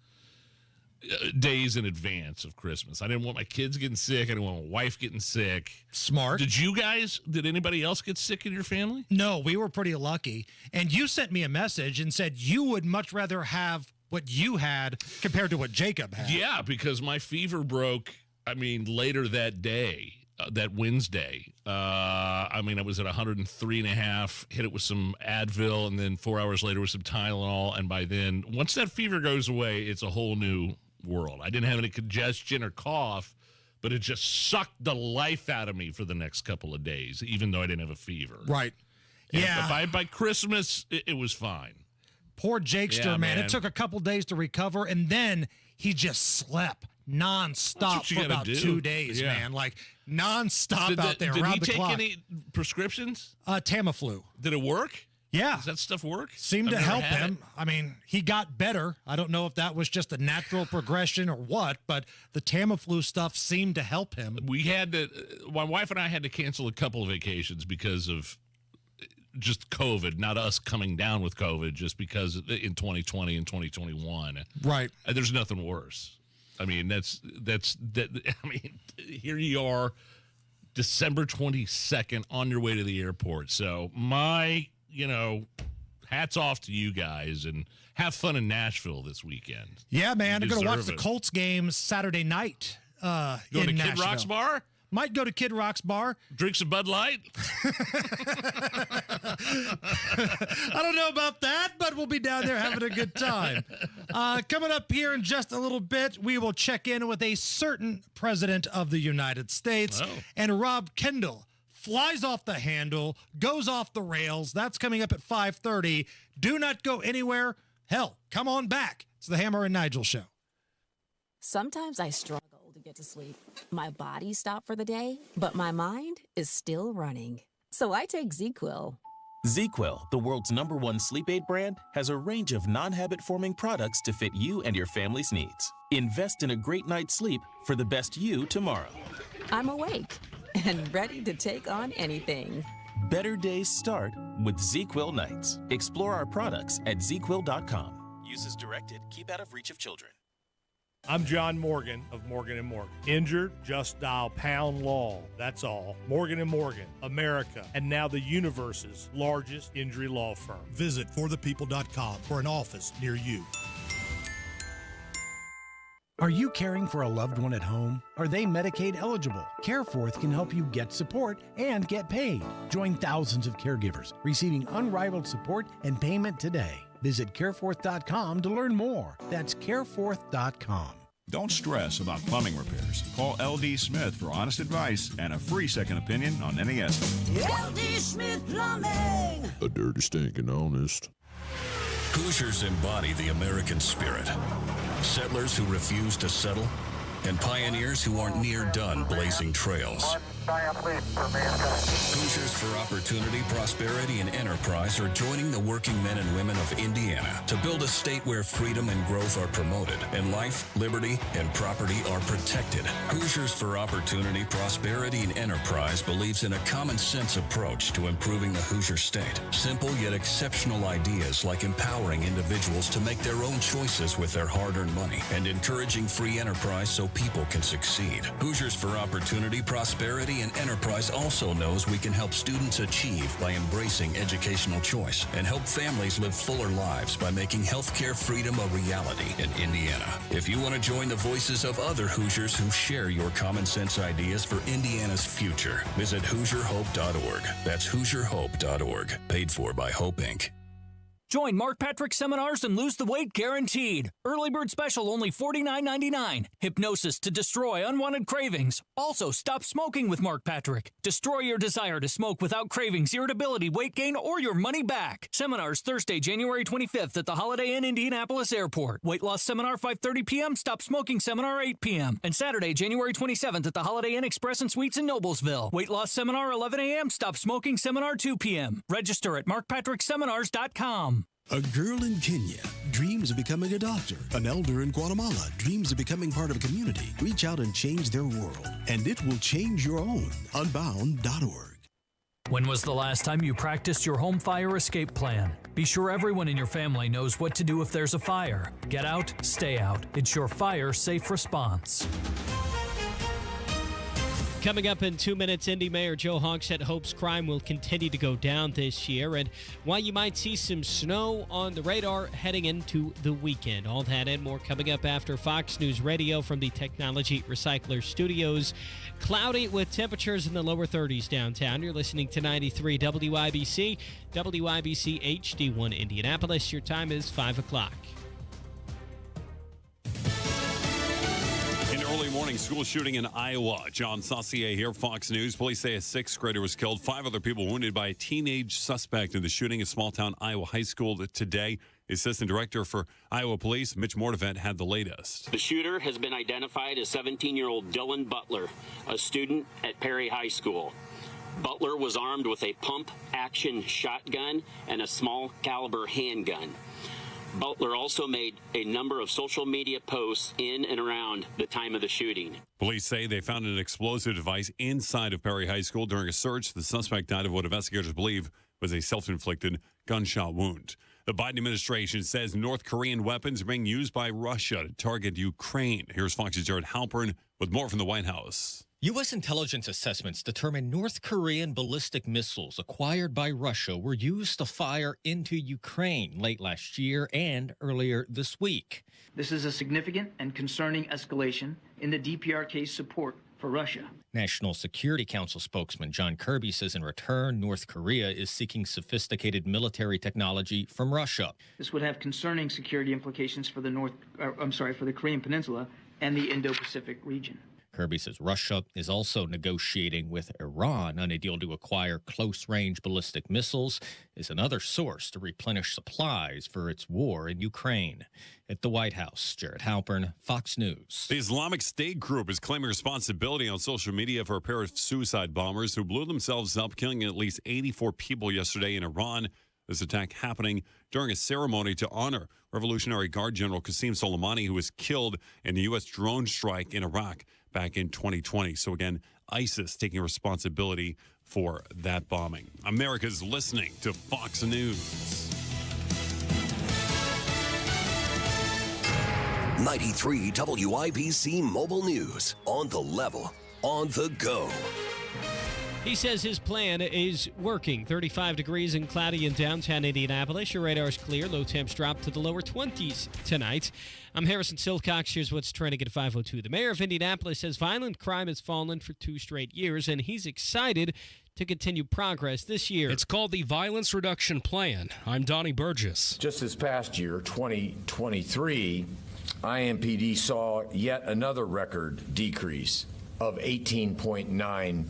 days in advance of Christmas. I didn't want my kids getting sick. I didn't want my wife getting sick. Smart. Did anybody else get sick in your family? No, we were pretty lucky. And you sent me a message and said you would much rather have what you had compared to what Jacob had. Yeah, because my fever broke, later that day, that Wednesday. I was at 103.5, hit it with some Advil, and then 4 hours later with some Tylenol. And by then, once that fever goes away, it's a whole new world. I didn't have any congestion or cough, but it just sucked the life out of me for the next couple of days, even though I didn't have a fever. Right. But by Christmas, it was fine. Poor Jakester, man. It took a couple days to recover, and then he just slept nonstop for about 2 days, man. Like, nonstop out there around the clock. Did he take any prescriptions? Tamiflu. Did it work? Yeah. Does that stuff work? Seemed to help him. He got better. I don't know if that was just a natural progression or what, but the Tamiflu stuff seemed to help him. My wife and I had to cancel a couple of vacations because of just COVID, not us coming down with COVID, just because in 2020 and 2021. Right. There's nothing worse. Here you are, December 22nd, on your way to the airport. So hats off to you guys and have fun in Nashville this weekend. Yeah, man. I'm going to watch the Colts game Saturday night Go to Nashville. Kid Rock's bar? Might go to Kid Rock's bar. Drink some Bud Light? I don't know about that, but we'll be down there having a good time. Coming up here in just a little bit, we will check in with a certain president of the United States. Oh. And Rob Kendall flies off the handle, goes off the rails. That's coming up at 5:30. Do not go anywhere. Hell, come on back. It's the Hammer and Nigel Show. Sometimes I struggle to get to sleep. My body stopped for the day, but my mind is still running. So I take ZzzQuil. ZzzQuil, the world's #1 sleep aid brand, has a range of non-habit-forming products to fit you and your family's needs. Invest in a great night's sleep for the best you tomorrow. I'm awake and ready to take on anything. Better days start with ZzzQuil nights. Explore our products at ZzzQuil.com. Use as directed. Keep out of reach of children. I'm John Morgan of Morgan & Morgan. Injured? Just dial pound law. That's all. Morgan & Morgan, America, and now the universe's largest injury law firm. Visit forthepeople.com for an office near you. Are you caring for a loved one at home? Are they Medicaid eligible? CareForth can help you get support and get paid. Join thousands of caregivers receiving unrivaled support and payment today. Visit careforth.com to learn more. That's careforth.com. Don't stress about plumbing repairs. Call L.D. Smith for honest advice and a free second opinion on any estimate. L.D. Smith Plumbing. A dirty, stinking honest. Hoosiers embody the American spirit. Settlers who refuse to settle, and pioneers who aren't near done blazing trails. Hoosiers Hoosiers for Opportunity, Prosperity, and Enterprise are joining the working men and women of Indiana to build a state where freedom and growth are promoted and life, liberty, and property are protected. Hoosiers for Opportunity, Prosperity, and Enterprise believes in a common-sense approach to improving the Hoosier state. Simple yet exceptional ideas like empowering individuals to make their own choices with their hard-earned money and encouraging free enterprise so people can succeed. Hoosiers for Opportunity, Prosperity, and Enterprise also knows we can help students achieve by embracing educational choice and help families live fuller lives by making healthcare freedom a reality in Indiana. If you want to join the voices of other Hoosiers who share your common sense ideas for Indiana's future, visit HoosierHope.org. That's HoosierHope.org. Paid for by Hope, Inc. Join Mark Patrick Seminars and lose the weight guaranteed. Early bird special only $49.99. Hypnosis to destroy unwanted cravings. Also, stop smoking with Mark Patrick. Destroy your desire to smoke without cravings, irritability, weight gain, or your money back. Seminars Thursday, January 25th at the Holiday Inn Indianapolis Airport. Weight loss seminar 5:30 p.m. Stop smoking seminar 8 p.m. And Saturday, January 27th at the Holiday Inn Express and Suites in Noblesville. Weight loss seminar 11 a.m. Stop smoking seminar 2 p.m. Register at markpatrickseminars.com. A girl in Kenya dreams of becoming a doctor. An elder in Guatemala dreams of becoming part of a community. Reach out and change their world, and it will change your own. Unbound.org. When was the last time you practiced your home fire escape plan? Be sure everyone in your family knows what to do if there's a fire. Get out, stay out. It's your fire safe response. Coming up in 2 minutes, Indy Mayor Joe Hogsett hopes crime will continue to go down this year and why you might see some snow on the radar heading into the weekend. All that and more coming up after Fox News Radio from the Technology Recycler Studios. Cloudy with temperatures in the lower 30s downtown. You're listening to 93 WIBC, WIBC HD1 Indianapolis. Your time is 5 o'clock. Early morning school shooting in Iowa. John Saucier here, Fox News. Police say a sixth grader was killed. 5 other people wounded by a teenage suspect in the shooting at small-town Iowa high school today. Assistant Director for Iowa Police, Mitch Mortivent, had the latest. The shooter has been identified as 17-year-old Dylan Butler, a student at Perry High School. Butler was armed with a pump-action shotgun and a small-caliber handgun. Butler also made a number of social media posts in and around the time of the shooting. Police say they found an explosive device inside of Perry High School. During a search, the suspect died of what investigators believe was a self-inflicted gunshot wound. The Biden administration says North Korean weapons are being used by Russia to target Ukraine. Here's Fox's Jared Halpern with more from the White House. U.S. intelligence assessments determine North Korean ballistic missiles acquired by Russia were used to fire into Ukraine late last year and earlier this week. This is a significant and concerning escalation in the DPRK's support for Russia. National Security Council spokesman John Kirby says in return, North Korea is seeking sophisticated military technology from Russia. This would have concerning security implications for the Korean Peninsula and the Indo-Pacific region. Kirby says Russia is also negotiating with Iran on a deal to acquire close-range ballistic missiles as another source to replenish supplies for its war in Ukraine. At the White House, Jared Halpern, Fox News. The Islamic State group is claiming responsibility on social media for a pair of suicide bombers who blew themselves up, killing at least 84 people yesterday in Iran. This attack happening during a ceremony to honor Revolutionary Guard General Qasem Soleimani, who was killed in the U.S. drone strike in Iraq back in 2020. So again, ISIS taking responsibility for that bombing. America's listening to Fox News. 93 WIBC Mobile News. On the level, on the go. He says his plan is working. 35 degrees and cloudy in downtown Indianapolis. Your radar is clear. Low temps drop to the lower 20s tonight. I'm Harrison Silcox. Here's what's trending at 5:02. The mayor of Indianapolis says violent crime has fallen for 2 straight years, and he's excited to continue progress this year. It's called the Violence Reduction Plan. I'm Donnie Burgess. Just this past year, 2023, IMPD saw yet another record decrease of 18.9%.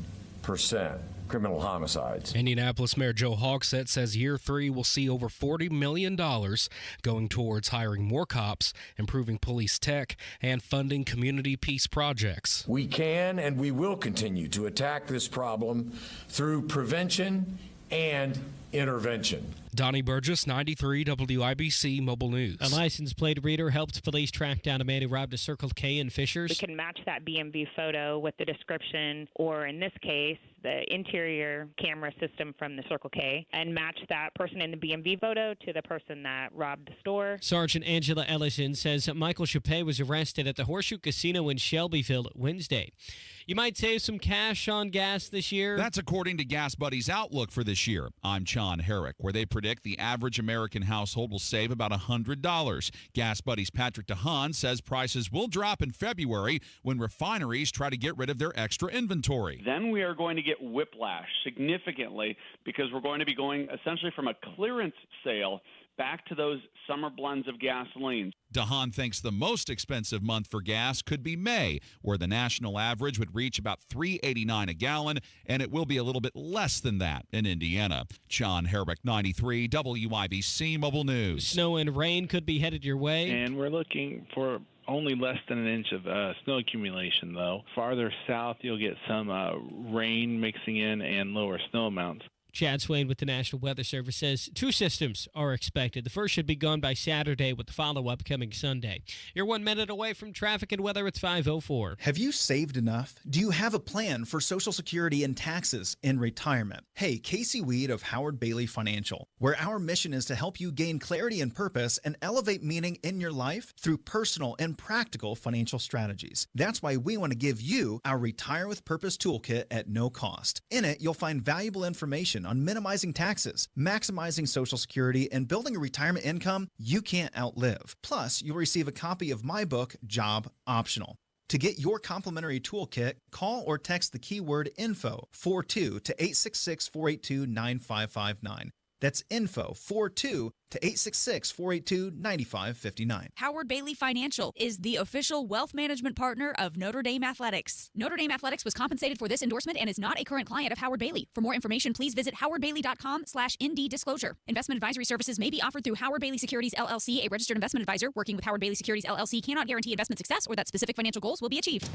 criminal homicides. Indianapolis Mayor Joe Hogsett says year 3 will see over $40 million going towards hiring more cops, improving police tech, and funding community peace projects. We can and we will continue to attack this problem through prevention and intervention. Donnie Burgess, 93 WIBC Mobile News. A license plate reader helped police track down a man who robbed a Circle K in Fishers. We can match that BMV photo with the description, or in this case, the interior camera system from the Circle K, and match that person in the BMV photo to the person that robbed the store. Sergeant Angela Ellison says Michael Chappé was arrested at the Horseshoe Casino in Shelbyville Wednesday. You might save some cash on gas this year. That's according to Gas Buddy's outlook for this year. I'm John Herrick, where they predict the average American household will save about $100. Gas Buddy's Patrick DeHaan says prices will drop in February when refineries try to get rid of their extra inventory. Then we are going to get whiplash significantly because we're going to be going essentially from a clearance sale back to those summer blends of gasoline. DeHaan thinks the most expensive month for gas could be May, where the national average would reach about $3.89 a gallon, and it will be a little bit less than that in Indiana. John Herrick, 93 WIBC Mobile News. Snow and rain could be headed your way. And we're looking for only less than an inch of snow accumulation, though. Farther south, you'll get some rain mixing in and lower snow amounts. Chad Swain with the National Weather Service says 2 systems are expected. The first should be gone by Saturday, with the follow-up coming Sunday. You're 1 minute away from traffic and weather. It's 5:04. Have you saved enough? Do you have a plan for Social Security and taxes in retirement? Hey, Casey Weed of Howard Bailey Financial, where our mission is to help you gain clarity and purpose and elevate meaning in your life through personal and practical financial strategies. That's why we want to give you our Retire with Purpose Toolkit at no cost. In it, you'll find valuable information on minimizing taxes, maximizing Social Security, and building a retirement income you can't outlive. Plus, you'll receive a copy of my book, Job Optional. To get your complimentary toolkit, call or text the keyword INFO 42 to 866-482-9559. That's info 42 to 866-482-9559. Howard Bailey Financial is the official wealth management partner of Notre Dame Athletics. Notre Dame Athletics was compensated for this endorsement and is not a current client of Howard Bailey. For more information, please visit howardbailey.com/ND disclosure. Investment advisory services may be offered through Howard Bailey Securities LLC, a registered investment advisor. Working with Howard Bailey Securities LLC cannot guarantee investment success or that specific financial goals will be achieved.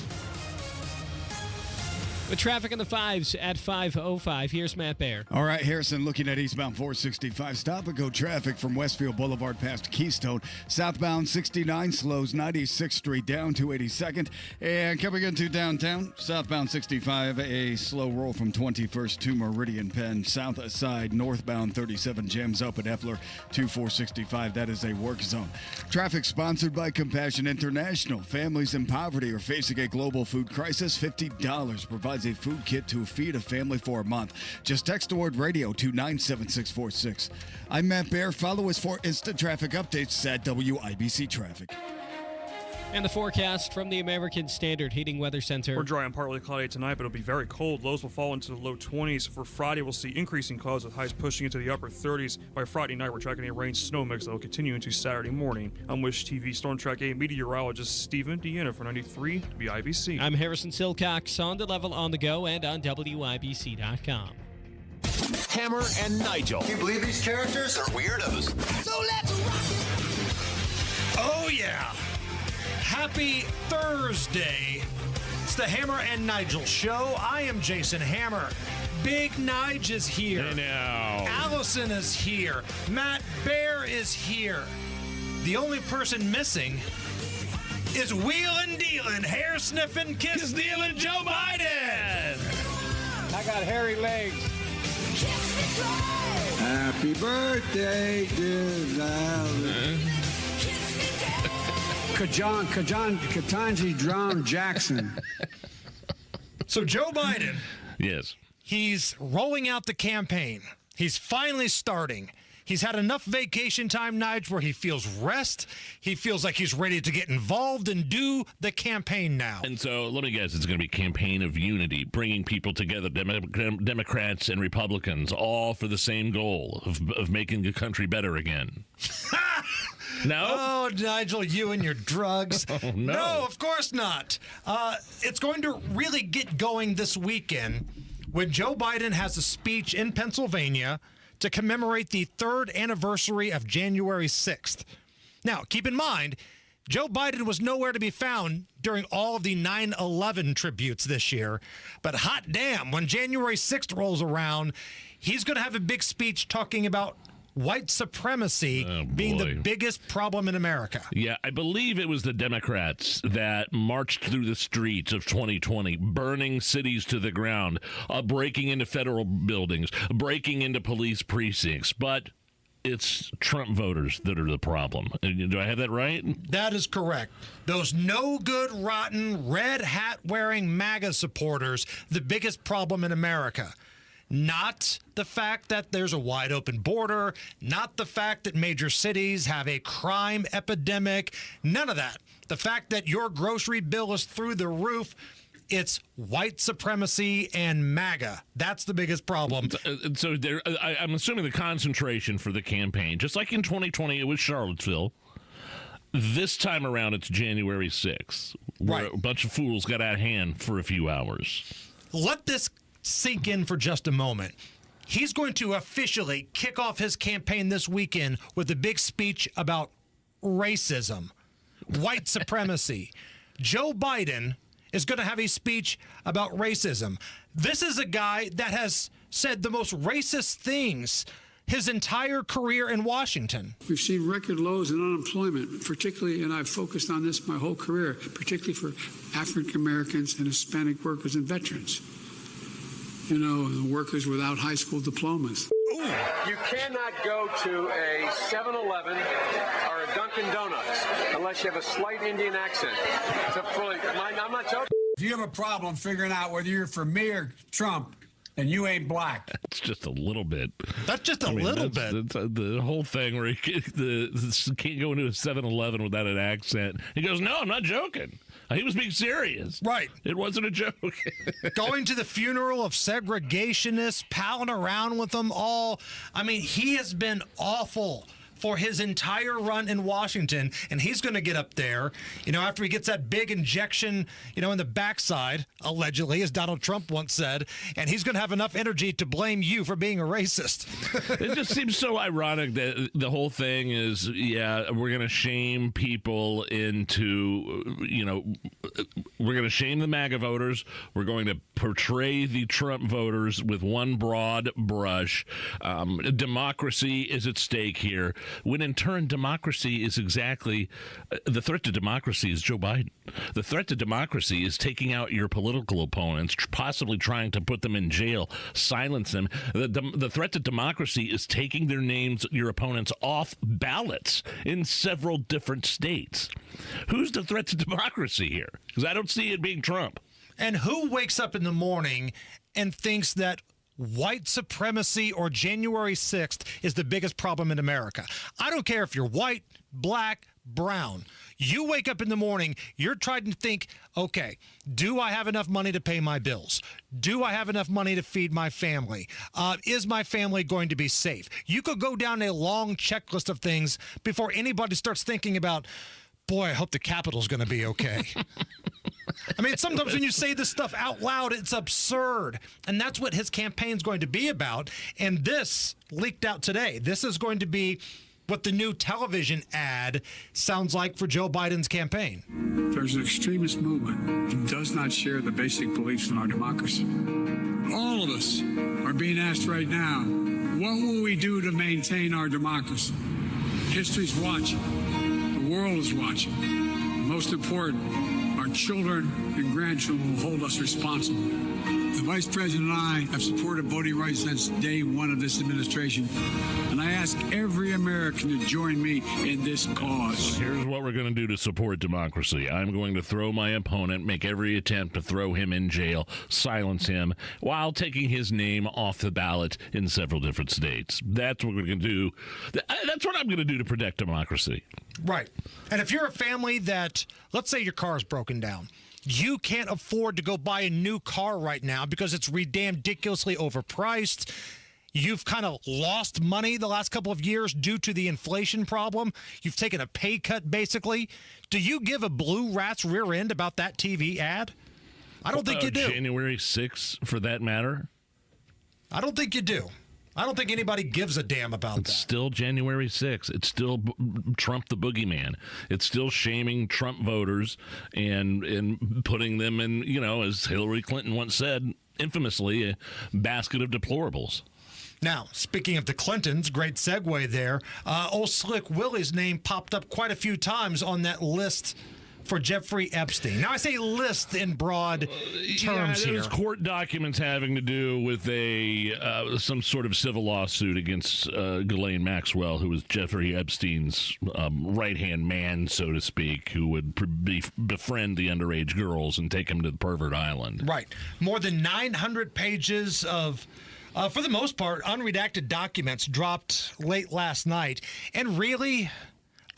The traffic in the 5s at 5:05. Here's Matt Baer. All right, Harrison, looking at eastbound 465. Stop and go traffic from Westfield Boulevard past Keystone. Southbound 69 slows 96th Street down to 82nd. And coming into downtown, southbound 65, a slow roll from 21st to Meridian Penn. South side, northbound 37 jams up at Epler to 465. That is a work zone. Traffic sponsored by Compassion International. Families in poverty are facing a global food crisis. $50 provides a food kit to feed a family for a month. Just text the word radio to 97646. I'm Matt Baer. Follow us for instant traffic updates at WIBC Traffic. And the forecast from the American Standard Heating Weather Center. We're dry and partly cloudy tonight, but it'll be very cold. Lows will fall into the low 20s. For Friday, we'll see increasing clouds with highs pushing into the upper 30s. By Friday night, we're tracking a rain-snow mix that will continue into Saturday morning. I'm Wish TV Storm Track 8 meteorologist Stephen Deanna for 93 WIBC. I'm Harrison Silcox on the level on the go and on WIBC.com. Hammer and Nigel. Can you believe these characters are weirdos? So let's rock it! Oh, yeah. Happy Thursday. It's the Hammer and Nigel show. I am Jason Hammer. Big Nige is here. I know. Allison is here. Matt Baer is here. The only person missing is wheelin' dealin', hair sniffing, kiss stealing Joe Biden. I got hairy legs. Happy birthday, dear Katanji Drum Jackson. So Joe Biden. Yes. He's rolling out the campaign. He's finally starting. He's had enough vacation time, Nige, where he feels rest. He feels like he's ready to get involved and do the campaign now. And so let me guess, it's going to be a campaign of unity, bringing people together, Democrats and Republicans, all for the same goal of making the country better again. No? Oh, Nigel, you and your drugs. Oh, no. No, of course not. It's going to really get going this weekend when Joe Biden has a speech in Pennsylvania to commemorate the 3rd anniversary of January 6th. Now, keep in mind, Joe Biden was nowhere to be found during all of the 9/11 tributes this year. But hot damn, when January 6th rolls around, he's going to have a big speech talking about white supremacy being the biggest problem in America. Yeah, I believe it was the Democrats that marched through the streets of 2020, burning cities to the ground, breaking into federal buildings, breaking into police precincts. But it's Trump voters that are the problem. Do I have that right? That is correct. Those no good, rotten, red hat wearing MAGA supporters, the biggest problem in America. Not the fact that there's a wide open border, not the fact that major cities have a crime epidemic, none of that. The fact that your grocery bill is through the roof. It's white supremacy and MAGA. That's the biggest problem. So I'm assuming the concentration for the campaign, just like in 2020, it was Charlottesville. This time around, it's January 6th, where a bunch of fools got out of hand for a few hours. Let this sink in for just a moment. He's going to officially kick off his campaign this weekend with a big speech about racism, white supremacy. Joe Biden is going to have a speech about racism. This is a guy that has said the most racist things his entire career in Washington. We've seen record lows in unemployment, particularly, and I've focused on this my whole career, particularly for African Americans and Hispanic workers and veterans. You know, the workers without high school diplomas. You cannot go to a 7-Eleven or a Dunkin' Donuts unless you have a slight Indian accent. I'm not joking. If you have a problem figuring out whether you're for me or Trump, and you ain't black. It's just a little bit. That's just a little bit. The whole thing where he can't go into a 7-Eleven without an accent. He goes, no, I'm not joking. He was being serious. Right. It wasn't a joke. Going to the funeral of segregationists, palling around with them all. I mean, he has been awful for his entire run in Washington, and he's going to get up there, after he gets that big injection, in the backside, allegedly, as Donald Trump once said, and he's going to have enough energy to blame you for being a racist. It just seems so ironic that the whole thing is, we're going to shame people into, we're going to shame the MAGA voters. We're going to portray the Trump voters with one broad brush. Democracy is at stake here. When in turn, democracy is exactly the threat to democracy is Joe Biden. The threat to democracy is taking out your political opponents, possibly trying to put them in jail, silence them. The threat to democracy is taking their names, your opponents, off ballots in several different states. Who's the threat to democracy here? Because I don't see it being Trump. And who wakes up in the morning and thinks that white supremacy or January 6th is the biggest problem in America? I don't care if you're white, black, brown. You wake up in the morning, you're trying to think, okay, do I have enough money to pay my bills? Do I have enough money to feed my family? Is my family going to be safe? You could go down a long checklist of things before anybody starts thinking about, boy, I hope the Capitol's going to be okay. I mean, sometimes when you say this stuff out loud, it's absurd. And that's what his campaign's going to be about. And this leaked out today. This is going to be what the new television ad sounds like for Joe Biden's campaign. There's an extremist movement that does not share the basic beliefs in our democracy. All of us are being asked right now, what will we do to maintain our democracy? History's watching. The world is watching. Most important, our children and grandchildren will hold us responsible. The Vice President and I have supported voting rights since day one of this administration, and I ask every American to join me in this cause. Here's what we're going to do to support democracy. I'm going to throw my opponent, make every attempt to throw him in jail, silence him, while taking his name off the ballot in several different states. That's what we're going to do. That's what I'm going to do to protect democracy. Right. And if you're a family that, let's say your car is broken down, you can't afford to go buy a new car right now because it's ridiculously overpriced. You've kind of lost money the last couple of years due to the inflation problem. You've taken a pay cut, basically. Do you give a blue rat's rear end about that TV ad? I don't think you do. January 6th, for that matter? I don't think you do. I don't think anybody gives a damn about that. It's still January 6th. It's still Trump the boogeyman. It's still shaming Trump voters and putting them in, as Hillary Clinton once said, infamously, a basket of deplorables. Now, speaking of the Clintons, great segue there. Old Slick Willie's name popped up quite a few times on that list for Jeffrey Epstein. Now, I say list in broad terms here. There's court documents having to do with some sort of civil lawsuit against Ghislaine Maxwell, who was Jeffrey Epstein's right-hand man, so to speak, who would befriend the underage girls and take them to the pervert island. Right. More than 900 pages of... for the most part, unredacted documents dropped late last night. And really,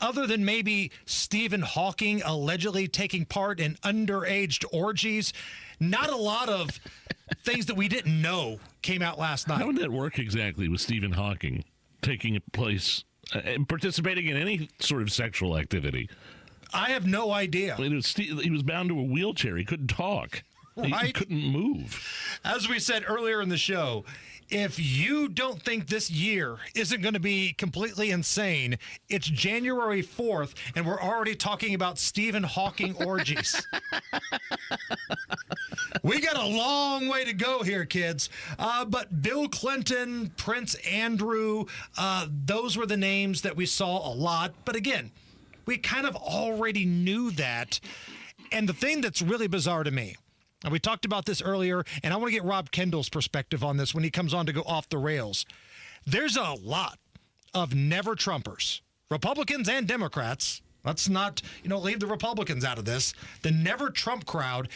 other than maybe Stephen Hawking allegedly taking part in underage orgies, not a lot of things that we didn't know came out last night. How would that work exactly with Stephen Hawking taking place and participating in any sort of sexual activity? I have no idea. He was bound to a wheelchair. He couldn't talk. Right? He couldn't move. As we said earlier in the show, if you don't think this year isn't going to be completely insane, it's January 4th, and we're already talking about Stephen Hawking orgies. We got a long way to go here, kids. But Bill Clinton, Prince Andrew, those were the names that we saw a lot. But again, we kind of already knew that. And the thing that's really bizarre to me, and we talked about this earlier, and I want to get Rob Kendall's perspective on this when he comes on to go off the rails. There's a lot of never Trumpers, Republicans and Democrats. Let's not, leave the Republicans out of this. The never Trump crowd,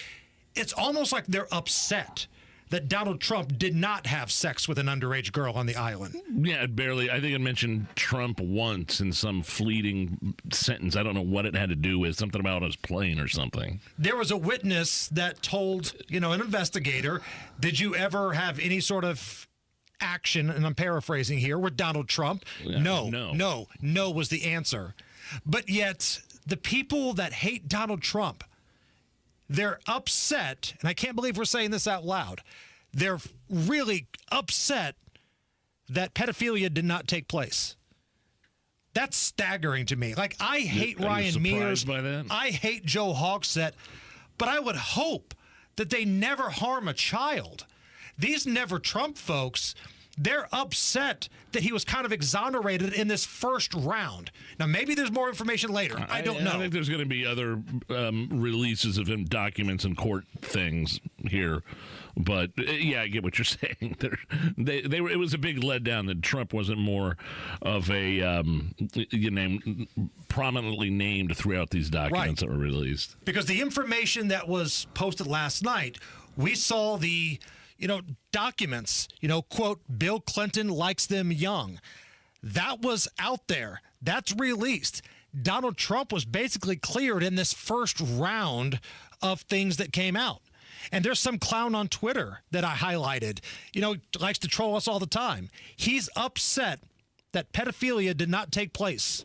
it's almost like they're upset that Donald Trump did not have sex with an underage girl on the island. Yeah, barely. I think it mentioned Trump once in some fleeting sentence. I don't know what it had to do with, something about his plane or something. There was a witness that told, an investigator, did you ever have any sort of action, and I'm paraphrasing here, with Donald Trump? Yeah, No was the answer. But yet, the people that hate Donald Trump, they're upset, and I can't believe we're saying this out loud. They're really upset that pedophilia did not take place. That's staggering to me. Like, I hate Ryan Mears. By that? I hate Joe Hogsett, but I would hope that they never harm a child. These never Trump folks, they're upset that he was kind of exonerated in this first round. Now, maybe there's more information later. I don't know. I think there's going to be other releases of him, documents and court things here. But, yeah, I get what you're saying. It was a big letdown that Trump wasn't more of a prominently named throughout these documents that were released. Because the information that was posted last night, we saw the documents, quote, Bill Clinton likes them young. That was out there. That's released. Donald Trump was basically cleared in this first round of things that came out. And there's some clown on Twitter that I highlighted, likes to troll us all the time. He's upset that pedophilia did not take place.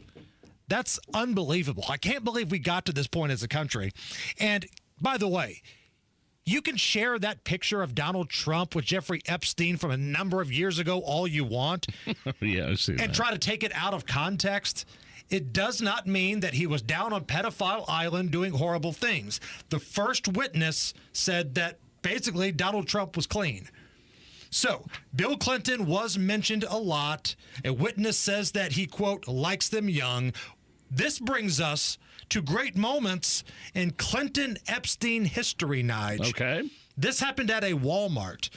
That's unbelievable. I can't believe we got to this point as a country. And by the way, you can share that picture of Donald Trump with Jeffrey Epstein from a number of years ago all you want. Yeah, I see that. And try to take it out of context. It does not mean that he was down on Pedophile Island doing horrible things. The first witness said that basically Donald Trump was clean. So, Bill Clinton was mentioned a lot. A witness says that he, quote, likes them young. This brings us to great moments in Clinton-Epstein history, Nige. Okay. This happened at a Walmart.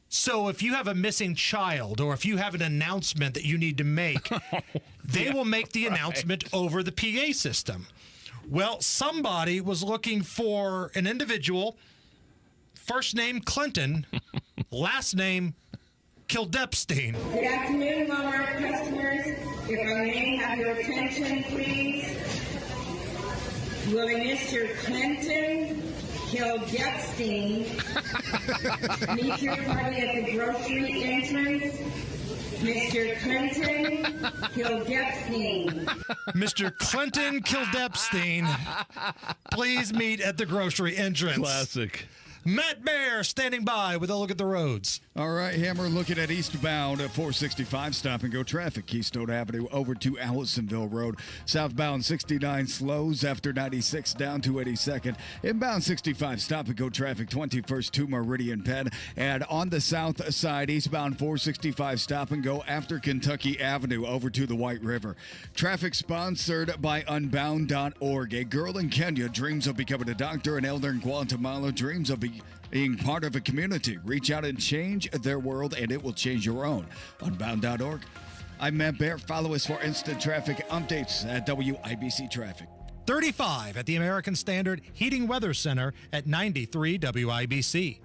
So if you have a missing child or if you have an announcement that you need to make, they will make the announcement over the PA system. Well, somebody was looking for an individual, first name Clinton, last name Epstein. Good afternoon, Walmart customers. If I may have your attention, please. Will a Mr. Clinton Epstein meet your party at the grocery entrance? Mr. Clinton Epstein. Mr. Clinton Epstein, please meet at the grocery entrance. Classic. Matt Bear standing by with a look at the roads. All right, Hammer, looking at eastbound at 465 stop and go traffic. Keystone Avenue over to Allisonville Road. Southbound 69 slows after 96 down to 82nd. Inbound 65 stop and go traffic 21st to Meridian Penn. And on the south side, eastbound 465 stop and go after Kentucky Avenue over to the White River. Traffic sponsored by Unbound.org. A girl in Kenya dreams of becoming a doctor. An elder in Guatemala dreams of being part of a community. Reach out and change their world, and it will change your own. Unbound.org. I'm Matt Bear. Follow us for instant traffic updates at WIBC Traffic. 35 at the American Standard Heating Weather Center at 93 WIBC.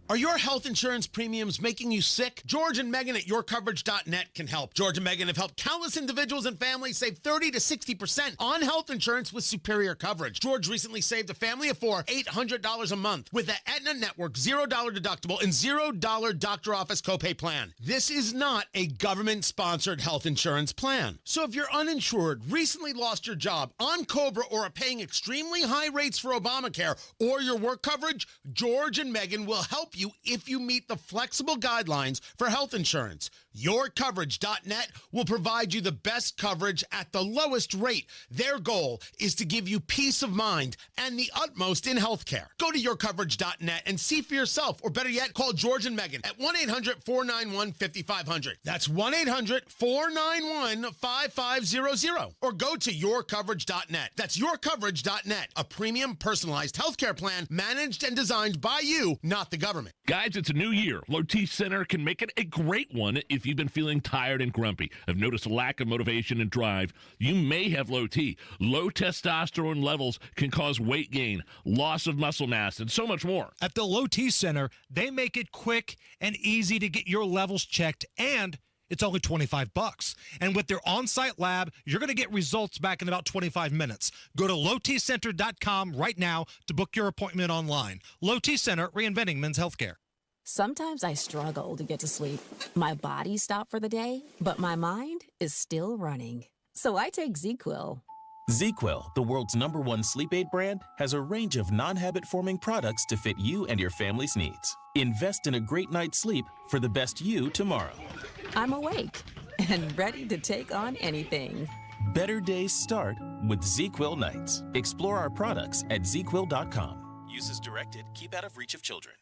Are your health insurance premiums making you sick? George and Megan at yourcoverage.net can help. George and Megan have helped countless individuals and families save 30 to 60% on health insurance with superior coverage. George recently saved a family of four $800 a month with the Aetna Network $0 deductible and $0 doctor office copay plan. This is not a government-sponsored health insurance plan. So if you're uninsured, recently lost your job, on COBRA, or are paying extremely high rates for Obamacare or your work coverage, George and Megan will help you if you meet the flexible guidelines for health insurance. Yourcoverage.net will provide you the best coverage at the lowest rate. Their goal is to give you peace of mind and the utmost in healthcare. Go to yourcoverage.net and see for yourself, or better yet, call George and Megan at 1-800-491-5500. That's 1-800-491-5500. Or go to yourcoverage.net. That's yourcoverage.net, a premium personalized healthcare plan managed and designed by you, not the government. Guys, it's a new year. Low T Center can make it a great one if you've been feeling tired and grumpy. I've noticed a lack of motivation and drive. You may have low T. Low testosterone levels can cause weight gain, loss of muscle mass, and so much more. At the Low T Center, they make it quick and easy to get your levels checked, and it's only $25. And with their on-site lab, you're going to get results back in about 25 minutes. Go to lowtcenter.com right now to book your appointment online. Low T Center, reinventing men's healthcare. Sometimes I struggle to get to sleep. My body stopped for the day, but my mind is still running. So I take ZzzQuil. ZzzQuil, the world's #1 sleep aid brand, has a range of non-habit-forming products to fit you and your family's needs. Invest in a great night's sleep for the best you tomorrow. I'm awake and ready to take on anything. Better days start with ZzzQuil nights. Explore our products at ZzzQuil.com. Use as directed. Keep out of reach of children.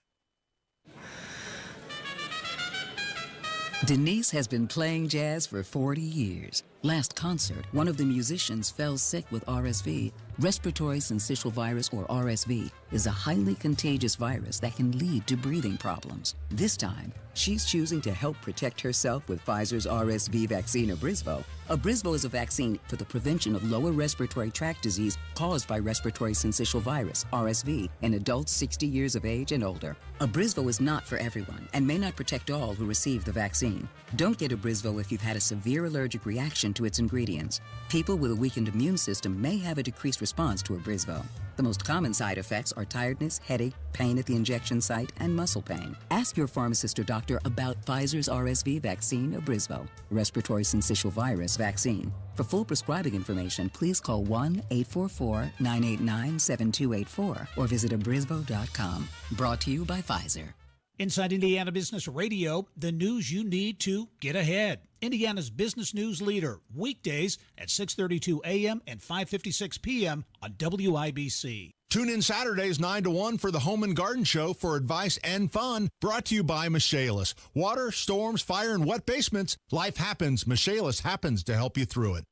Denise has been playing jazz for 40 years. Last concert, one of the musicians fell sick with RSV. Respiratory syncytial virus, or RSV, is a highly contagious virus that can lead to breathing problems. This time, she's choosing to help protect herself with Pfizer's RSV vaccine, Abrysvo. Abrysvo is a vaccine for the prevention of lower respiratory tract disease caused by respiratory syncytial virus, RSV, in adults 60 years of age and older. Abrysvo is not for everyone and may not protect all who receive the vaccine. Don't get Abrysvo if you've had a severe allergic reaction to its ingredients. People with a weakened immune system may have a decreased response to Abrysvo. The most common side effects are tiredness, headache, pain at the injection site, and muscle pain. Ask your pharmacist or doctor about Pfizer's RSV vaccine, Abrysvo, respiratory syncytial virus vaccine. For full prescribing information, please call 1-844-989-7284 or visit abrysvo.com. Brought to you by Pfizer. Inside Indiana Business Radio, the news you need to get ahead. Indiana's business news leader, weekdays at 6:32 a.m. and 5:56 p.m. on WIBC. Tune in Saturdays 9 to 1 for the Home and Garden Show for advice and fun. Brought to you by Michaelis. Water, storms, fire, and wet basements. Life happens. Michaelis happens to help you through it.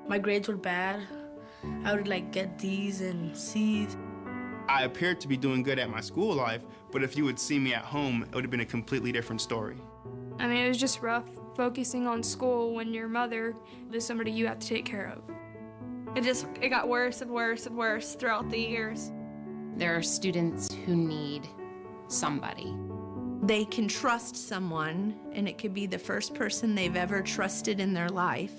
My grades were bad. I would get D's and C's. I appeared to be doing good at my school life, but if you would see me at home, it would have been a completely different story. I mean, it was just rough focusing on school when your mother is somebody you have to take care of. It got worse and worse and worse throughout the years. There are students who need somebody. They can trust someone, and it could be the first person they've ever trusted in their life.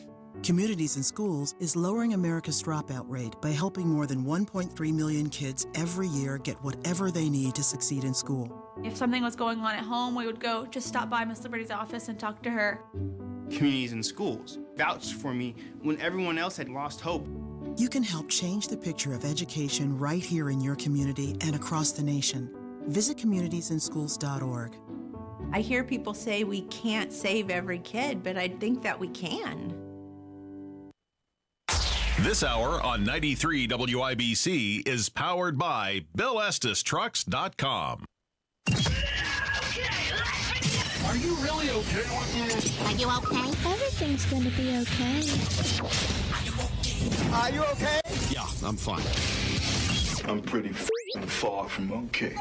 Communities in Schools is lowering America's dropout rate by helping more than 1.3 million kids every year get whatever they need to succeed in school. If something was going on at home, we would go just stop by Miss Liberty's office and talk to her. Communities in Schools vouched for me when everyone else had lost hope. You can help change the picture of education right here in your community and across the nation. Visit communitiesandschools.org. I hear people say we can't save every kid, but I think that we can. This hour on 93 WIBC is powered by BillEstisTrucks.com. Are you really okay with this? Are you okay? Everything's gonna be okay. Are you okay? Yeah, I'm fine. I'm pretty far from okay.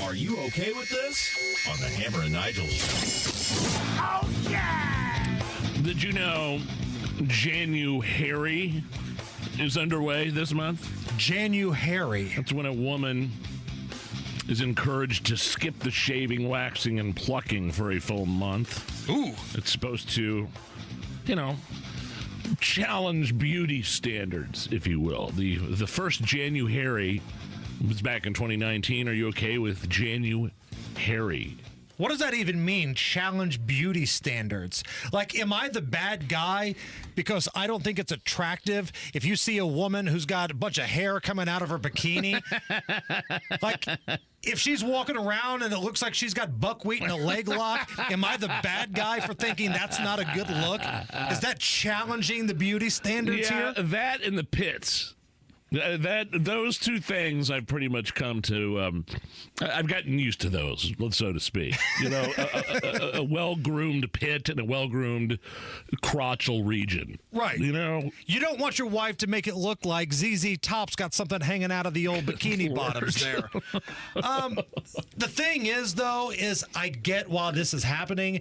Are you okay with this? On the Hammer and Nigel show. Oh, yeah! Did you know January is underway this month? January. That's when a woman is encouraged to skip the shaving, waxing, and plucking for a full month. Ooh. It's supposed to, challenge beauty standards, if you will. The first January was back in 2019. Are you okay with January? What does that even mean? Challenge beauty standards. Like, am I the bad guy because I don't think it's attractive if you see a woman who's got a bunch of hair coming out of her bikini? Like, if she's walking around and it looks like she's got buckwheat and a leg lock, am I the bad guy for thinking that's not a good look? Is that challenging the beauty standards here? Yeah, that and the pits. Those two things I've pretty much come to. I've gotten used to those, so to speak. A well-groomed pit and a well-groomed crotchal region. Right. You don't want your wife to make it look like ZZ Top's got something hanging out of the old bikini bottoms there. The thing is, though, I get why this is happening.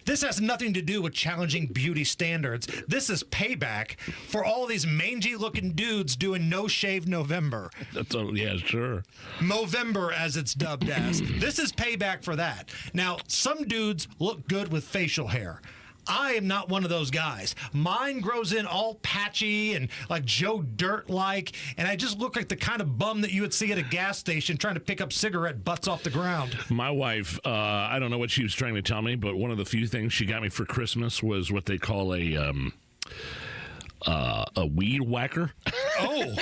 This has nothing to do with challenging beauty standards. This is payback for all these mangy-looking dudes doing No Shave November. Yeah, sure. Movember, as it's dubbed as. This is payback for that. Now, some dudes look good with facial hair. I am not one of those guys. Mine grows in all patchy and like Joe Dirt-like, and I just look like the kind of bum that you would see at a gas station trying to pick up cigarette butts off the ground. My wife, I don't know what she was trying to tell me, but one of the few things she got me for Christmas was what they call a weed whacker. Oh.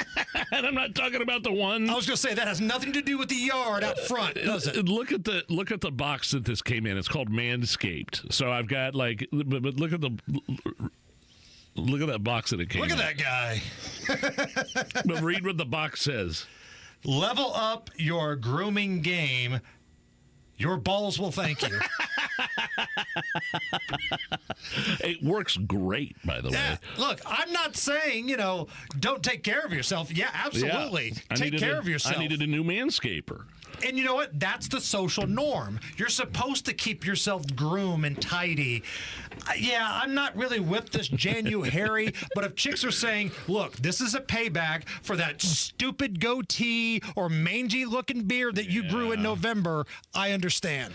And I'm not talking about the one. I was going to say that has nothing to do with the yard out front, does it? Look at the box that this came in. It's called Manscaped. So I've got but look at that box that it came in. Look at that guy. But read what the box says. Level up your grooming game. Your balls will thank you. It works great, by the way. Look, I'm not saying, don't take care of yourself. Yeah, absolutely. Yeah. Take care of yourself. I needed a new manscaper. And you know what? That's the social norm. You're supposed to keep yourself groomed and tidy. Yeah, I'm not really with this January, but if chicks are saying, look, this is a payback for that stupid goatee or mangy-looking beard that you grew in November, I understand.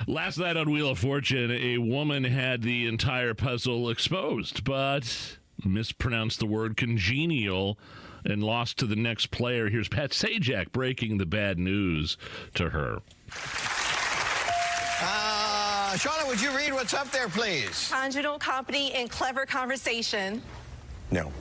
Last night on Wheel of Fortune, a woman had the entire puzzle exposed, but mispronounced the word congenial and lost to the next player. Here's Pat Sajak breaking the bad news to her. Shauna, would you read what's up there, please? Congenial company and clever conversation. No.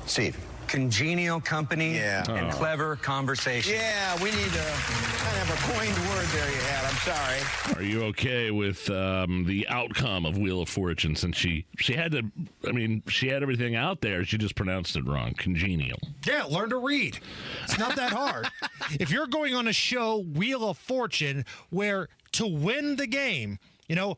Steve. Congenial company and clever conversation. Yeah, we need to kind of have a coined word there you had. I'm sorry. Are you okay with the outcome of Wheel of Fortune, since she had everything out there, she just pronounced it wrong? Congenial. Yeah, learn to read. It's not that hard. If you're going on a show, Wheel of Fortune, where to win the game,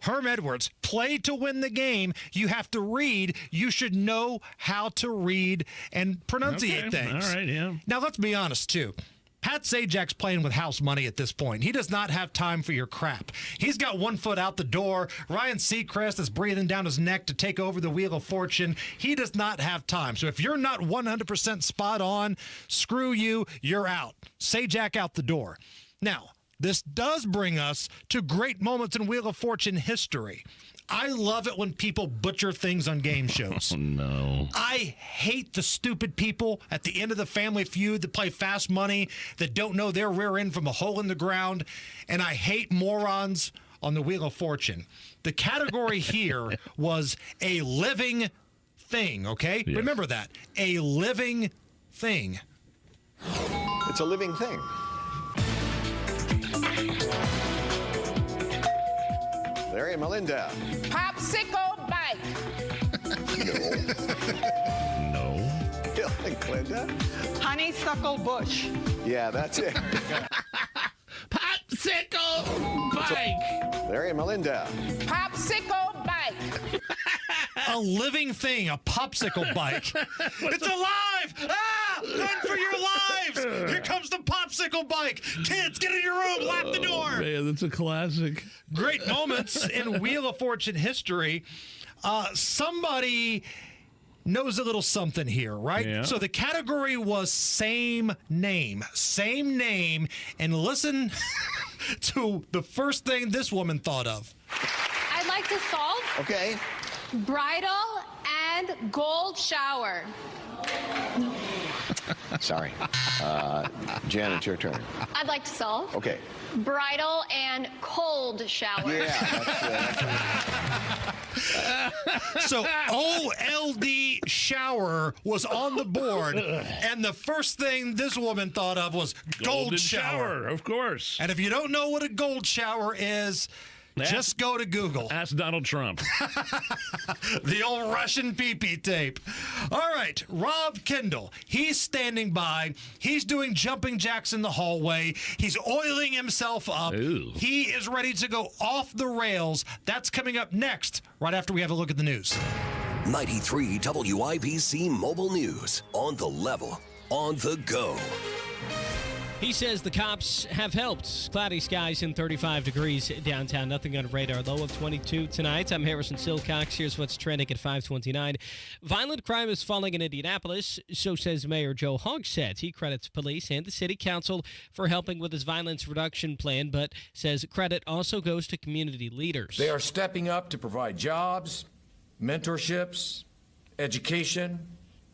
Herm Edwards, play to win the game. You have to read. You should know how to read and pronunciate things. All right, yeah. Now, let's be honest, too. Pat Sajak's playing with house money at this point. He does not have time for your crap. He's got one foot out the door. Ryan Seacrest is breathing down his neck to take over the Wheel of Fortune. He does not have time. So if you're not 100% spot on, screw you, you're out. Sajak out the door. Now, this does bring us to great moments in Wheel of Fortune history. I love it when people butcher things on game shows. Oh, no. I hate the stupid people at the end of the Family Feud that play fast money, that don't know their rear end from a hole in the ground, and I hate morons on the Wheel of Fortune. The category here was a living thing, okay? Yes. Remember that. A living thing. It's a living thing. Larry and Melinda. Popsicle bike. No. Bill and Glenda. Honeysuckle bush. Yeah, that's it. Popsicle bike. Larry and Melinda. Popsicle bike. A living thing, a popsicle bike. It's alive! Ah! Run for your lives! Here comes the popsicle bike. Kids, get in your room, lock the door. Man, that's a classic. Great moments in Wheel of Fortune history. Somebody knows a little something here, right? Yeah. So the category was same name, and listen to the first thing this woman thought of. I'd like to solve Okay. bridal and gold shower. Sorry. Jen, it's your turn. I'd like to solve Okay. bridal and cold shower. So OLD shower was on the board, and the first thing this woman thought of was gold shower. Of course. And if you don't know what a gold shower is, just go to Google. Ask Donald Trump. The old Russian pee-pee tape. All right, Rob Kendall. He's standing by. He's doing jumping jacks in the hallway. He's oiling himself up. Ooh. He is ready to go off the rails. That's coming up next, right after we have a look at the news. 93 WIBC Mobile News. On the level. On the go. He says the cops have helped. Cloudy skies and 35 degrees downtown. Nothing on radar. Low of 22 tonight. I'm Harrison Silcox. Here's what's trending at 5:29. Violent crime is falling in Indianapolis. So says Mayor Joe Hogsett. He credits police and the city council for helping with his violence reduction plan, but says credit also goes to community leaders. They are stepping up to provide jobs, mentorships, education,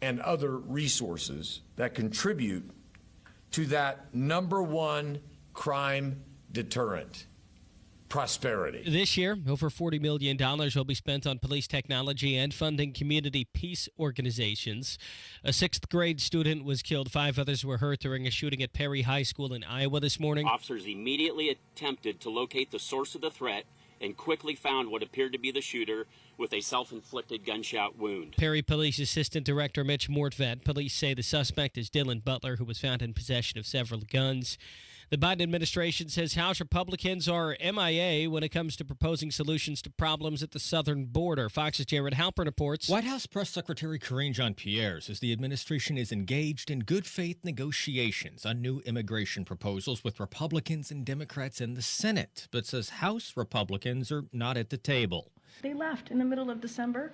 and other resources that contribute to that number one crime deterrent, prosperity. This year, over $40 million will be spent on police technology and funding community peace organizations. A sixth grade student was killed. 5 others were hurt during a shooting at Perry High School in Iowa this morning. Officers immediately attempted to locate the source of the threat and quickly found what appeared to be the shooter with a self-inflicted gunshot wound. Perry Police Assistant Director Mitch Mortvedt. Police say the suspect is Dylan Butler, who was found in possession of several guns. The Biden administration says House Republicans are MIA when it comes to proposing solutions to problems at the southern border. Fox's Jared Halpern reports. White House Press Secretary Karine Jean-Pierre says the administration is engaged in good faith negotiations on new immigration proposals with Republicans and Democrats in the Senate, but says House Republicans are not at the table. They left in the middle of December,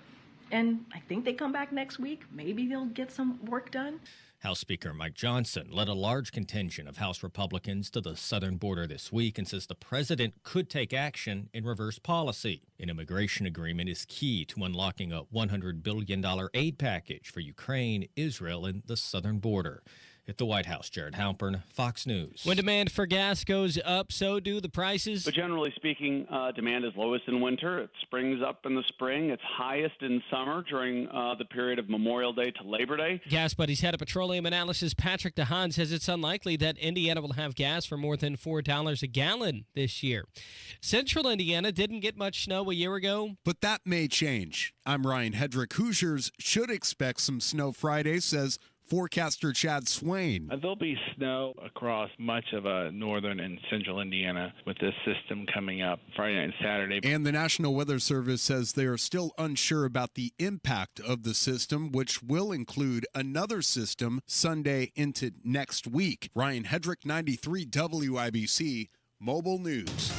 and I think they come back next week. Maybe they'll get some work done. House Speaker Mike Johnson led a large contingent of House Republicans to the southern border this week and says the president could take action in reverse policy. An immigration agreement is key to unlocking a $100 billion aid package for Ukraine, Israel, and the southern border. At the White House, Jared Halpern, Fox News. When demand for gas goes up, so do the prices. But generally speaking, demand is lowest in winter. It springs up in the spring. It's highest in summer during the period of Memorial Day to Labor Day. Gas Buddy's head of petroleum analysis, Patrick DeHaan, says it's unlikely that Indiana will have gas for more than $4 a gallon this year. Central Indiana didn't get much snow a year ago. But that may change. I'm Ryan Hedrick. Hoosiers should expect some snow Friday, says forecaster Chad Swain. There'll be snow across much of northern and central Indiana with this system coming up Friday night and Saturday. And the National Weather Service says they are still unsure about the impact of the system, which will include another system Sunday into next week. Ryan Hedrick, 93 WIBC Mobile News.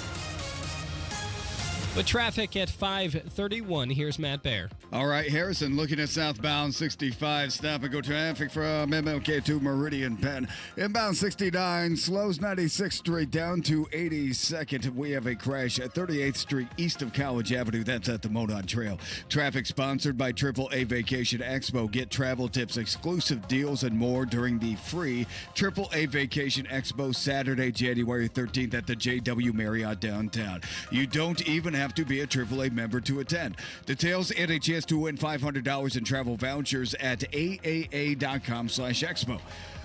With traffic at 5:31, here's Matt Baer. All right, Harrison, looking at southbound 65, stop and go traffic from MLK to Meridian Penn. Inbound 69, slows 96th Street down to 82nd. We have a crash at 38th Street east of College Avenue. That's at the Monon Trail. Traffic sponsored by AAA Vacation Expo. Get travel tips, exclusive deals, and more during the free AAA Vacation Expo Saturday, January 13th at the JW Marriott downtown. You don't even have to be a AAA member to attend. Details and a chance to win $500 in travel vouchers at aaa.com/expo.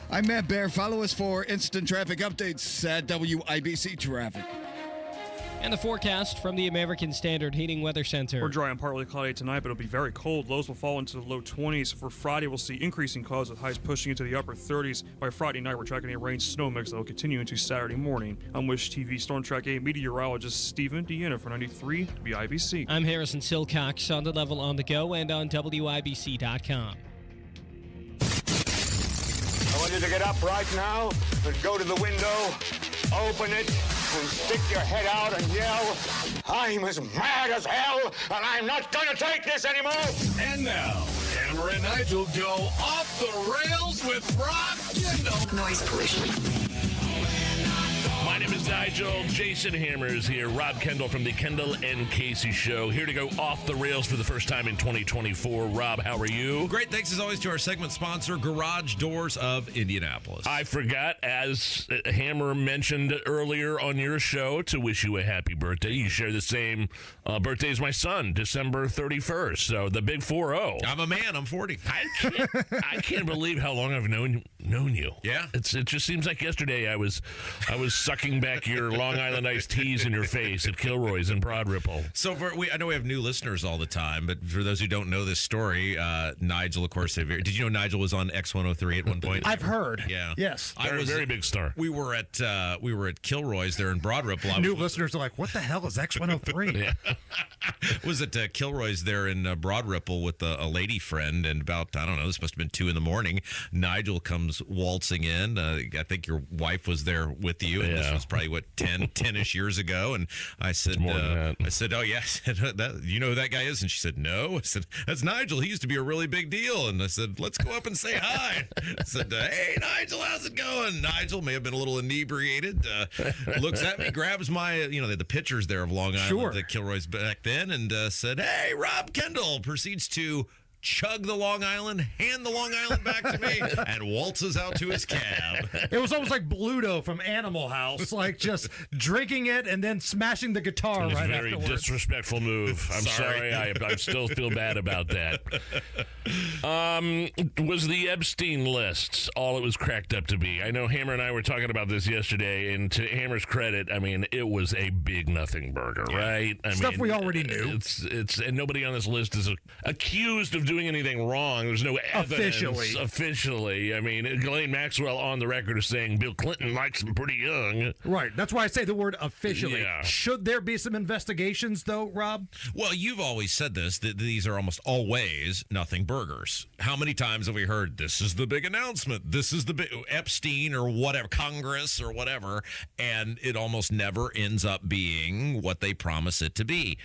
I'm Matt Baer. Follow us for instant traffic updates at WIBC Traffic. And the forecast from the American Standard Heating Weather Center. We're dry and partly cloudy tonight, but it'll be very cold. Lows will fall into the low 20s. For Friday, we'll see increasing clouds with highs pushing into the upper 30s. By Friday night, we're tracking a rain-snow mix that will continue into Saturday morning. I'm Wish TV Storm Track 8 meteorologist Stephen Deanna for 93 WIBC. I'm Harrison Silcox on the level on the go and on WIBC.com. I want you to get up right now and go to the window, open it, and stick your head out and yell, "I'm as mad as hell, and I'm not going to take this anymore!" And now, Hammer and Nigel go off the rails with Rob Kendall. Noise pollution. My name is Nigel. Jason Hammer is here. Rob Kendall from the Kendall and Casey Show. Here to go off the rails for the first time in 2024. Rob, how are you? Great. Thanks as always to our segment sponsor, Garage Doors of Indianapolis. I forgot, as Hammer mentioned earlier on your show, to wish you a happy birthday. You share the same birthday as my son, December 31st. So the big 4-0. I'm a man. I'm 40. I can't believe how long I've known you. Yeah. It just seems like yesterday I was sucking back your Long Island iced teas in your face at Kilroy's in Broad Ripple. So I know we have new listeners all the time, but for those who don't know this story, Nigel, of course, did you know Nigel was on X103 at one point? I've heard. Yeah. Yes. I was a very big star. We were at Kilroy's there in Broad Ripple. New listeners are like, what the hell is X103? Yeah. Was at Kilroy's there in Broad Ripple with a lady friend, and about, I don't know, this must have been 2 a.m. Nigel comes waltzing in. I think your wife was there with you, and this was probably, 10-ish years ago. And I said, oh, yeah. I said, you know who that guy is? And she said, no. I said, that's Nigel. He used to be a really big deal. And I said, let's go up and say hi. I said, hey, Nigel, how's it going? Nigel may have been a little inebriated, looks at me, grabs my, they had the pictures there of Long Island, the Kilroy's back then, and said, hey, Rob Kendall, proceeds to chug the Long Island, hand the Long Island back to me, and waltzes out to his cab. It was almost like Bluto from Animal House, like just drinking it and then smashing the guitar right afterwards. Very disrespectful move. I'm sorry. I still feel bad about that. Was the Epstein list all it was cracked up to be? I know Hammer and I were talking about this yesterday, and to Hammer's credit, I mean, it was a big nothing burger, right? Stuff we already knew. It's and nobody on this list is accused of doing anything wrong. There's no evidence officially. I mean, Ghislaine Maxwell on the record is saying Bill Clinton likes him pretty young. Right. That's why I say the word officially. Yeah. Should there be some investigations, though, Rob? Well, you've always said this, that these are almost always nothing burgers. How many times have we heard, this is the big announcement, this is the big Epstein or whatever, Congress or whatever, and it almost never ends up being what they promise it to be.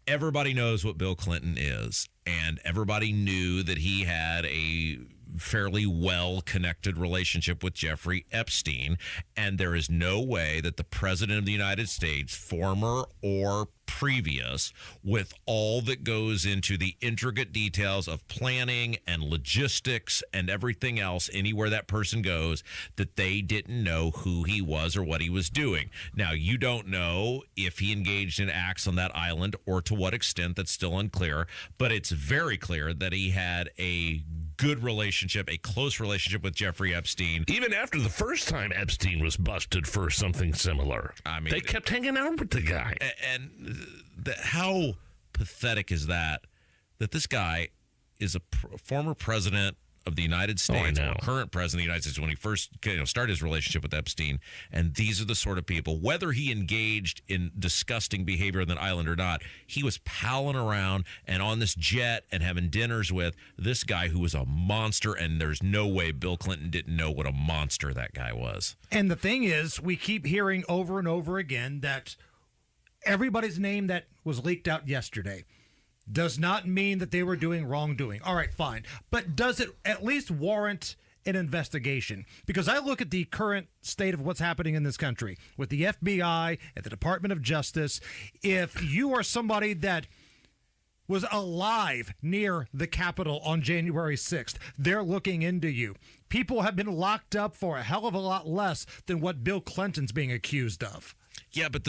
Everybody knows what Bill Clinton is, and everybody knew that he had a fairly well-connected relationship with Jeffrey Epstein, and there is no way that the President of the United States, former or previous, with all that goes into the intricate details of planning and logistics and everything else, anywhere that person goes, that they didn't know who he was or what he was doing. Now, you don't know if he engaged in acts on that island or to what extent. That's still unclear, but it's very clear that he had a good relationship, a close relationship with Jeffrey Epstein. Even after the first time Epstein was busted for something similar. I mean, they kept hanging out with the guy. And how pathetic is that this guy is a former president of the United States, or current president of the United States, when he first started his relationship with Epstein. And these are the sort of people, whether he engaged in disgusting behavior on that island or not, he was palling around and on this jet and having dinners with this guy who was a monster. And there's no way Bill Clinton didn't know what a monster that guy was. And the thing is, we keep hearing over and over again that everybody's name that was leaked out yesterday does not mean that they were doing wrongdoing. All right, fine. But does it at least warrant an investigation? Because I look at the current state of what's happening in this country with the FBI and the Department of Justice. If you are somebody that was alive near the Capitol on January 6th, they're looking into you. People have been locked up for a hell of a lot less than what Bill Clinton's being accused of. Yeah, but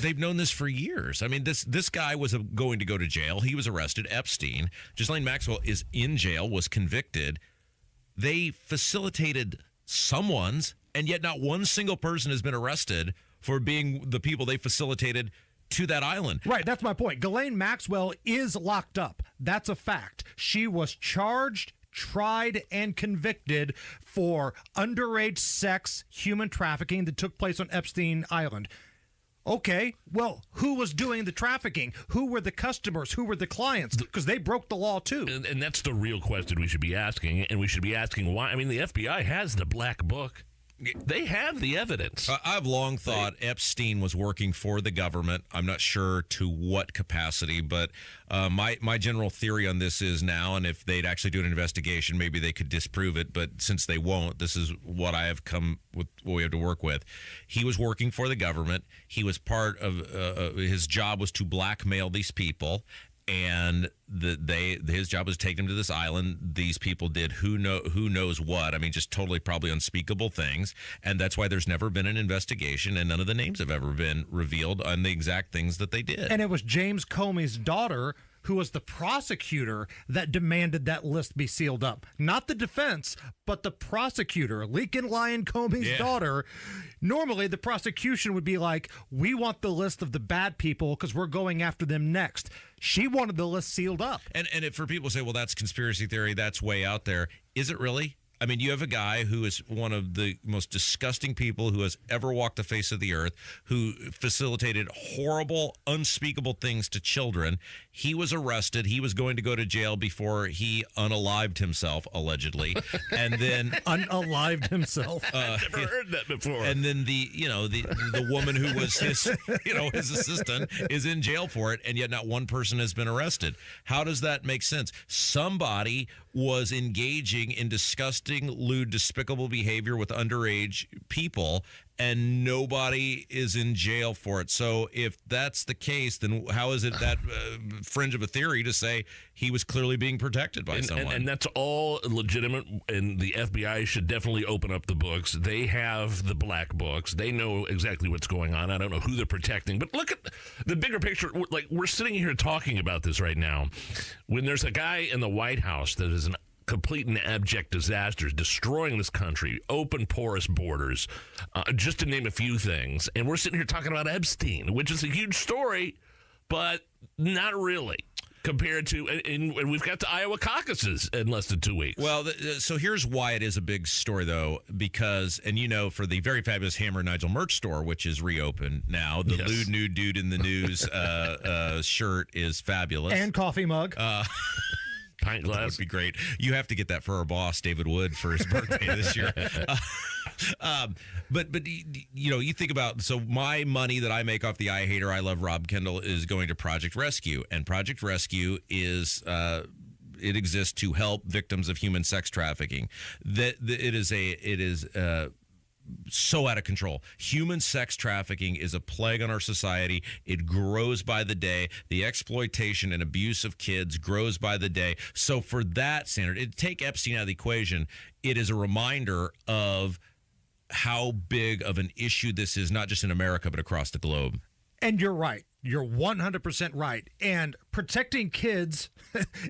they've known this for years. I mean, this guy was going to go to jail. He was arrested. Epstein, Ghislaine Maxwell, is in jail, was convicted. They facilitated someone's, and yet not one single person has been arrested for being the people they facilitated to that island. Right, that's my point. Ghislaine Maxwell is locked up. That's a fact. She was charged, tried, and convicted for underage sex, human trafficking that took place on Epstein Island. Okay, well, who was doing the trafficking? Who were the customers? Who were the clients? Because they broke the law, too. And that's the real question we should be asking, and we should be asking why. I mean, the FBI has the black book. They have the evidence. I've long thought Epstein was working for the government. I'm not sure to what capacity, but my general theory on this is now, and if they'd actually do an investigation, maybe they could disprove it. But since they won't, this is what I have come with, what we have to work with. He was working for the government. He was part of his job was to blackmail these people. And his job was to take them to this island. These people did who knows what. I mean, just totally probably unspeakable things. And that's why there's never been an investigation, and none of the names have ever been revealed on the exact things that they did. And it was James Comey's daughter who was the prosecutor that demanded that list be sealed up. Not the defense, but the prosecutor, Lincoln Lyon Comey's daughter. Normally, the prosecution would be like, we want the list of the bad people because we're going after them next. She wanted the list sealed up. And if for people say, well, that's conspiracy theory, that's way out there. Is it really? I mean, you have a guy who is one of the most disgusting people who has ever walked the face of the earth, who facilitated horrible, unspeakable things to children. He was arrested. He was going to go to jail before he unalived himself, allegedly. And then unalived himself. I've never heard that before. And then the woman who was his assistant is in jail for it, and yet not one person has been arrested. How does that make sense? Somebody was engaging in disgusting, lewd, despicable behavior with underage people, and nobody is in jail for it. So if that's the case, then how is it that fringe of a theory to say he was clearly being protected by someone? And that's all legitimate, and the FBI should definitely open up the books. They have the black books. They know exactly what's going on. I don't know who they're protecting, but look at the bigger picture. Like, we're sitting here talking about this right now when there's a guy in the White House that is an complete and abject disasters, destroying this country, open, porous borders, just to name a few things. And we're sitting here talking about Epstein, which is a huge story, but not really compared to, and we've got the Iowa caucuses in less than 2 weeks. Well, so here's why it is a big story, though, because, and for the very fabulous Hammer Nigel merch store, which is reopened now, the lewd nude dude in the news shirt is fabulous. And coffee mug. Pint glass. That would be great. You have to get that for our boss, David Wood, for his birthday this year. But you think about, so my money that I make off the I Hater, I Love Rob Kendall is going to Project Rescue. And Project Rescue is... it exists to help victims of human sex trafficking. It is so out of control. Human sex trafficking is a plague on our society. It grows by the day. The exploitation and abuse of kids grows by the day. So for that standard, take Epstein out of the equation. It is a reminder of how big of an issue this is, not just in America, but across the globe. And you're right. You're 100% right. And protecting kids,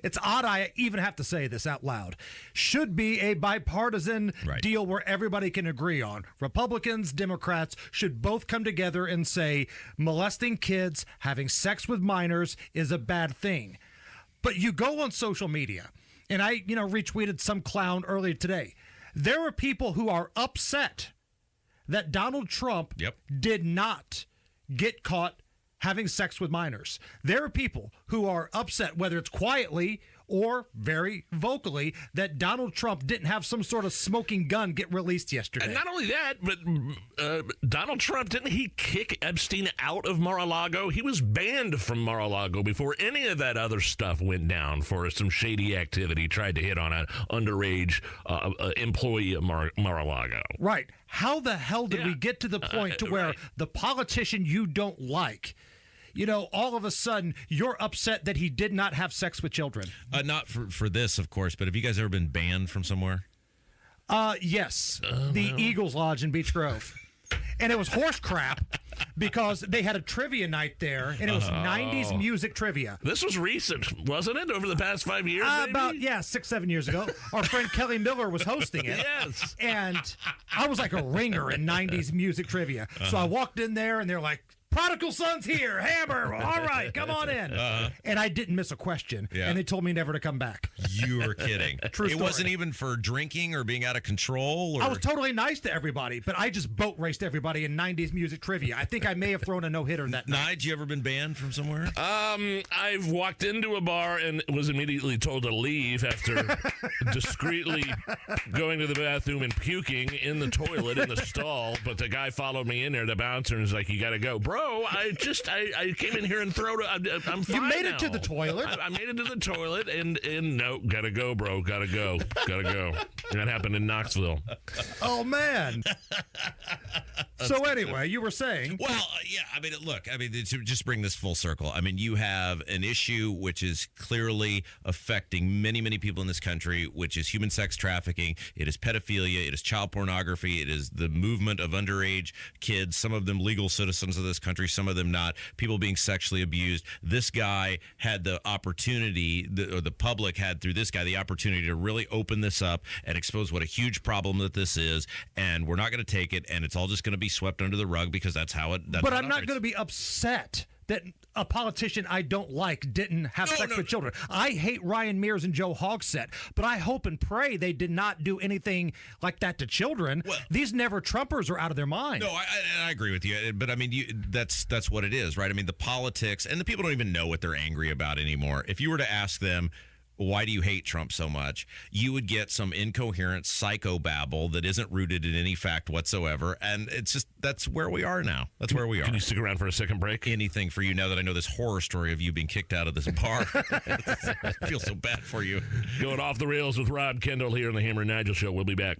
it's odd I even have to say this out loud, should be a bipartisan deal where everybody can agree on. Republicans, Democrats should both come together and say molesting kids, having sex with minors is a bad thing. But you go on social media, and I, retweeted some clown earlier today. There are people who are upset that Donald Trump did not get caught having sex with minors. There are people who are upset, whether it's quietly or very vocally, that Donald Trump didn't have some sort of smoking gun get released yesterday. And not only that, but Donald Trump, didn't he kick Epstein out of Mar-a-Lago? He was banned from Mar-a-Lago before any of that other stuff went down for some shady activity, tried to hit on an underage employee of Mar-a-Lago. Right. How the hell did we get to the point to where the politician you don't like, all of a sudden you're upset that he did not have sex with children? Not for this, of course, but have you guys ever been banned from somewhere? Yes. The Eagles Lodge in Beach Grove. And it was horse crap, because they had a trivia night there, and it was 90s music trivia. This was recent, wasn't it? Over the past 5 years, About 6-7 years ago. Our friend Kelly Miller was hosting it. Yes. And I was like a ringer in 90s music trivia. So I walked in there, and they're like, Prodigal Son's here, Hammer. All right, come on in. And I didn't miss a question, and they told me never to come back. You were kidding. True story. It wasn't even for drinking or being out of control? Or... I was totally nice to everybody, but I just boat raced everybody in 90s music trivia. I think I may have thrown a no-hitter that night. Nigel, you ever been banned from somewhere? I've walked into a bar and was immediately told to leave after discreetly going to the bathroom and puking in the toilet in the stall, but the guy followed me in there, the bouncer, and was like, you got to go. Bro, I came in here and I'm fine. You made now. it to the toilet. I made it to the toilet, and no, gotta go, bro, gotta go. That happened in Knoxville. Oh, man. So anyway, you were saying. Well, yeah, I mean, look, to just bring this full circle, I mean, you have an issue which is clearly affecting many, many people in this country, which is human sex trafficking. It is pedophilia. It is child pornography. It is the movement of underage kids, some of them legal citizens of this country, some of them not, people being sexually abused. This guy had the opportunity, or the public had through this guy, the opportunity to really open this up and expose what a huge problem that this is, and we're not going to take it, and it's all just going to be swept under the rug because that's how it But I'm not going to be upset that a politician I don't like didn't have sex with children. I hate Ryan Mears and Joe Hogsett, but I hope and pray they did not do anything like that to children. Well, these never-Trumpers are out of their mind. No, I agree with you, but I mean, that's what it is, right? I mean, the politics, and the people don't even know what they're angry about anymore. If you were to ask them, why do you hate Trump so much? You would get some incoherent psychobabble that isn't rooted in any fact whatsoever. And it's just, that's where we are now. That's where we are. Can you stick around for a second break? Anything for you now that I know this horror story of you being kicked out of this bar. I feel so bad for you. Going off the rails with Rob Kendall here on the Hammer and Nigel Show. We'll be back.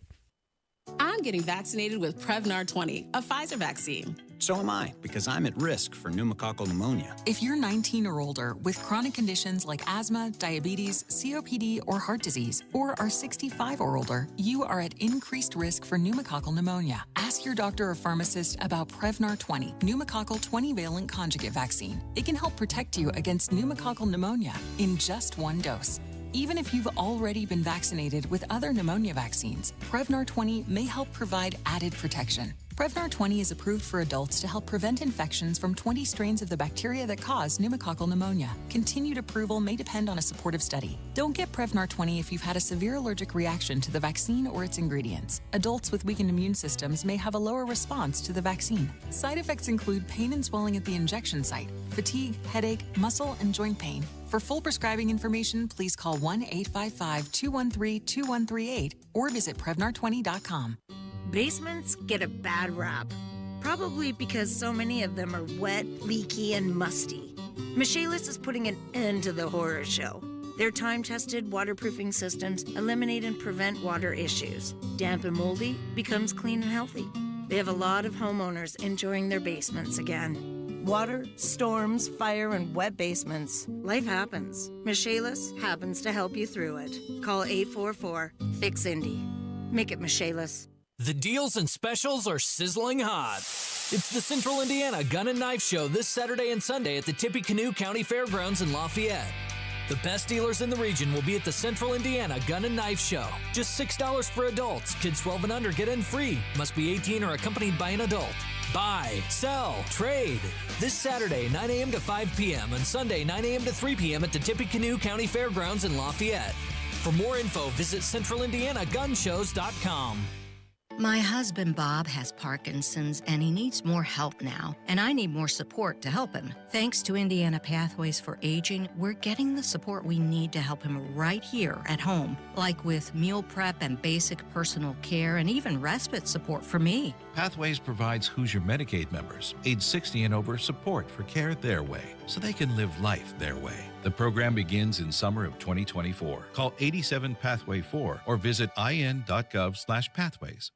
I'm getting vaccinated with Prevnar 20, a Pfizer vaccine. So am I, because I'm at risk for pneumococcal pneumonia. If you're 19 or older with chronic conditions like asthma, diabetes, COPD, or heart disease, or are 65 or older, you are at increased risk for pneumococcal pneumonia. Ask your doctor or pharmacist about Prevnar 20, pneumococcal 20-valent conjugate vaccine. It can help protect you against pneumococcal pneumonia in just one dose. Even if you've already been vaccinated with other pneumonia vaccines, Prevnar 20 may help provide added protection. Prevnar 20 is approved for adults to help prevent infections from 20 strains of the bacteria that cause pneumococcal pneumonia. Continued approval may depend on a supportive study. Don't get Prevnar 20 if you've had a severe allergic reaction to the vaccine or its ingredients. Adults with weakened immune systems may have a lower response to the vaccine. Side effects include pain and swelling at the injection site, fatigue, headache, muscle, and joint pain. For full prescribing information, please call 1-855-213-2138 or visit Prevnar20.com. Basements get a bad rap, probably because so many of them are wet, leaky, and musty. Michaelis is putting an end to the horror show. Their time-tested waterproofing systems eliminate and prevent water issues. Damp and moldy becomes clean and healthy. They have a lot of homeowners enjoying their basements again. Water, storms, fire, and wet basements. Life happens. Michaelis happens to help you through it. Call 844-FIX-INDY. Make it Michaelis. The deals and specials are sizzling hot. It's the Central Indiana Gun and Knife Show this Saturday and Sunday at the Tippecanoe County Fairgrounds in Lafayette. The best dealers in the region will be at the Central Indiana Gun and Knife Show. Just $6 for adults. Kids 12 and under get in free. Must be 18 or accompanied by an adult. Buy, sell, trade. This Saturday, 9 a.m. to 5 p.m. and Sunday, 9 a.m. to 3 p.m. at the Tippecanoe County Fairgrounds in Lafayette. For more info, visit CentralIndianaGunShows.com. My husband, Bob, has Parkinson's, and he needs more help now, and I need more support to help him. Thanks to Indiana Pathways for Aging, we're getting the support we need to help him right here at home, like with meal prep and basic personal care, and even respite support for me. Pathways provides Hoosier Medicaid members, age 60 and over, support for care their way, so they can live life their way. The program begins in summer of 2024. Call 87-PATHWAY-4 or visit in.gov/pathways.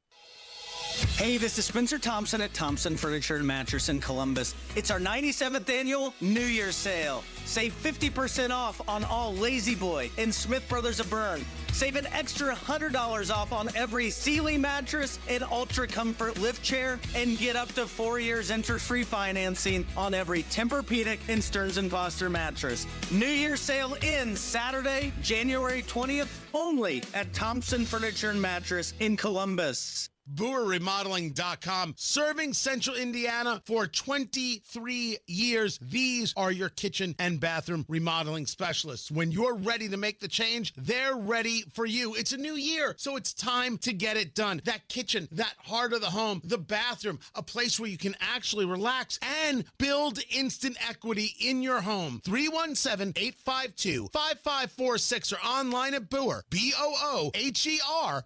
Hey, this is Spencer Thompson at Thompson Furniture and Mattress in Columbus. It's our 97th annual New Year's sale. Save 50% off on all Lazy Boy and Smith Brothers of Bern. Save an extra $100 off on every Sealy mattress and Ultra Comfort lift chair, and get up to 4 years interest-free financing on every Tempur-Pedic and Stearns & Foster mattress. New Year's sale ends Saturday, January 20th, only at Thompson Furniture and Mattress in Columbus. BoerRemodeling.com, serving Central Indiana for 23 years. These are your kitchen and bathroom remodeling specialists. When you're ready to make the change, they're ready for you. It's a new year, so it's time to get it done. That kitchen, that heart of the home, the bathroom, a place where you can actually relax and build instant equity in your home. 317-852-5546 or online at Boer, BOOHER,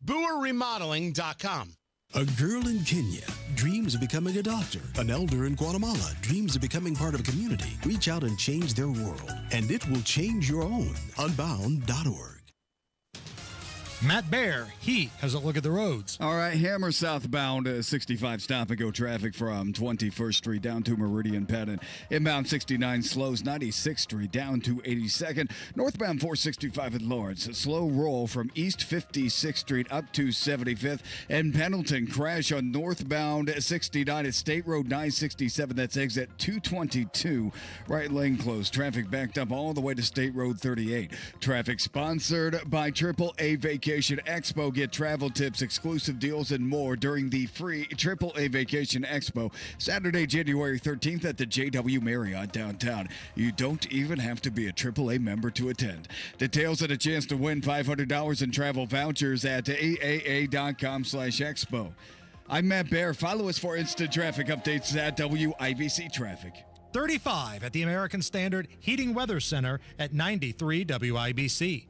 BoerRemodeling.com. A girl in Kenya dreams of becoming a doctor. An elder in Guatemala dreams of becoming part of a community. Reach out and change their world, and it will change your own. Unbound.org. Matt Bear, he has a look at the roads. All right, Hammer southbound 65 stop and go traffic from 21st Street down to Meridian Penn. Inbound 69 slows 96th Street down to 82nd. Northbound 465 at Lawrence. Slow roll from East 56th Street up to 75th. And Pendleton crash on northbound 69 at State Road 967. That's exit 222. Right lane closed. Traffic backed up all the way to State Road 38. Traffic sponsored by AAA Vacation Expo. Get travel tips, exclusive deals, and more during the free AAA Vacation Expo, Saturday, January 13th at the JW Marriott downtown. You don't even have to be a AAA member to attend. Details and a chance to win $500 in travel vouchers at AAA.com/expo. I'm Matt Bear. Follow us for instant traffic updates at WIBC Traffic. 35 at the American Standard Heating Weather Center at 93 WIBC.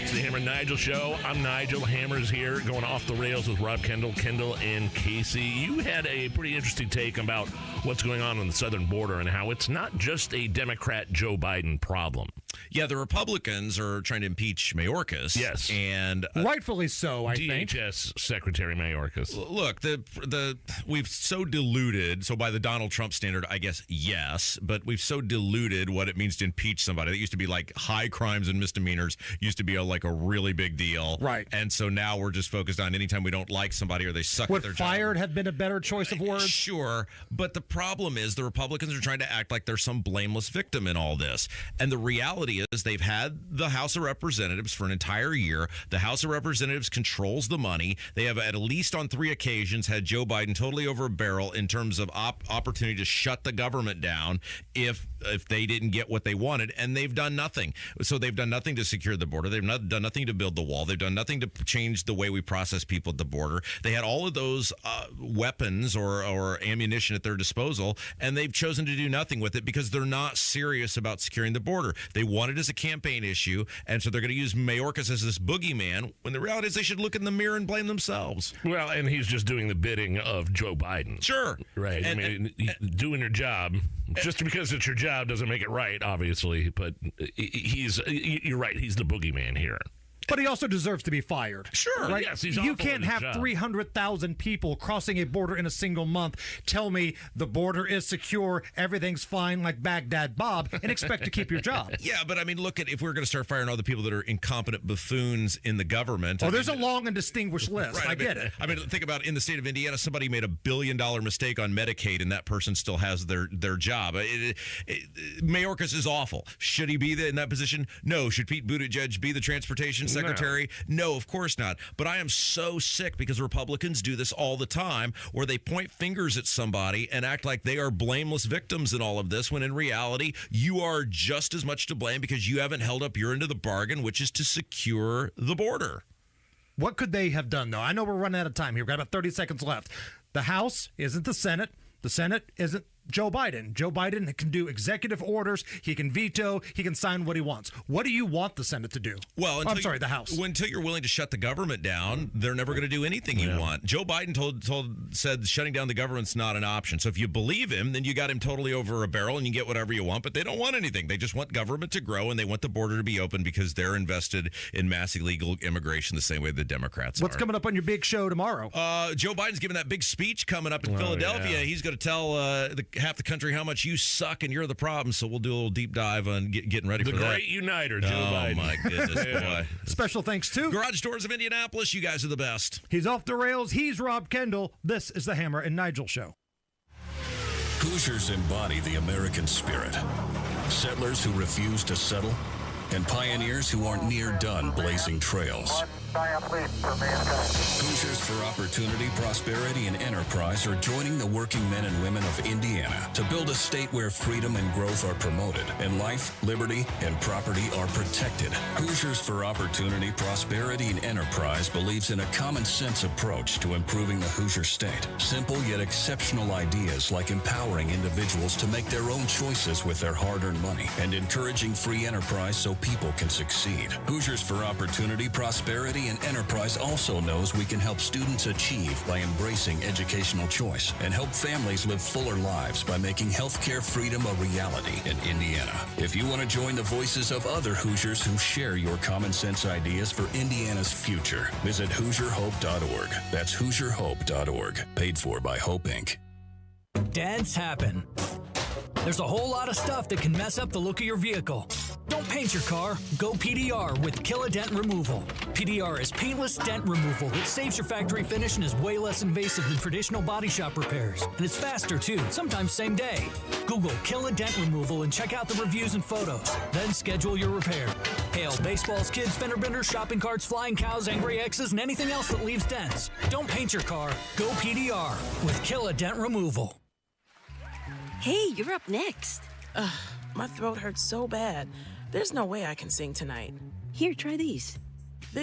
It's the Hammer and Nigel Show. I'm Nigel. Hammer's here, going off the rails with Rob Kendall, and Casey. You had a pretty interesting take about what's going on the southern border and how it's not just a Democrat Joe Biden problem. Yeah, the Republicans are trying to impeach Mayorkas. Yes, and rightfully so. I think DHS Secretary Mayorkas. Look, we've so diluted. So by the Donald Trump standard, I guess yes, but we've so diluted what it means to impeach somebody. That used to be like high crimes and misdemeanors. Used to be like a really big deal, right? And so now we're just focused on anytime we don't like somebody or they suck at their job. Would fired have been a better choice of words? Sure, but the problem is the Republicans are trying to act like there's some blameless victim in all this, and the reality is they've had the House of Representatives for an entire year. The House of Representatives controls the money. They have at least on 3 occasions had Joe Biden totally over a barrel in terms of opportunity to shut the government down if they didn't get what they wanted, and they've done nothing. So they've done nothing to secure the border. They've done nothing to build the wall. They've done nothing to change the way we process people at the border. They had all of those weapons or ammunition at their disposal, and they've chosen to do nothing with it because they're not serious about securing the border. They want it as a campaign issue, and so they're going to use Mayorkas as this boogeyman, when the reality is they should look in the mirror and blame themselves. Well, and he's just doing the bidding of Joe Biden. Sure. Right. Doing your job. Just because it's your job doesn't make it right, obviously, but you're right, he's the boogeyman here. But he also deserves to be fired. Sure. Right? Yes, he's you awful can't at his have job. 300,000 people crossing a border in a single month, tell me the border is secure, everything's fine like Baghdad Bob, and expect to keep your job. Yeah, but I mean, look at if we're going to start firing all the people that are incompetent buffoons in the government. There's a long and distinguished list. Right, I get it. I mean, think about in the state of Indiana, somebody made $1 billion mistake on Medicaid, and that person still has their job. Mayorkas is awful. Should he be in that position? No. Should Pete Buttigieg be the transportation secretary? No, of course not. But I am so sick because Republicans do this all the time, where they point fingers at somebody and act like they are blameless victims in all of this, when in reality, you are just as much to blame because you haven't held up your end of the bargain, which is to secure the border. What could they have done, though? I know we're running out of time here. We've got about 30 seconds left. The House isn't the Senate. The Senate isn't Joe Biden. Joe Biden can do executive orders. He can veto. He can sign what he wants. What do you want the Senate to do? Well, the House. Until you're willing to shut the government down, they're never going to do anything you want. Joe Biden said shutting down the government's not an option. So if you believe him, then you got him totally over a barrel and you get whatever you want. But they don't want anything. They just want government to grow, and they want the border to be open because they're invested in mass illegal immigration the same way the Democrats What's are. coming up on your big show tomorrow? Joe Biden's giving that big speech coming up in Philadelphia. Yeah. He's going to tell half the country how much you suck and you're the problem. So we'll do a little deep dive on getting ready for that. The great uniter, Joe Biden. Oh, my goodness, boy. Special thanks to Garage Doors of Indianapolis. You guys are the best. He's off the rails. He's Rob Kendall. This is the Hammer and Nigel Show. Hoosiers embody the American spirit. Settlers who refuse to settle, and pioneers who aren't near done blazing trails. Hoosiers for Opportunity, Prosperity, and Enterprise are joining the working men and women of Indiana to build a state where freedom and growth are promoted, and life, liberty, and property are protected. Hoosiers for Opportunity, Prosperity, and Enterprise believes in a common-sense approach to improving the Hoosier state. Simple yet exceptional ideas like empowering individuals to make their own choices with their hard-earned money and encouraging free enterprise so people can succeed. Hoosiers for Opportunity, Prosperity, and Enterprise also knows we can help students achieve by embracing educational choice and help families live fuller lives by making healthcare freedom a reality in Indiana. If you want to join the voices of other Hoosiers who share your common sense ideas for Indiana's future, visit HoosierHope.org. That's HoosierHope.org. Paid for by Hope, Inc. Dents happen. There's a whole lot of stuff that can mess up the look of your vehicle. Don't paint your car. Go PDR with Kill a Dent Removal. PDR is paintless dent removal that saves your factory finish and is way less invasive than traditional body shop repairs. And it's faster too, sometimes same day. Google Kill a Dent Removal and check out the reviews and photos. Then schedule your repair. Hail baseballs, kids, fender benders, shopping carts, flying cows, angry X's, and anything else that leaves dents. Don't paint your car. Go PDR with Kill a Dent Removal. Hey, you're up next. My throat hurts so bad. There's no way I can sing tonight. Here, try these.